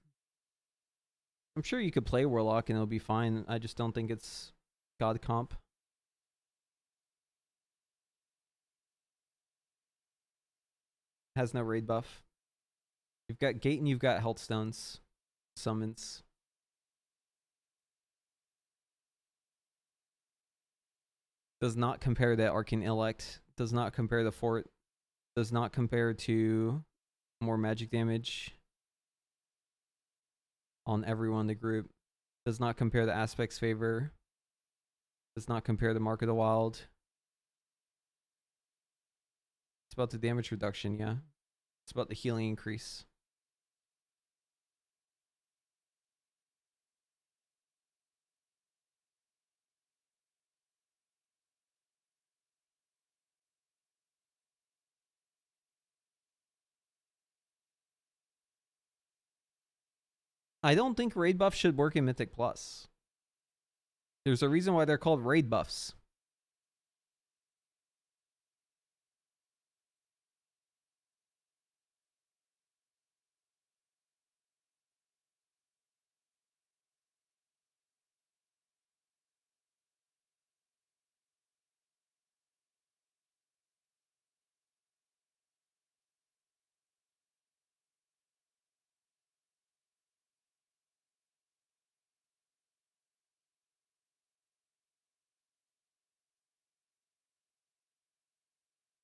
sure you could play Warlock and it'll be fine. I just don't think it's God comp. Has no raid buff. You've got Gate and you've got Health Stones. Summons. Does not compare to Arcane Elect. Does not compare to Fort. Does not compare to more magic damage on everyone in the group. Does not compare to Aspect's Favor. Does not compare to Mark of the Wild. It's about the damage reduction, yeah. It's about the healing increase. I don't think raid buffs should work in Mythic Plus. There's a reason why they're called raid buffs.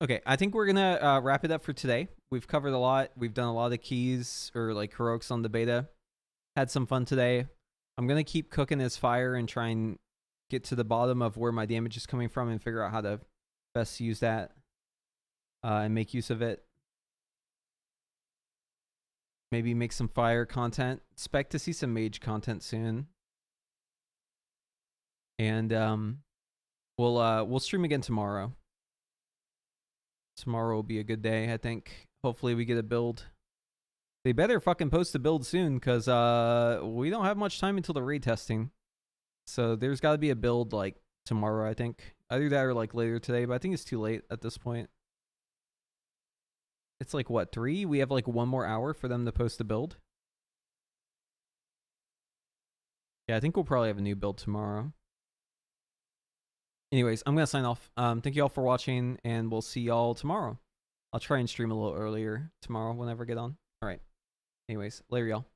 Okay, I think we're gonna wrap it up for today. We've covered a lot. We've done a lot of keys or like heroics on the beta. Had some fun today. I'm gonna keep cooking this fire and try and get to the bottom of where my damage is coming from and figure out how to best use that and make use of it. Maybe make some fire content. Expect to see some mage content soon. And we'll stream again tomorrow. Tomorrow will be a good day, I think. Hopefully we get a build. They better fucking post a build soon, because we don't have much time until the raid testing. So there's got to be a build like tomorrow, I think. Either that or like later today, but I think it's too late at this point. It's like, what, 3? We have like 1 more hour for them to post a build. Yeah, I think we'll probably have a new build tomorrow. Anyways, I'm going to sign off. Thank you all for watching, and we'll see y'all tomorrow. I'll try and stream a little earlier tomorrow whenever I get on. All right. Anyways, later, y'all.